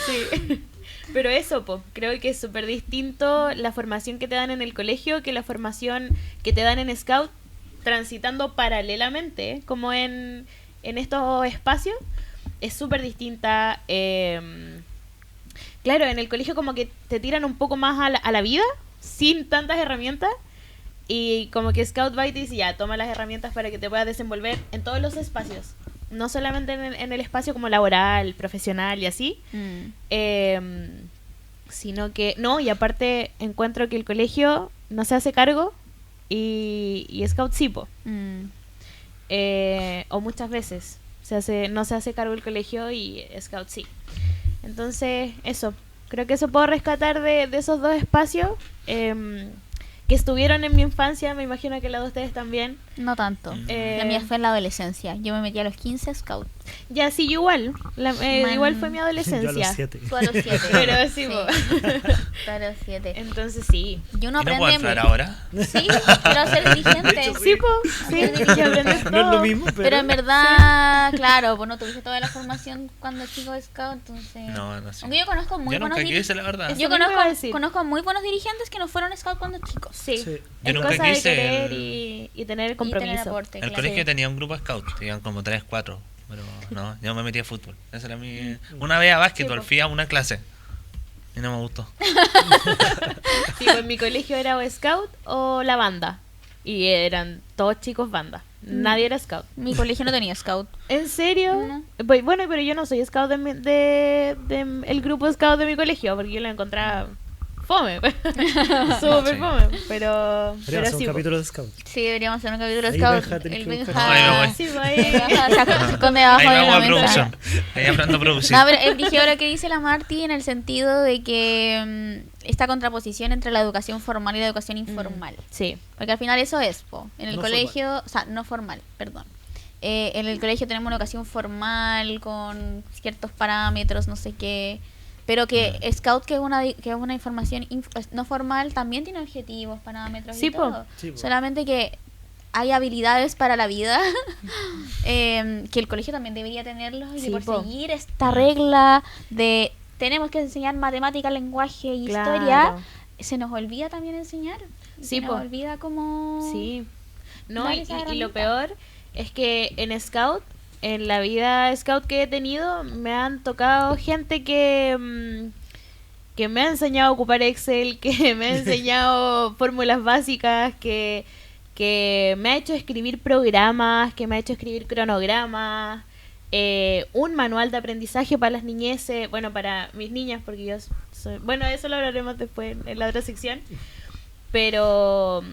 [SPEAKER 2] Sí. Pero eso, po, creo que es súper distinto la formación que te dan en el colegio que la formación que te dan en Scout, transitando paralelamente, como en estos espacios, es súper distinta. Claro, en el colegio como que te tiran un poco más a la vida, sin tantas herramientas, y como que Scout va y te dice, ya, toma las herramientas para que te puedas desenvolver en todos los espacios. No solamente en el espacio como laboral, profesional y así, sino que no, y aparte encuentro que el colegio no se hace cargo y Scout sí, po. O muchas veces no se hace cargo el colegio y Scout sí. Entonces eso, creo que eso puedo rescatar de esos dos espacios que estuvieron en mi infancia. Me imagino que la de ustedes también.
[SPEAKER 1] No tanto.
[SPEAKER 2] Eh,
[SPEAKER 1] La mía fue en la adolescencia. Yo me metí a los 15 scout.
[SPEAKER 2] Ya sí, yo igual.
[SPEAKER 1] Man.
[SPEAKER 2] Igual fue mi
[SPEAKER 4] Yo a los
[SPEAKER 2] adolescencia.
[SPEAKER 4] 7.
[SPEAKER 1] Tú a los 7.
[SPEAKER 2] Pero sí, po.
[SPEAKER 1] Tú a los 7.
[SPEAKER 2] Entonces sí.
[SPEAKER 1] Y uno
[SPEAKER 3] ¿Y no puedo
[SPEAKER 1] aprende...
[SPEAKER 3] entrar ahora?
[SPEAKER 1] Sí, quiero ser dirigente.
[SPEAKER 2] Sí, po. Sí, y aprendes todo.
[SPEAKER 4] No es lo mismo, pero,
[SPEAKER 1] Pero en verdad, claro, pues no tuviste toda la formación cuando chico de scout, entonces...
[SPEAKER 3] No, no sé.
[SPEAKER 1] Aunque yo conozco muy
[SPEAKER 3] Yo
[SPEAKER 1] buenos
[SPEAKER 3] nunca quise,
[SPEAKER 1] dirigentes.
[SPEAKER 3] la verdad.
[SPEAKER 2] Eso
[SPEAKER 1] Yo
[SPEAKER 2] mismo iba a decir.
[SPEAKER 1] conozco muy buenos dirigentes que no fueron scout cuando chicos.
[SPEAKER 2] Sí.
[SPEAKER 4] Sí.
[SPEAKER 3] Yo
[SPEAKER 2] Es
[SPEAKER 3] nunca
[SPEAKER 2] cosa de
[SPEAKER 3] quise
[SPEAKER 2] querer
[SPEAKER 3] el-
[SPEAKER 2] y tener
[SPEAKER 1] Y tener
[SPEAKER 2] compromiso.
[SPEAKER 1] aporte,
[SPEAKER 3] El
[SPEAKER 1] claro.
[SPEAKER 3] colegio
[SPEAKER 2] Sí.
[SPEAKER 3] tenía un grupo scout, iban como 3, 4. Pero no, yo me metí a fútbol. Esa era mi. Una vez a básquetbol,
[SPEAKER 2] Sí, po.
[SPEAKER 3] fui a una clase. Y no me gustó.
[SPEAKER 2] Sí, pues en mi colegio era o scout o la banda. Y eran todos chicos banda. Nadie era scout.
[SPEAKER 1] Mi colegio no tenía scout.
[SPEAKER 2] ¿En serio?
[SPEAKER 1] No.
[SPEAKER 2] Pues, bueno, pero yo no soy scout de el grupo scout de mi colegio, porque yo lo encontraba fome. Súper
[SPEAKER 3] Sí.
[SPEAKER 2] fome. Pero
[SPEAKER 4] Podríamos hacer
[SPEAKER 2] sí.
[SPEAKER 4] un
[SPEAKER 2] po.
[SPEAKER 4] capítulo de Scout.
[SPEAKER 1] Sí, deberíamos hacer un capítulo de
[SPEAKER 4] Ahí
[SPEAKER 1] scout.
[SPEAKER 4] Benja, tenés
[SPEAKER 1] El
[SPEAKER 4] que buscar.
[SPEAKER 1] Benja...
[SPEAKER 3] Ahí me voy.
[SPEAKER 2] Sí, pues,
[SPEAKER 1] el
[SPEAKER 2] ahí.
[SPEAKER 1] Benja se esconde debajo
[SPEAKER 3] Ahí
[SPEAKER 1] de
[SPEAKER 3] vamos
[SPEAKER 1] la
[SPEAKER 3] a
[SPEAKER 1] mesa.
[SPEAKER 3] producción. Ahí aprendo a producir.
[SPEAKER 1] No, pero es brígido lo que dice la Marti en el sentido de que esta contraposición entre la educación formal y la educación informal.
[SPEAKER 2] Sí.
[SPEAKER 1] Porque al final eso es, po. En el
[SPEAKER 4] No
[SPEAKER 1] colegio, o sea, no formal, perdón. En el colegio tenemos una educación formal con ciertos parámetros, no sé qué, Pero que Scout, que es una información no formal, también tiene objetivos, parámetros
[SPEAKER 2] Sí,
[SPEAKER 1] y
[SPEAKER 2] po.
[SPEAKER 1] todo.
[SPEAKER 4] Sí, po.
[SPEAKER 1] Solamente que hay habilidades para la vida que el colegio también debería tenerlos y
[SPEAKER 2] Sí,
[SPEAKER 1] que por
[SPEAKER 2] po.
[SPEAKER 1] seguir esta regla de tenemos que enseñar matemática, lenguaje y
[SPEAKER 2] Claro.
[SPEAKER 1] historia, se nos olvida también enseñar.
[SPEAKER 2] Sí,
[SPEAKER 1] se nos
[SPEAKER 2] po.
[SPEAKER 1] olvida cómo...
[SPEAKER 2] Sí. No,
[SPEAKER 1] Dar
[SPEAKER 2] y
[SPEAKER 1] esa
[SPEAKER 2] lo
[SPEAKER 1] herramienta.
[SPEAKER 2] peor es que en Scout, en la vida Scout que he tenido, me han tocado gente que me ha enseñado a ocupar Excel, que me ha enseñado fórmulas básicas, que me ha hecho escribir programas, que me ha hecho escribir cronogramas, un manual de aprendizaje para las niñeces, bueno, para mis niñas, porque yo soy... Bueno, eso lo hablaremos después en la otra sección. Pero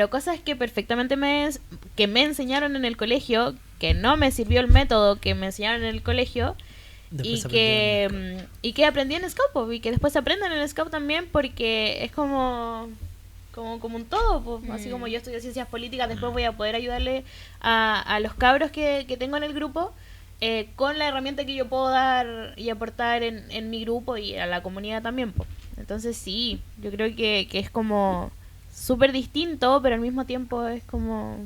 [SPEAKER 2] cosas que perfectamente me enseñaron en el colegio, que no me sirvió el método que me enseñaron en el colegio,
[SPEAKER 4] Después
[SPEAKER 2] y que aprendí en Scout, po, y que después aprenden en Scout también, porque es como un todo, po. Así como yo estudio ciencias políticas, después voy a poder ayudarle a los cabros que tengo en el grupo con la herramienta que yo puedo dar y aportar en mi grupo y a la comunidad también, po. Entonces sí, yo creo que es como súper distinto, pero al mismo tiempo es como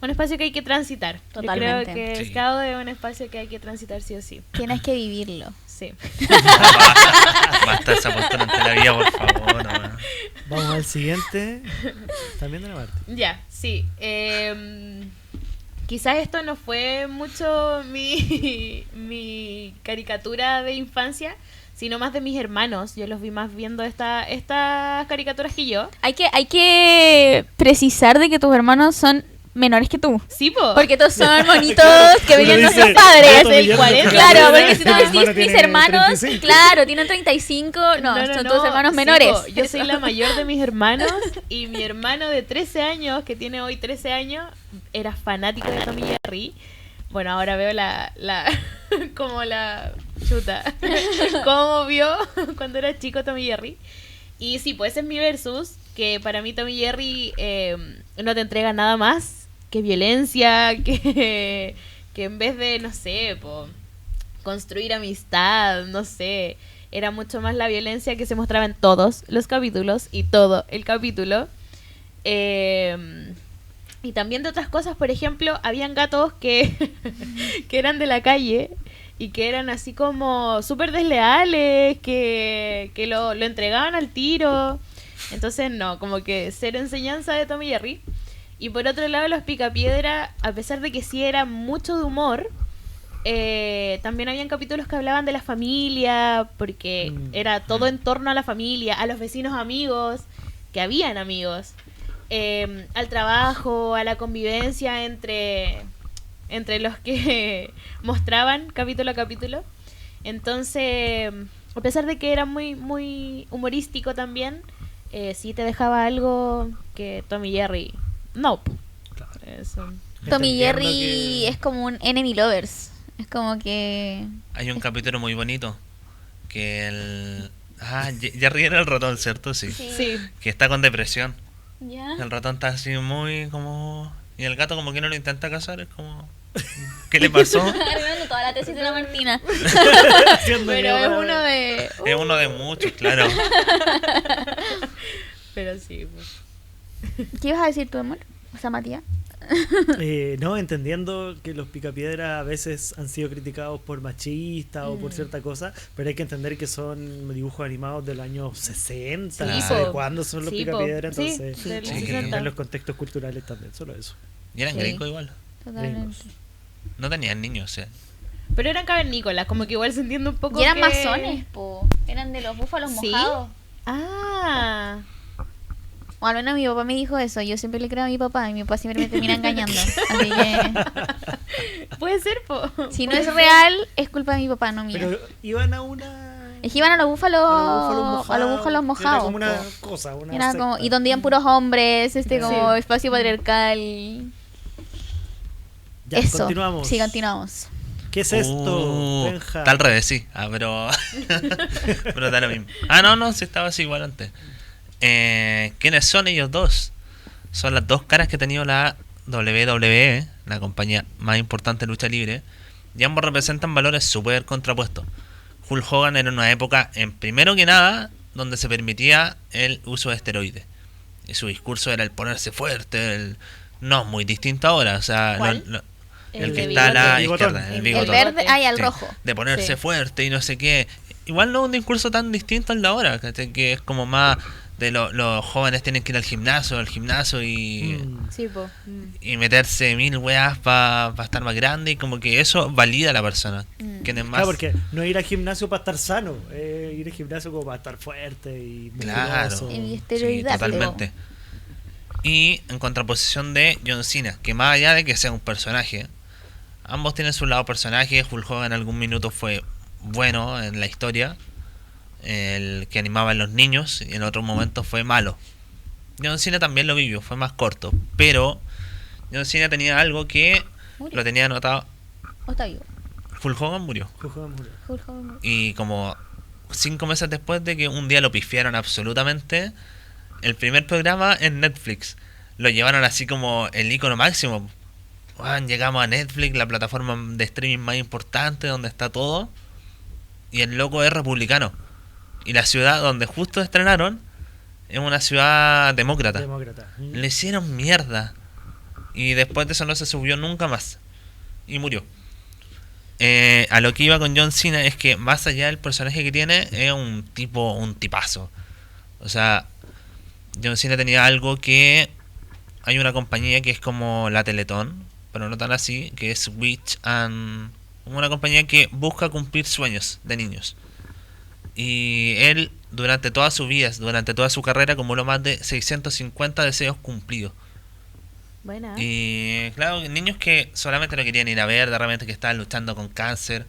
[SPEAKER 2] un espacio que hay que transitar.
[SPEAKER 1] Totalmente.
[SPEAKER 2] Yo creo que
[SPEAKER 3] Sí.
[SPEAKER 2] Scout es un espacio que hay que transitar sí o sí.
[SPEAKER 1] Tienes que vivirlo.
[SPEAKER 2] Sí.
[SPEAKER 3] Basta esa postura ante la vida, por favor. No.
[SPEAKER 4] Vamos al siguiente. También de la parte.
[SPEAKER 2] Ya, sí. Quizás esto no fue mucho mi caricatura de infancia, sino más de mis hermanos. Yo los vi más viendo estas caricaturas que yo.
[SPEAKER 1] Hay que precisar de que tus hermanos son menores que tú.
[SPEAKER 2] Sí, po.
[SPEAKER 1] Porque todos son monitos que
[SPEAKER 4] Uno
[SPEAKER 1] venían
[SPEAKER 4] dice,
[SPEAKER 1] nuestros padres.
[SPEAKER 4] Tommy Jerry,
[SPEAKER 2] 40.
[SPEAKER 1] Claro, porque si tú
[SPEAKER 4] Mi
[SPEAKER 1] decís
[SPEAKER 4] hermano
[SPEAKER 1] mis
[SPEAKER 4] tiene
[SPEAKER 1] hermanos,
[SPEAKER 4] 35.
[SPEAKER 1] claro, tienen 35, no, son tus hermanos
[SPEAKER 2] sí,
[SPEAKER 1] menores.
[SPEAKER 2] po. Yo soy la mayor de mis hermanos y mi hermano de 13 años, que tiene hoy 13 años, era fanático de Tommy Jerry. Bueno, ahora veo como la chuta, cómo vio cuando era chico Tommy Jerry. Y sí, pues ese es mi versus, que para mí Tommy Jerry no te entrega nada más que violencia, que en vez de, no sé, construir amistad, no sé, era mucho más la violencia que se mostraba en todos los capítulos y todo el capítulo. Y también de otras cosas, por ejemplo, habían gatos que eran de la calle y que eran así como súper desleales, que lo entregaban al tiro. Entonces no, como que cero enseñanza de Tommy Jerry. Y por otro lado, los Picapiedra, a pesar de que sí era mucho de humor, también habían capítulos que hablaban de la familia, porque era todo en torno a la familia, a los vecinos amigos, que habían amigos, al trabajo, a la convivencia entre los que mostraban capítulo a capítulo. Entonces, a pesar de que era muy, muy humorístico también, sí te dejaba algo que Tommy Jerry... No.
[SPEAKER 4] Claro.
[SPEAKER 2] Eso.
[SPEAKER 1] Tommy
[SPEAKER 4] Entendiendo
[SPEAKER 1] Jerry
[SPEAKER 4] que-
[SPEAKER 1] es como un enemy lovers. Es como que...
[SPEAKER 3] Hay un capítulo muy bonito que Jerry era el ratón, ¿cierto? Sí.
[SPEAKER 2] Sí.
[SPEAKER 3] Que está con depresión.
[SPEAKER 1] ¿Ya?
[SPEAKER 3] El ratón está así muy como... Y el gato como que no lo intenta cazar, es como... ¿Qué le pasó?
[SPEAKER 1] Arruinando toda la tesis de la Martina.
[SPEAKER 4] Siendo
[SPEAKER 2] Pero
[SPEAKER 4] que
[SPEAKER 2] es
[SPEAKER 4] ahora-
[SPEAKER 2] uno de...
[SPEAKER 3] Es uno de muchos, claro.
[SPEAKER 2] Pero sí, pues.
[SPEAKER 1] ¿Qué ibas a decir tú, amor? O sea, Matías.
[SPEAKER 4] No, entendiendo que los Picapiedra a veces han sido criticados por machistas o por cierta cosa, pero hay que entender que son dibujos animados del año 60,
[SPEAKER 2] Sí,
[SPEAKER 4] no sé
[SPEAKER 2] po.
[SPEAKER 4] de cuándo son los
[SPEAKER 2] Sí, po.
[SPEAKER 4] Picapiedra,
[SPEAKER 2] Sí,
[SPEAKER 4] entonces
[SPEAKER 2] del
[SPEAKER 4] hay que
[SPEAKER 3] 60.
[SPEAKER 4] entender los contextos culturales también, solo eso.
[SPEAKER 3] Y eran
[SPEAKER 1] Sí.
[SPEAKER 3] gringos igual.
[SPEAKER 1] Totalmente.
[SPEAKER 3] No tenían niños, o sea.
[SPEAKER 2] Pero eran cavernícolas, como que igual se entiende un poco
[SPEAKER 1] Y eran
[SPEAKER 2] que...
[SPEAKER 1] masones, po. Eran de los búfalos
[SPEAKER 2] ¿Sí?
[SPEAKER 1] mojados.
[SPEAKER 2] Ah.
[SPEAKER 1] O al menos mi papá me dijo eso. Yo siempre le creo a mi papá y mi papá siempre me termina engañando. Así que
[SPEAKER 2] Puede ser, po.
[SPEAKER 1] si no es real, es culpa de mi papá, no mía.
[SPEAKER 4] Pero iban a una...
[SPEAKER 1] Es que iban a los búfalos,
[SPEAKER 4] a los búfalos mojados.
[SPEAKER 1] mojados.
[SPEAKER 4] Era como una
[SPEAKER 1] po.
[SPEAKER 4] cosa, una
[SPEAKER 1] Era como,
[SPEAKER 4] secta.
[SPEAKER 1] y donde iban puros hombres, como
[SPEAKER 2] Sí.
[SPEAKER 1] espacio patriarcal.
[SPEAKER 4] Ya,
[SPEAKER 1] Eso.
[SPEAKER 4] continuamos.
[SPEAKER 1] Sí, continuamos.
[SPEAKER 4] ¿Qué es esto, Benja?
[SPEAKER 3] Está al revés, sí. Pero... pero da lo mismo. No, sí estaba así igual antes. ¿Quiénes son ellos dos? Son las dos caras que ha tenido la WWE, la compañía más importante de lucha libre, y ambos representan valores súper contrapuestos, Hulk Hogan era una época, en primero que nada, donde se permitía el uso de esteroides. Y su discurso era el ponerse fuerte, no muy distinto ahora, o sea,
[SPEAKER 2] ¿Cuál?
[SPEAKER 3] el que
[SPEAKER 2] de
[SPEAKER 3] está a la
[SPEAKER 4] bigotón.
[SPEAKER 3] izquierda, el
[SPEAKER 2] El
[SPEAKER 3] bigotón.
[SPEAKER 1] El verde, al
[SPEAKER 3] Sí,
[SPEAKER 1] rojo.
[SPEAKER 3] de ponerse
[SPEAKER 2] Sí.
[SPEAKER 3] fuerte y no sé qué. Igual no es un discurso tan distinto al de ahora, ¿cachai? Que es como más de los jóvenes tienen que ir al gimnasio y,
[SPEAKER 2] Sí, po.
[SPEAKER 3] y meterse 1000 weas para estar más grande y como que eso valida a la persona. Que es más...
[SPEAKER 4] Claro, porque no ir al gimnasio para estar sano, ir al gimnasio como para estar fuerte y
[SPEAKER 3] Claro,
[SPEAKER 4] musculoso.
[SPEAKER 1] Y
[SPEAKER 3] sí,
[SPEAKER 1] esteroidazio.
[SPEAKER 3] totalmente. Y en contraposición de John Cena, que más allá de que sea un personaje, ambos tienen su lado personaje. Hulk Hogan en algún minuto fue bueno en la historia, el que animaba a los niños, y en otros momentos fue malo. John Cena también lo vivió, fue más corto, pero John Cena tenía algo que
[SPEAKER 1] Murió.
[SPEAKER 3] lo tenía anotado.
[SPEAKER 1] ¿O está vivo?
[SPEAKER 3] Hulk Hogan murió.
[SPEAKER 4] Hulk Hogan murió.
[SPEAKER 1] Hulk Hogan murió.
[SPEAKER 3] Y como 5 meses después de que un día lo pifiaron absolutamente, el primer programa en Netflix lo llevaron así como el icono máximo. Juan, llegamos a Netflix, la plataforma de streaming más importante donde está todo, y el loco es republicano. Y la ciudad donde justo estrenaron es una ciudad demócrata.
[SPEAKER 4] Demócrata.
[SPEAKER 3] Le hicieron mierda. Y después de eso no se subió nunca más. Y murió. A lo que iba con John Cena es que más allá del personaje que tiene, es un tipazo. O sea, John Cena tenía algo que... Hay una compañía que es como la Teletón, pero no tan así, que es Witch and... Una compañía que busca cumplir sueños de niños. Y él, durante toda su vida, durante toda su carrera, acumuló más de 650 deseos cumplidos.
[SPEAKER 2] Buena.
[SPEAKER 3] Y claro, niños que solamente lo querían ir a ver, de repente que estaban luchando con cáncer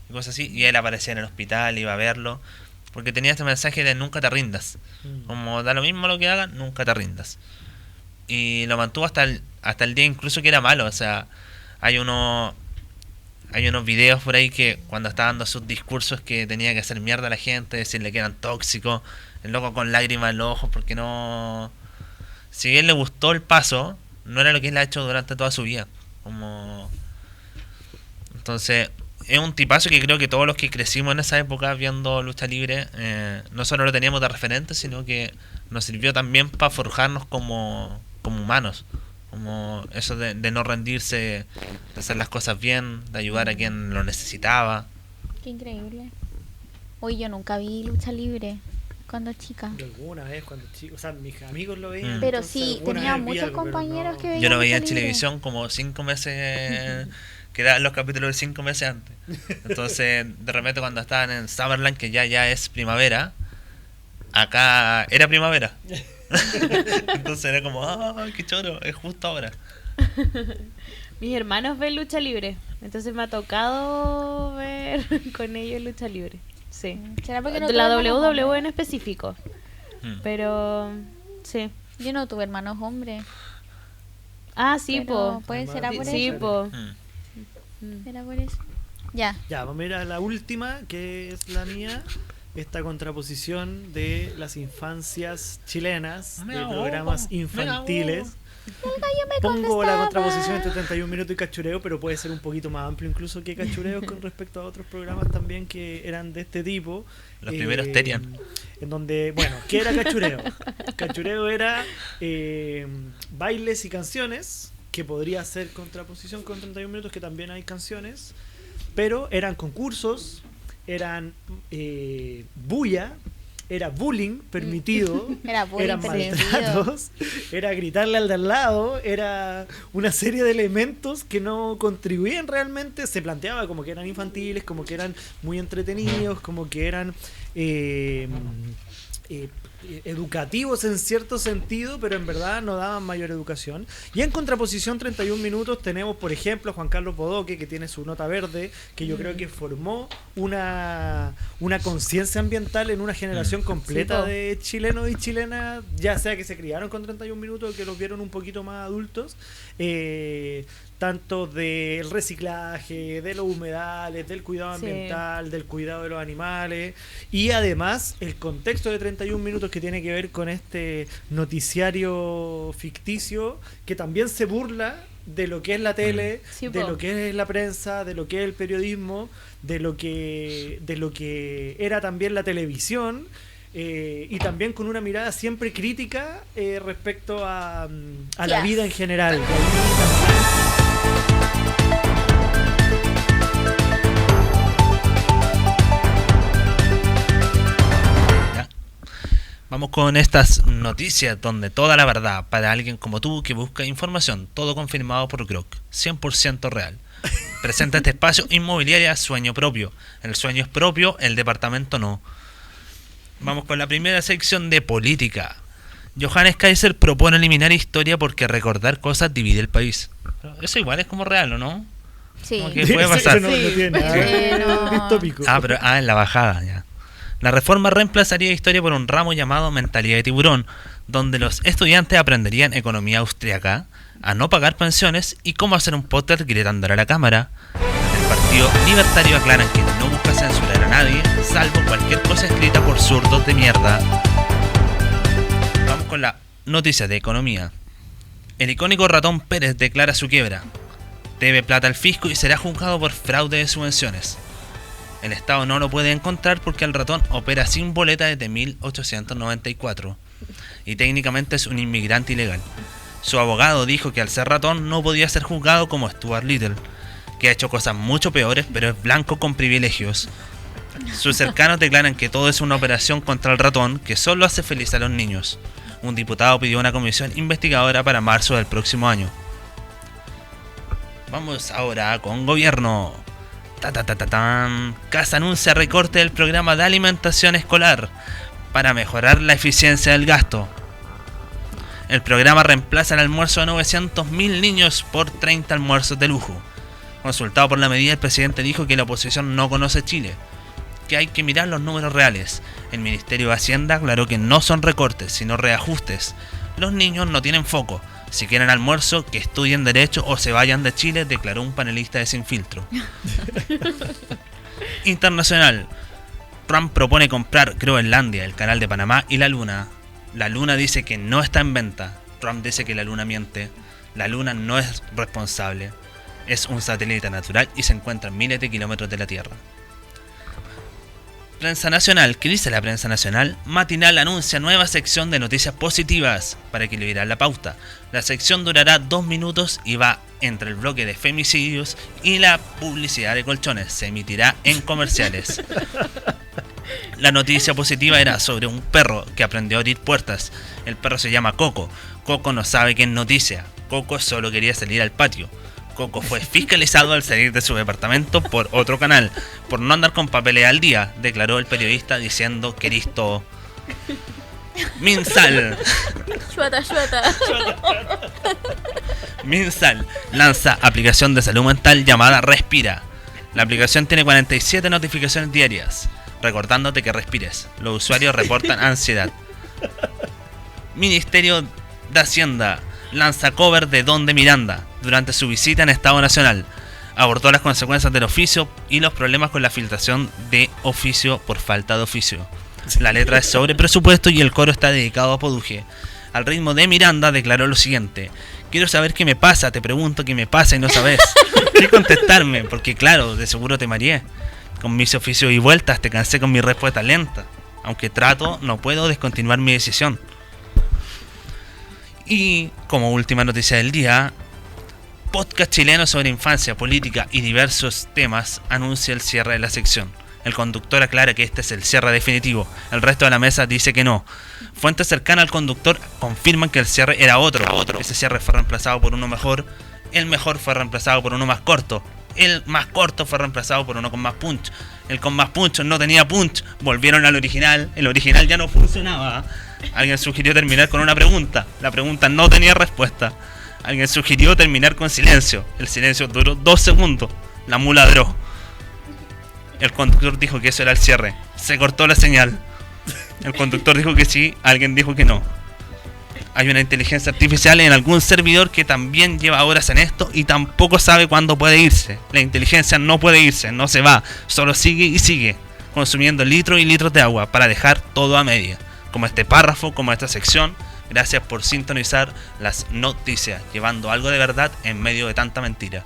[SPEAKER 3] y cosas así, y él aparecía en el hospital, iba a verlo, porque tenía este mensaje de nunca te rindas. Como da lo mismo lo que hagan, nunca te rindas. Y lo mantuvo hasta el día incluso que era malo. O sea, hay unos videos por ahí que cuando está dando sus discursos que tenía que hacer mierda a la gente, decirle que eran tóxicos, el loco con lágrimas en los ojos porque no... Si bien le gustó el paso, no era lo que él ha hecho durante toda su vida. Como... Entonces, es un tipazo que creo que todos los que crecimos en esa época viendo lucha libre, no solo lo teníamos de referente, sino que nos sirvió también para forjarnos como humanos. Como eso de no rendirse, de hacer las cosas bien, de ayudar a quien lo necesitaba.
[SPEAKER 1] Qué increíble. Hoy yo nunca vi lucha libre cuando chica.
[SPEAKER 4] Yo alguna vez cuando chico, o sea, mis amigos lo veían.
[SPEAKER 1] Pero
[SPEAKER 4] entonces
[SPEAKER 1] sí,
[SPEAKER 4] alguna
[SPEAKER 1] tenía
[SPEAKER 4] vez vi
[SPEAKER 1] muchos
[SPEAKER 4] algo, pero
[SPEAKER 1] compañeros
[SPEAKER 4] no.
[SPEAKER 1] que veían
[SPEAKER 3] Yo lo veía en
[SPEAKER 1] lucha libre.
[SPEAKER 3] televisión como 5 meses, que daban los capítulos de 5 meses antes. Entonces, de repente cuando estaban en Summerland, que ya es primavera, acá era primavera. Entonces era como, qué choro, es justo ahora.
[SPEAKER 2] Mis hermanos ven lucha libre, entonces me ha tocado ver con ellos lucha libre. Sí.
[SPEAKER 1] ¿Será porque no
[SPEAKER 2] De la
[SPEAKER 1] tuve hermanos
[SPEAKER 2] WWE en
[SPEAKER 1] hombres?
[SPEAKER 2] específico.
[SPEAKER 3] Mm.
[SPEAKER 2] Pero sí.
[SPEAKER 1] Yo no tuve hermanos hombres.
[SPEAKER 2] Ah, sí,
[SPEAKER 1] Pero
[SPEAKER 2] po.
[SPEAKER 1] puede ser por
[SPEAKER 2] Sí,
[SPEAKER 1] eso.
[SPEAKER 2] po.
[SPEAKER 3] Mm.
[SPEAKER 1] ¿Era por eso? Ya.
[SPEAKER 4] Ya, vamos a ir a la última, que es la mía. Esta contraposición de las infancias chilenas,
[SPEAKER 3] Me
[SPEAKER 4] de
[SPEAKER 3] ahogo,
[SPEAKER 4] programas
[SPEAKER 3] me
[SPEAKER 4] infantiles.
[SPEAKER 3] ahogo.
[SPEAKER 4] Pongo la contraposición entre 31 minutos y cachureo, pero puede ser un poquito más amplio incluso que cachureos con respecto a otros programas también que eran de este tipo.
[SPEAKER 3] Los primeros Terian.
[SPEAKER 4] En donde, bueno, ¿qué era cachureo? Cachureo era bailes y canciones, que podría ser contraposición con 31 minutos, que también hay canciones, pero eran concursos, eran bulla, era bullying permitido,
[SPEAKER 1] Era bullying
[SPEAKER 4] eran
[SPEAKER 1] permitido.
[SPEAKER 4] maltratos, era gritarle al de al lado, era una serie de elementos que no contribuían realmente, se planteaba como que eran infantiles, como que eran muy entretenidos, como que eran educativos en cierto sentido, pero en verdad no daban mayor educación. Y en contraposición 31 minutos tenemos, por ejemplo, a Juan Carlos Bodoque, que tiene su nota verde, que yo creo que formó una conciencia ambiental en una generación completa
[SPEAKER 2] Sí, po.
[SPEAKER 4] de chilenos y chilenas, ya sea que se criaron con 31 minutos o que los vieron un poquito más adultos, tanto del reciclaje, de los humedales, del cuidado
[SPEAKER 2] Sí.
[SPEAKER 4] ambiental, del cuidado de los animales, y además el contexto de 31 minutos que tiene que ver con este noticiario ficticio que también se burla de lo que es la tele,
[SPEAKER 2] Sí,
[SPEAKER 4] de
[SPEAKER 2] po.
[SPEAKER 4] lo que es la prensa, de lo que es el periodismo, de lo que era también la televisión, y también con una mirada siempre crítica respecto a la
[SPEAKER 1] Ya.
[SPEAKER 4] vida en general.
[SPEAKER 3] ¿Ya? Vamos con estas noticias donde toda la verdad para alguien como tú que busca información, todo confirmado por Grok, 100% real. Presenta este espacio Inmobiliaria Sueño Propio. El sueño es propio, el departamento no. Vamos con la primera sección de política. Johannes Kaiser propone eliminar historia porque recordar cosas divide el país. Pero eso igual es como real, ¿o no?
[SPEAKER 1] Sí.
[SPEAKER 3] Como que puede pasar.
[SPEAKER 4] Eso no tiene nada
[SPEAKER 1] Sí.
[SPEAKER 4] distópico.
[SPEAKER 3] En la bajada, ya. La reforma reemplazaría historia por un ramo llamado mentalidad de tiburón, donde los estudiantes aprenderían economía austriaca, a no pagar pensiones y cómo hacer un podcast gritándole a la cámara. El Partido Libertario aclaran que no busca censurar a nadie, salvo cualquier cosa escrita por zurdos de mierda. Vamos con la noticia de economía. El icónico ratón Pérez declara su quiebra. Debe plata al fisco y será juzgado por fraude de subvenciones. El Estado no lo puede encontrar porque el ratón opera sin boleta desde 1894 y técnicamente es un inmigrante ilegal. Su abogado dijo que al ser ratón no podía ser juzgado como Stuart Little, que ha hecho cosas mucho peores pero es blanco con privilegios. Sus cercanos declaran que todo es una operación contra el ratón que solo hace feliz a los niños. Un diputado pidió una comisión investigadora para marzo del próximo año. Vamos ahora con gobierno. Casa anuncia recorte del programa de alimentación escolar para mejorar la eficiencia del gasto. El programa reemplaza el almuerzo de 900.000 niños por 30 almuerzos de lujo. Consultado por la medida, el presidente dijo que la oposición no conoce Chile, que hay que mirar los números reales. El Ministerio de Hacienda aclaró que no son recortes, sino reajustes. Los niños no tienen foco. Si quieren almuerzo, que estudien Derecho o se vayan de Chile, declaró un panelista de Sin Filtro. Internacional. Trump propone comprar Groenlandia, el canal de Panamá y la Luna. La Luna dice que no está en venta. Trump dice que la Luna miente. La Luna no es responsable. Es un satélite natural y se encuentra a miles de kilómetros de la Tierra. Prensa Nacional. ¿Qué dice la prensa nacional? Matinal anuncia nueva sección de noticias positivas para equilibrar la pauta. La sección durará 2 minutos y va entre el bloque de femicidios y la publicidad de colchones. Se emitirá en comerciales. La noticia positiva era sobre un perro que aprendió a abrir puertas. El perro se llama Coco. Coco no sabe qué es noticia. Coco solo quería salir al patio. Coco fue fiscalizado al salir de su departamento por otro canal, por no andar con papeles al día, declaró el periodista diciendo que eres todo. Minsal.
[SPEAKER 1] Chuata.
[SPEAKER 3] Minsal lanza aplicación de salud mental llamada Respira. La aplicación tiene 47 notificaciones diarias, recordándote que respires. Los usuarios reportan ansiedad. Ministerio de Hacienda lanza cover de Don de Miranda durante su visita en Estado Nacional. Abordó las consecuencias del oficio y los problemas con la filtración de oficio por falta de oficio. La letra es sobre presupuesto y el coro está dedicado a Poduje. Al ritmo de Miranda declaró lo siguiente: quiero saber qué me pasa, te pregunto qué me pasa y no sabes qué contestarme, porque claro, de seguro te mareé. Con mis oficios y vueltas te cansé con mi respuesta lenta. Aunque trato, no puedo descontinuar mi decisión. Y como última noticia del día, podcast chileno sobre infancia, política y diversos temas anuncia el cierre de la sección. El conductor aclara que este es el cierre definitivo. El resto de la mesa dice que no. Fuentes cercanas al conductor confirman que el cierre era otro. Ese cierre fue reemplazado por uno mejor. El mejor fue reemplazado por uno más corto. El más corto fue reemplazado por uno con más punch. El con más punch no tenía punch. Volvieron al original. El original ya no funcionaba. Alguien sugirió terminar con una pregunta. La pregunta no tenía respuesta. Alguien sugirió terminar con silencio. El silencio duró 2 segundos. La mula ladró. El conductor dijo que eso era el cierre. Se cortó la señal. El conductor dijo que sí. Alguien dijo que no. Hay una inteligencia artificial en algún servidor que también lleva horas en esto y tampoco sabe cuándo puede irse. La inteligencia no puede irse, no se va. Solo sigue y sigue, consumiendo litros y litros de agua para dejar todo a media. Como este párrafo, como esta sección, Gracias por sintonizar las noticias, llevando algo de verdad en medio de tanta mentira.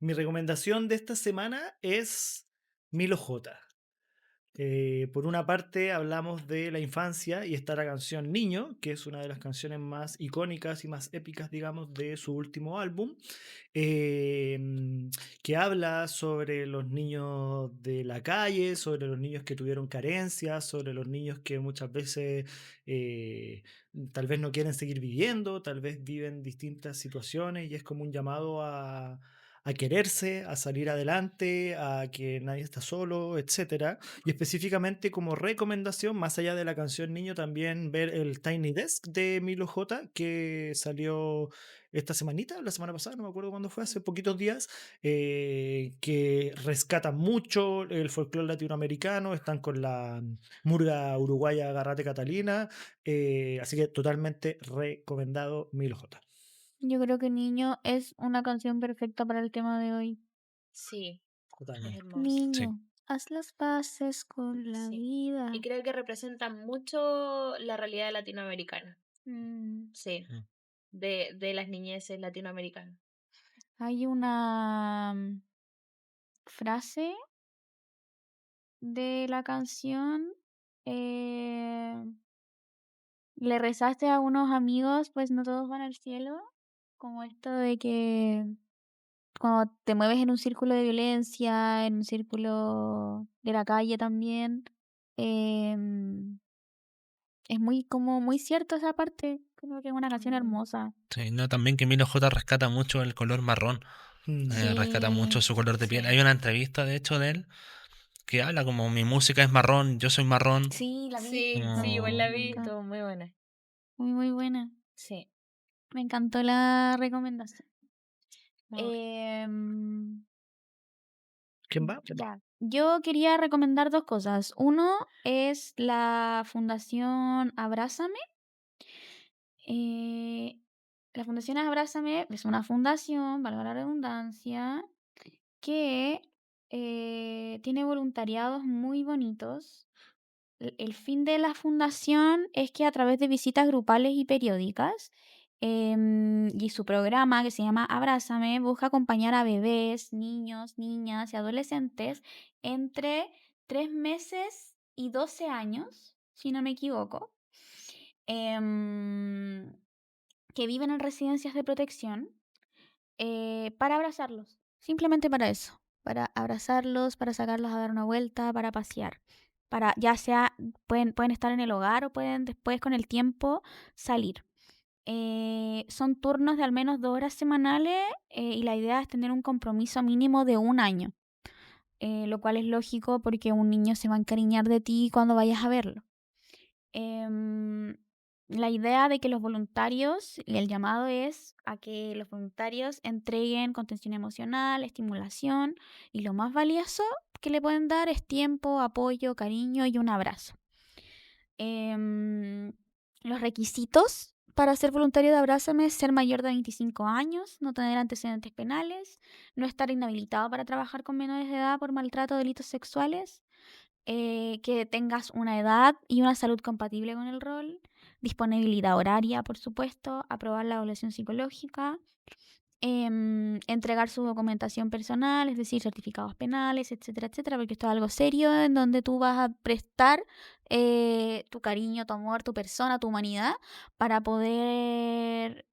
[SPEAKER 4] Mi recomendación de esta semana es Milo J. Por una parte hablamos de la infancia y está la canción Niño, que es una de las canciones más icónicas y más épicas, digamos, de su último álbum, que habla sobre los niños de la calle, sobre los niños que tuvieron carencias, sobre los niños que muchas veces tal vez no quieren seguir viviendo, tal vez viven distintas situaciones y es como un llamado a quererse, a salir adelante, a que nadie está solo, etcétera. Y específicamente como recomendación, más allá de la canción Niño, también ver el Tiny Desk de Milo J, que salió esta semanita, la semana pasada, no me acuerdo cuándo fue, hace poquitos días, que rescata mucho el folclore latinoamericano, están con la murga uruguaya Garrate Catalina, así que totalmente recomendado Milo J.
[SPEAKER 1] Yo creo que Niño es una canción perfecta para el tema de hoy.
[SPEAKER 2] Sí, es
[SPEAKER 4] Totalmente.
[SPEAKER 2] hermoso.
[SPEAKER 1] Niño, haz las paces con la
[SPEAKER 2] Sí.
[SPEAKER 1] vida.
[SPEAKER 2] Y creo que representa mucho la realidad latinoamericana.
[SPEAKER 1] Mm,
[SPEAKER 2] Sí,
[SPEAKER 3] Mm.
[SPEAKER 2] de las niñeces latinoamericanas.
[SPEAKER 1] Hay una frase de la canción. eh, Le rezaste a unos amigos, pues no todos van al cielo. Como esto de que cuando te mueves en un círculo de violencia, en un círculo de la calle también, em, es muy cierto esa parte. Creo que es una canción hermosa.
[SPEAKER 3] Sí, no, también que Milo J rescata mucho el color marrón, rescata mucho
[SPEAKER 1] Sí,
[SPEAKER 3] su color de piel.
[SPEAKER 2] Sí.
[SPEAKER 3] Hay una entrevista, de hecho, de él que habla como mi música es marrón, yo soy marrón.
[SPEAKER 1] sí, la vi.
[SPEAKER 2] Sí,
[SPEAKER 3] Como-
[SPEAKER 2] sí, igual la vi,
[SPEAKER 1] Bonita.
[SPEAKER 2] estuvo muy buena.
[SPEAKER 1] Muy buena.
[SPEAKER 2] Sí.
[SPEAKER 1] Me encantó la recomendación.
[SPEAKER 2] No,
[SPEAKER 1] Em,
[SPEAKER 4] ¿Quién va?
[SPEAKER 1] Ya. Yo quería recomendar dos cosas. Uno es la Fundación Abrázame. Eh, la Fundación Abrázame es una fundación, valga la redundancia, que tiene voluntariados muy bonitos. El fin de la fundación es que a través de visitas grupales y periódicas y su programa que se llama Abrázame busca acompañar a bebés, niños, niñas y adolescentes entre 3 meses y 12 años, si no me equivoco, em, que viven en residencias de protección para abrazarlos, simplemente para eso, para abrazarlos, para sacarlos a dar una vuelta, para pasear, para ya sea, pueden estar en el hogar o pueden después con el tiempo salir. Son turnos de al menos 2 horas semanales y la idea es tener un compromiso mínimo de 1 año, lo cual es lógico porque un niño se va a encariñar de ti cuando vayas a verlo. Em, la idea de que los voluntarios, y el llamado es a que los voluntarios entreguen contención emocional, estimulación y lo más valioso que le pueden dar es tiempo, apoyo, cariño y un abrazo. Em, los requisitos para ser voluntario de Abrázame es ser mayor de 25 años, no tener antecedentes penales, no estar inhabilitado para trabajar con menores de edad por maltrato o delitos sexuales, que tengas una edad y una salud compatible con el rol, disponibilidad horaria, por supuesto, aprobar la evaluación psicológica, entregar su documentación personal, es decir, certificados penales, etcétera, etcétera, porque esto es algo serio en donde tú vas a prestar tu cariño, tu amor, tu persona, tu humanidad para poder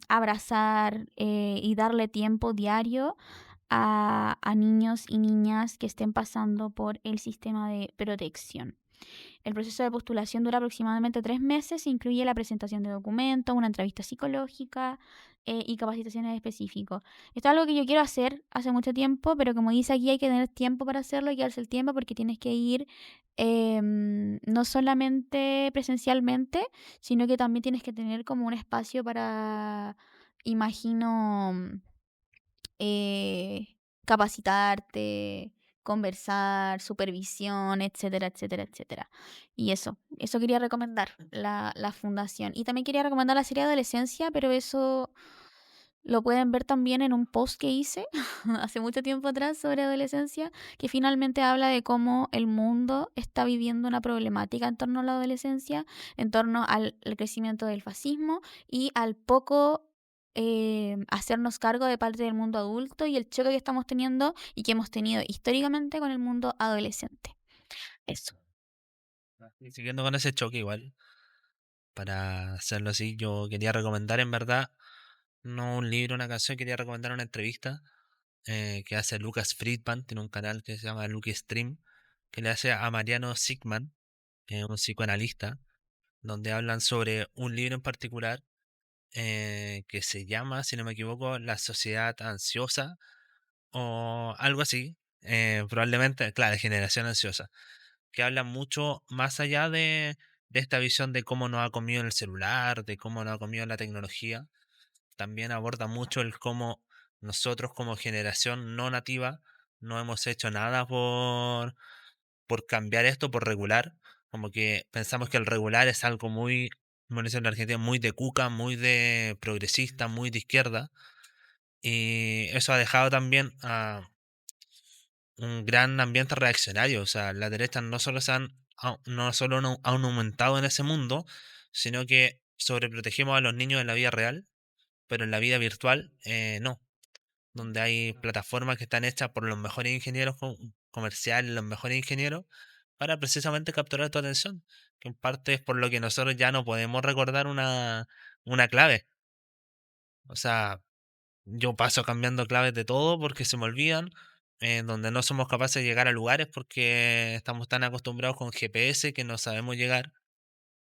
[SPEAKER 1] abrazar y darle tiempo diario a niños y niñas que estén pasando por el sistema de protección. El proceso de postulación dura aproximadamente 3 meses e incluye la presentación de documentos, una entrevista psicológica y capacitaciones específicas. Esto es algo que yo quiero hacer hace mucho tiempo, pero como dice aquí hay que tener tiempo para hacerlo, hay que darse el tiempo porque tienes que ir no solamente presencialmente, sino que también tienes que tener como un espacio para, imagino, eh, capacitarte, conversar, supervisión, etcétera, etcétera, etcétera. Y eso quería recomendar, la fundación. Y también quería recomendar la serie Adolescencia, pero eso lo pueden ver también en un post que hice hace mucho tiempo atrás sobre adolescencia, que finalmente habla de cómo el mundo está viviendo una problemática en torno a la adolescencia, en torno al crecimiento del fascismo y al poco hacernos cargo de parte del mundo adulto y el choque que estamos teniendo y que hemos tenido históricamente con el mundo adolescente. Eso.
[SPEAKER 3] Y siguiendo con ese choque igual, para hacerlo así, yo quería recomendar en verdad, no un libro, una canción, quería recomendar una entrevista que hace Lucas Friedman, tiene un canal que se llama Lucky Stream, que le hace a Mariano Sigman, un psicoanalista, donde hablan sobre un libro en particular que se llama, si no me equivoco, La Sociedad Ansiosa o algo así, probablemente, claro, Generación Ansiosa, que habla mucho más allá de esta visión de cómo nos ha comido el celular, de cómo nos ha comido la tecnología. También aborda mucho el cómo nosotros como generación no nativa no hemos hecho nada por cambiar esto, por regular. Como que pensamos que el regular es algo muy, como dicen en Argentina, muy de cuca, muy de progresista, muy de izquierda. Y eso ha dejado también a un gran ambiente reaccionario. O sea, las derechas no solo no solo han aumentado en ese mundo, sino que sobreprotegemos a los niños en la vida real, pero en la vida virtual no. Donde hay plataformas que están hechas por los mejores ingenieros comerciales, los mejores ingenieros, para precisamente capturar tu atención. Que en parte es por lo que nosotros ya no podemos recordar una clave. O sea, yo paso cambiando claves de todo porque se me olvidan, donde no somos capaces de llegar a lugares porque estamos tan acostumbrados con GPS que no sabemos llegar.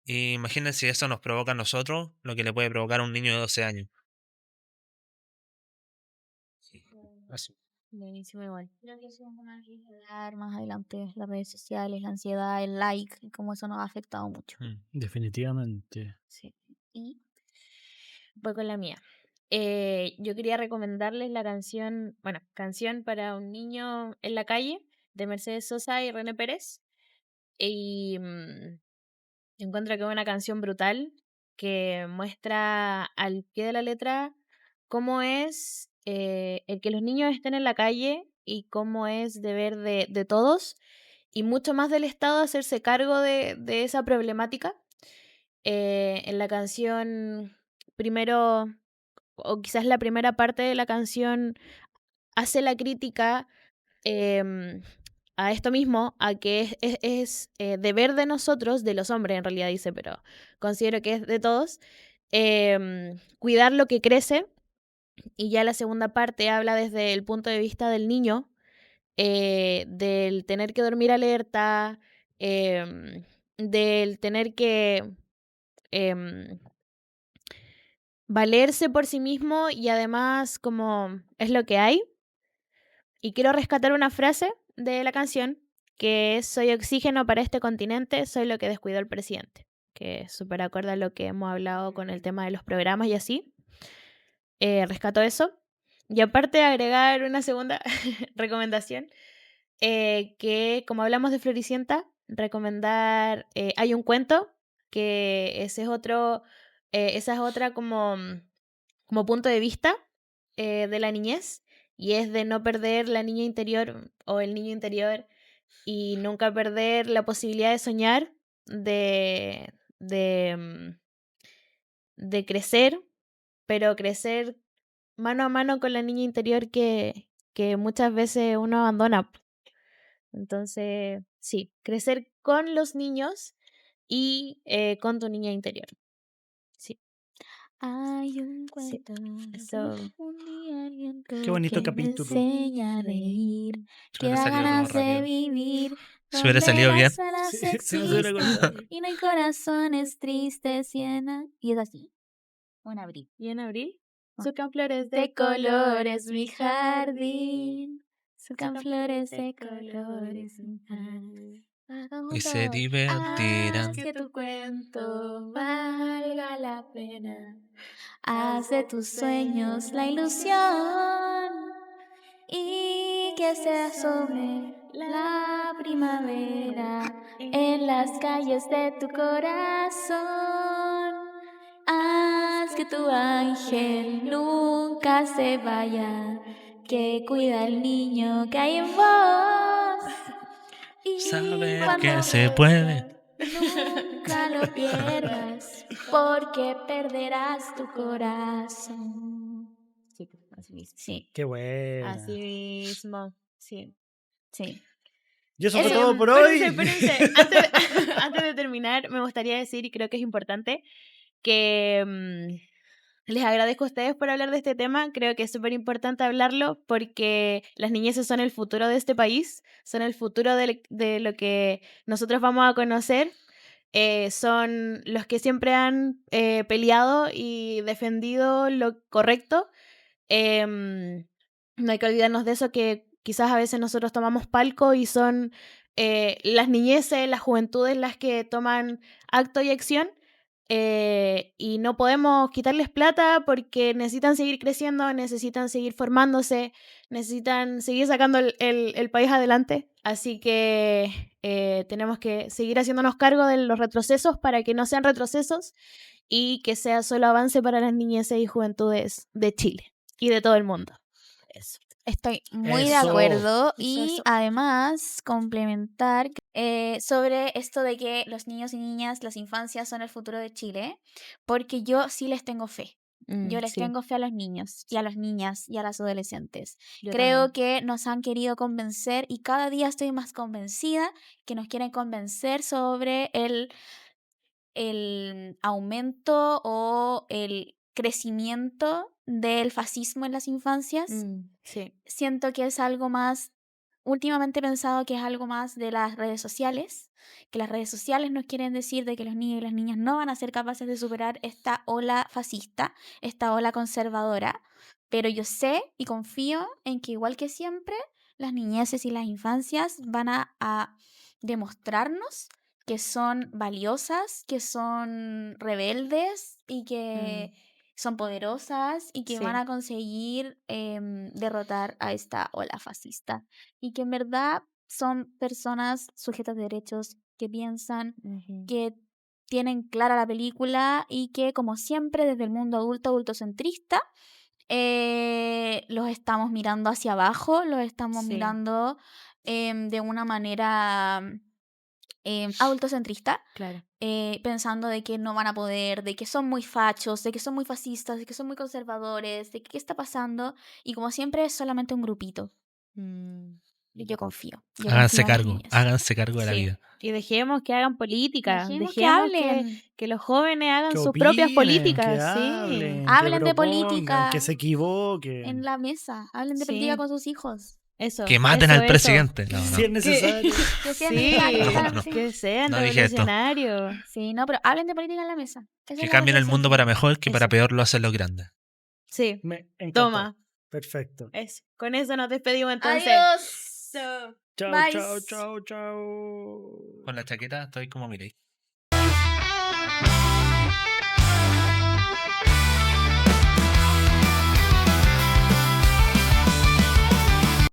[SPEAKER 3] Y imagínense si eso nos provoca a nosotros, lo que le puede provocar a un niño de 12 años. Así.
[SPEAKER 1] Buenísimo igual. Creo que eso vamos a hablar más adelante, las redes sociales, la ansiedad, el like, y cómo eso nos ha afectado mucho.
[SPEAKER 4] Definitivamente.
[SPEAKER 1] Sí. Y
[SPEAKER 2] Voy con la mía. Yo quería recomendarles la canción, bueno, Canción para un niño en la calle, de Mercedes Sosa y René Pérez. Y encuentro que es una canción brutal que muestra al pie de la letra cómo es el que los niños estén en la calle y cómo es deber de todos y mucho más del Estado hacerse cargo de esa problemática. En la canción, primero, o quizás la primera parte de la canción, hace la crítica em, a esto mismo, a que es deber de nosotros, de los hombres en realidad dice, pero considero que es de todos, cuidar lo que crece. Y ya la segunda parte habla desde el punto de vista del niño, del tener que dormir alerta, del tener que em, valerse por sí mismo y además como es lo que hay. Y quiero rescatar una frase de la canción que es: soy oxígeno para este continente, soy lo que descuidó el presidente. Que es súper acorde a lo que hemos hablado con el tema de los programas y así. Rescato eso. Y aparte agregar una segunda recomendación, que como hablamos de Floricienta, recomendar, hay un cuento, que ese es otro, esa es otra como punto de vista de la niñez, y es de no perder la niña interior o el niño interior y nunca perder la posibilidad de soñar, de, mm, de crecer, pero crecer mano a mano con la niña interior que muchas veces uno abandona. Entonces, sí, crecer con los niños y con tu niña interior. Sí,
[SPEAKER 1] hay un
[SPEAKER 2] sí.
[SPEAKER 1] cuento.
[SPEAKER 2] Eso.
[SPEAKER 1] Un día alguien
[SPEAKER 4] Qué bonito
[SPEAKER 1] que me
[SPEAKER 4] capítulo.
[SPEAKER 1] enseña a reír,
[SPEAKER 3] Se
[SPEAKER 1] que
[SPEAKER 3] hubiera
[SPEAKER 1] da
[SPEAKER 3] salido todo
[SPEAKER 1] ganas de
[SPEAKER 3] rápido.
[SPEAKER 1] vivir.
[SPEAKER 3] Si hubiera
[SPEAKER 1] donde
[SPEAKER 3] salido bien.
[SPEAKER 1] las alas
[SPEAKER 4] Sí, se nos hubiera
[SPEAKER 1] existen
[SPEAKER 4] acordado.
[SPEAKER 1] y no hay corazones tristes y es así. Un abril.
[SPEAKER 2] ¿Y en abril?
[SPEAKER 1] Ah.
[SPEAKER 2] Surcan flores
[SPEAKER 1] De colores mi jardín, surcan flores de colores mi jardín.
[SPEAKER 3] Y se
[SPEAKER 1] Haz
[SPEAKER 3] divertirán.
[SPEAKER 1] que tu cuento valga la pena. Haz de tus sueños la ilusión y que se asome la primavera en las calles de tu corazón. Haz que tu ángel nunca se vaya, que cuida al niño que hay en vos. Y
[SPEAKER 3] Saber
[SPEAKER 1] cuando
[SPEAKER 3] que se puede.
[SPEAKER 1] nunca lo pierdas, porque perderás tu corazón.
[SPEAKER 2] Sí, así mismo.
[SPEAKER 1] Sí,
[SPEAKER 4] Qué buena.
[SPEAKER 2] Así mismo. Sí.
[SPEAKER 1] sí.
[SPEAKER 4] Y eso fue
[SPEAKER 1] Eso-
[SPEAKER 4] todo por hoy.
[SPEAKER 2] Espérense. Antes de terminar, me gustaría decir, y creo que es importante, que les agradezco a ustedes por hablar de este tema. Creo que es súper importante hablarlo porque las niñeces son el futuro de este país, son el futuro de lo que nosotros vamos a conocer. Son los que siempre han peleado y defendido lo correcto. No hay que olvidarnos de eso, que quizás a veces nosotros tomamos palco y son las niñeces, las juventudes las que toman acto y acción. Y no podemos quitarles plata porque necesitan seguir creciendo, necesitan seguir formándose, necesitan seguir sacando el país adelante. Así que tenemos que seguir haciéndonos cargo de los retrocesos para que no sean retrocesos y que sea solo avance para las niñeces y juventudes de Chile y de todo el mundo. Eso.
[SPEAKER 1] Estoy muy de
[SPEAKER 4] Eso.
[SPEAKER 1] acuerdo y
[SPEAKER 2] Eso.
[SPEAKER 1] además complementar sobre esto de que los niños y niñas, las infancias son el futuro de Chile, porque yo sí les tengo fe. Yo les
[SPEAKER 2] Sí,
[SPEAKER 1] tengo fe a los niños y a las niñas y a las adolescentes.
[SPEAKER 2] yo
[SPEAKER 1] Creo
[SPEAKER 2] también.
[SPEAKER 1] que nos han querido convencer y cada día estoy más convencida que nos quieren convencer sobre el aumento o el crecimiento del fascismo en las infancias.
[SPEAKER 2] Sí.
[SPEAKER 1] Siento que es algo más, últimamente he pensado que es algo más de las redes sociales, que las redes sociales nos quieren decir de que los niños y las niñas no van a ser capaces de superar esta ola fascista, esta ola conservadora, pero yo sé y confío en que igual que siempre, las niñeces y las infancias van a demostrarnos que son valiosas, que son rebeldes y que son poderosas y que van
[SPEAKER 2] Sí.
[SPEAKER 1] a conseguir derrotar a esta ola fascista. Y que en verdad son personas sujetas de derechos que piensan, que tienen clara la película y que, como siempre, desde el mundo adultocentrista, los estamos mirando hacia abajo, los estamos
[SPEAKER 2] Sí.
[SPEAKER 1] mirando de una manera adultocentrista,
[SPEAKER 2] Claro.
[SPEAKER 1] pensando de que no van a poder, de que son muy fachos, de que son muy fascistas, de que son muy conservadores, de que qué está pasando. Y como siempre es solamente un grupito. Yo confío. Yo
[SPEAKER 3] Háganse
[SPEAKER 1] confío en las
[SPEAKER 3] cargo,
[SPEAKER 1] niñas.
[SPEAKER 3] háganse cargo de la
[SPEAKER 2] Sí.
[SPEAKER 3] vida.
[SPEAKER 2] Y dejemos que hagan política,
[SPEAKER 1] Dejemos que
[SPEAKER 2] dejemos
[SPEAKER 1] hablen.
[SPEAKER 2] que los jóvenes hagan
[SPEAKER 4] Que
[SPEAKER 2] sus propias
[SPEAKER 4] opinen,
[SPEAKER 2] políticas.
[SPEAKER 4] que
[SPEAKER 2] Sí.
[SPEAKER 4] hablen,
[SPEAKER 1] Hablen
[SPEAKER 4] que
[SPEAKER 1] de
[SPEAKER 4] propongan,
[SPEAKER 1] política
[SPEAKER 4] que se equivoquen.
[SPEAKER 1] en la mesa. Hablen de
[SPEAKER 2] Sí.
[SPEAKER 1] política con sus hijos.
[SPEAKER 2] Eso.
[SPEAKER 3] Que maten al presidente. No,
[SPEAKER 4] Si es
[SPEAKER 3] no.
[SPEAKER 4] necesario.
[SPEAKER 1] Que sea
[SPEAKER 2] Sí,
[SPEAKER 1] necesario.
[SPEAKER 3] No, no.
[SPEAKER 2] que sean
[SPEAKER 3] No dije esto.
[SPEAKER 2] revolucionarios.
[SPEAKER 1] Sí, no, pero hablen de política en la mesa. Esa
[SPEAKER 3] Que
[SPEAKER 1] es la
[SPEAKER 3] cambien el
[SPEAKER 1] reflexión
[SPEAKER 3] mundo
[SPEAKER 1] final.
[SPEAKER 3] para mejor, que para
[SPEAKER 2] Eso.
[SPEAKER 3] peor lo hacen los grandes.
[SPEAKER 2] Sí.
[SPEAKER 4] Me encantó.
[SPEAKER 2] Toma.
[SPEAKER 4] Perfecto.
[SPEAKER 2] Eso. Con eso nos despedimos entonces.
[SPEAKER 1] Adiós.
[SPEAKER 4] Chao,
[SPEAKER 1] Bye.
[SPEAKER 4] chao, chao, chao.
[SPEAKER 3] Con la chaqueta estoy como miréis.